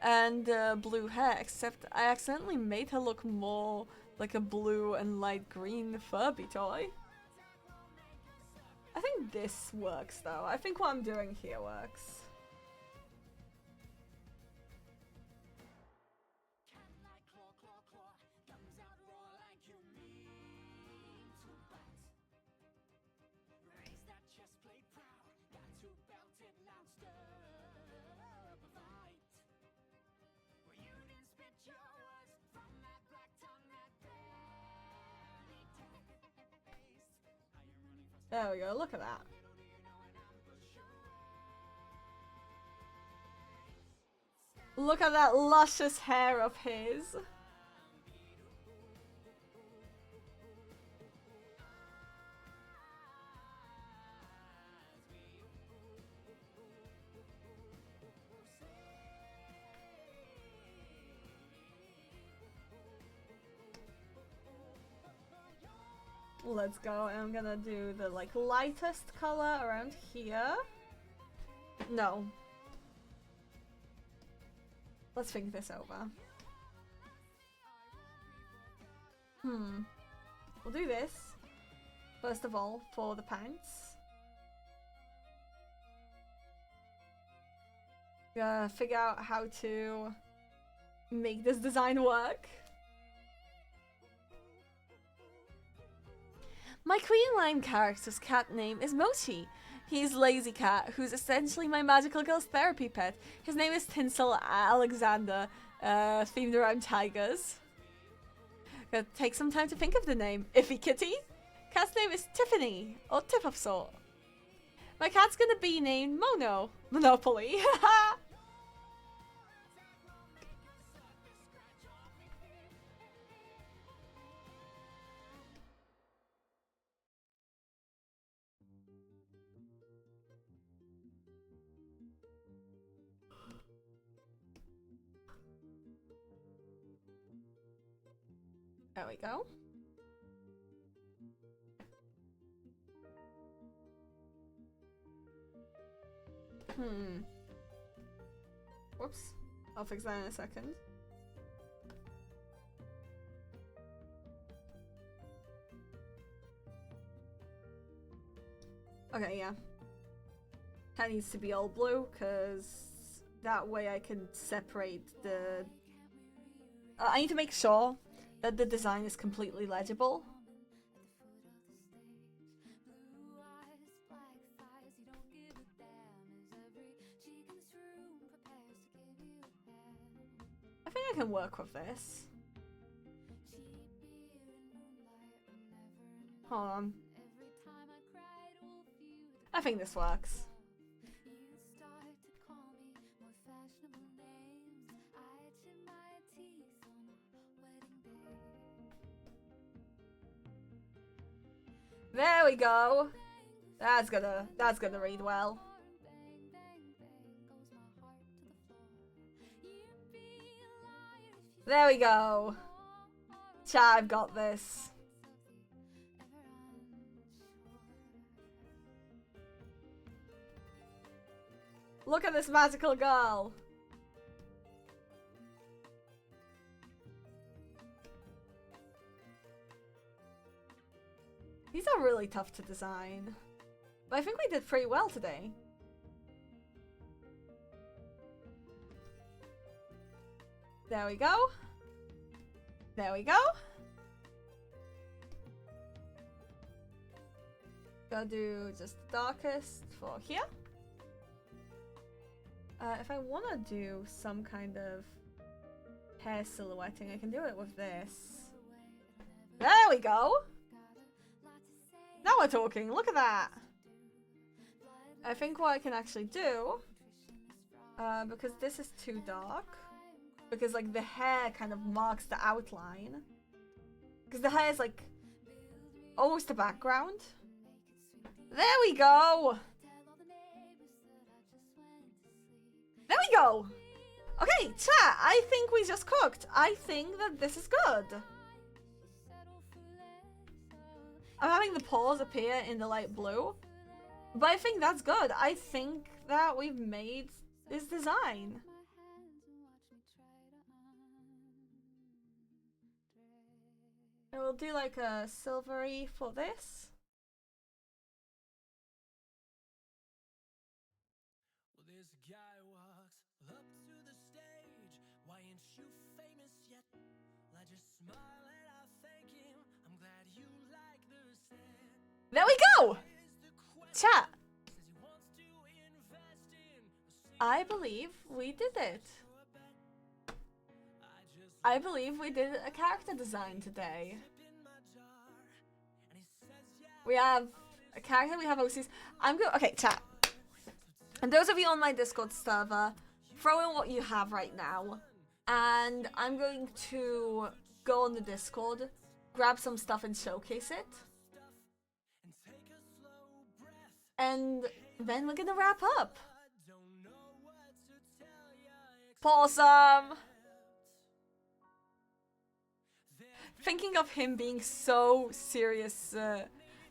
and blue hair, except I accidentally made her look more like a blue and light green Furby toy. I think this works though. I think what I'm doing here works. There we go, look at that. Look at that luscious hair of his. Let's go, and I'm gonna do the like lightest color around here. No. Let's think this over. We'll do this first of all for the pants. Gotta figure out how to make this design work. My Queen Lime character's cat name is Mochi. He's Lazy Cat, who's essentially my magical girl's therapy pet. His name is Tinsel Alexander, themed around tigers. Gotta take some time to think of the name. Iffy Kitty? Cat's name is Tiffany, or Tip of Sort. My cat's gonna be named Mono. Monopoly. There we go. Whoops. I'll fix that in a second. Okay, yeah. That needs to be all blue, because that way I can separate the... I need to make sure that the design is completely legible. I think I can work with this. Hold on. I think this works. There we go. That's gonna read well. There we go. Chat, I've got this. Look at this magical girl. These are really tough to design, but I think we did pretty well today. There we go. There we go. Gotta do just the darkest for here. If I want to do some kind of hair silhouetting, I can do it with this. There we go! we're talking. Look at that. I think what I can actually do, because this is too dark, because like the hair kind of marks the outline, because the hair is like almost the background. There we go. There we go. Okay, chat, I think we just cooked. I think that this is good. I'm having the paws appear in the light blue, but I think that's good. I think that we've made this design. And we'll do like a silvery for this. Well, there's a guy who walks up to the stage. Why ain't you famous yet? I just smile and I thank him. I'm glad you like the set. There we go! Chat. I believe we did it. I believe we did a character design today. We have a character, we have OCs. I'm good. Okay, chat. And those of you on my Discord server, throw in what you have right now. And I'm going to go on the Discord, grab some stuff and showcase it. And then we're gonna wrap up. Awesome! Thinking of him being so serious,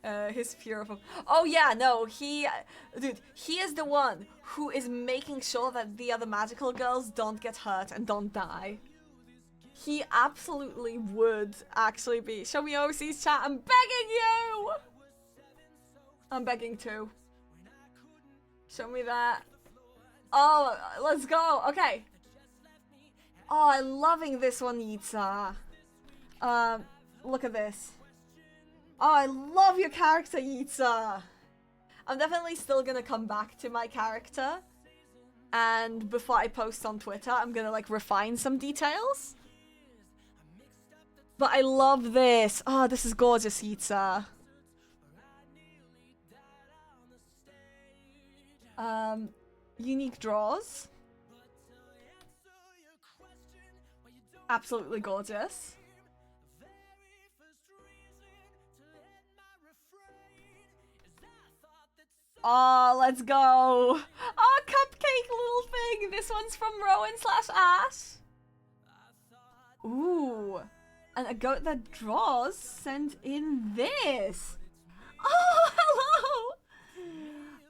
his fear of him. Oh yeah, no, dude, he is the one who is making sure that the other magical girls don't get hurt and don't die. He absolutely would actually be. Show me OC's chat, I'm begging you! I'm begging too. Show me that. Oh, let's go, okay. Oh, I'm loving this one, Yitza. Look at this. Oh, I love your character, Yitza. I'm definitely still gonna come back to my character. And before I post on Twitter, I'm gonna like refine some details. But I love this. Oh, this is gorgeous, Yitza. Unique draws. Absolutely gorgeous. Oh, let's go. Oh, cupcake little thing. This one's from Rowan/Ash. Ooh. And a goat that draws sent in this. Oh, hello.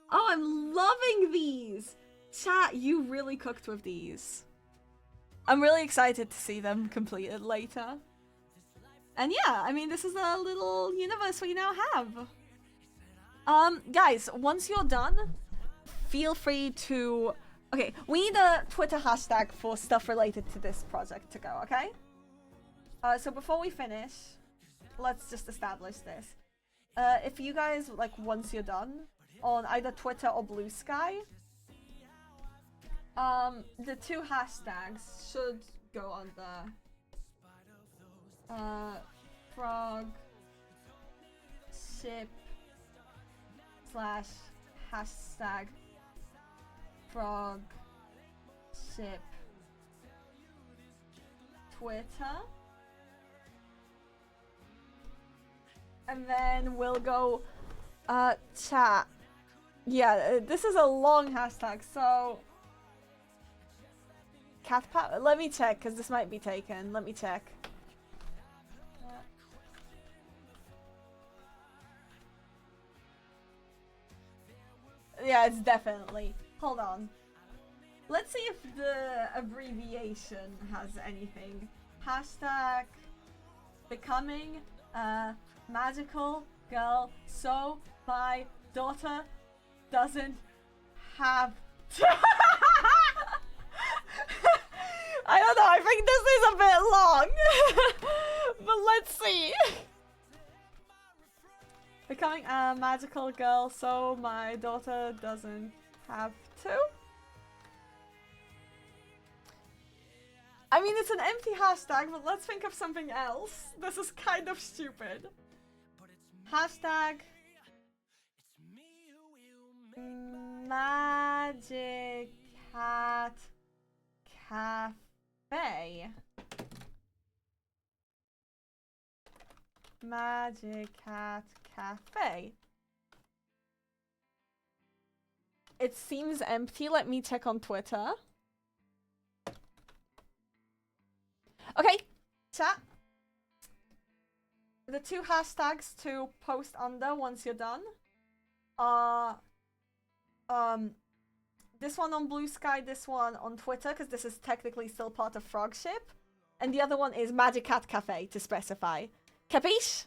Oh, I'm loving these. Chat, you really cooked with these. I'm really excited to see them completed later. And yeah, I mean, this is a little universe we now have. Guys, once you're done, feel free to... Okay, we need a Twitter hashtag for stuff related to this project to go, okay? So before we finish, let's just establish this. If you guys, like, once you're done, on either Twitter or Blue Sky, the two hashtags should go on the frog ship / hashtag frog ship Twitter, and then we'll go chat. Yeah, this is a long hashtag, so Catpat. Let me check, because this might be taken. Let me check. Yeah, it's definitely. Hold on. Let's see if the abbreviation has anything. Hashtag becoming a magical girl so my daughter doesn't have to. I don't know, I think this is a bit long. But let's see. Becoming a magical girl so my daughter doesn't have to. I mean, it's an empty hashtag, but let's think of something else. This is kind of stupid. Hashtag Magic Cat Cafe. Magic Cat Cafe. It seems empty. Let me check on Twitter. Okay, chat. The two hashtags to post under once you're done are this one on Blue Sky, this one on Twitter, because this is technically still part of Frogship, and the other one is Magic Cat Cafe to specify. Capiche?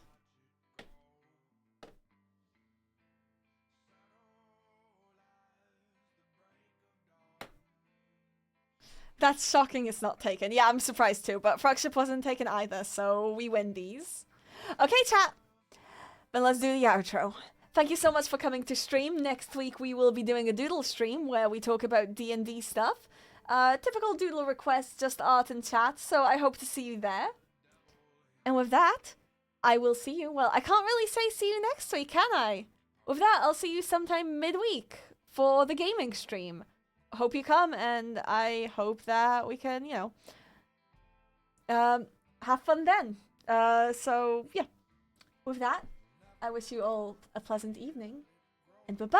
That's shocking it's not taken. Yeah, I'm surprised too, but Frogship wasn't taken either, so we win these. Okay, chat. Then let's do the outro. Thank you so much for coming to stream. Next week we will be doing a doodle stream where we talk about D&D stuff. Typical doodle requests, just art and chat, so I hope to see you there. And with that, I will see you. Well, I can't really say see you next week, can I? With that, I'll see you sometime midweek for the gaming stream. Hope you come, and I hope that we can, you know, have fun then. So, yeah. With that, I wish you all a pleasant evening, and bye-bye!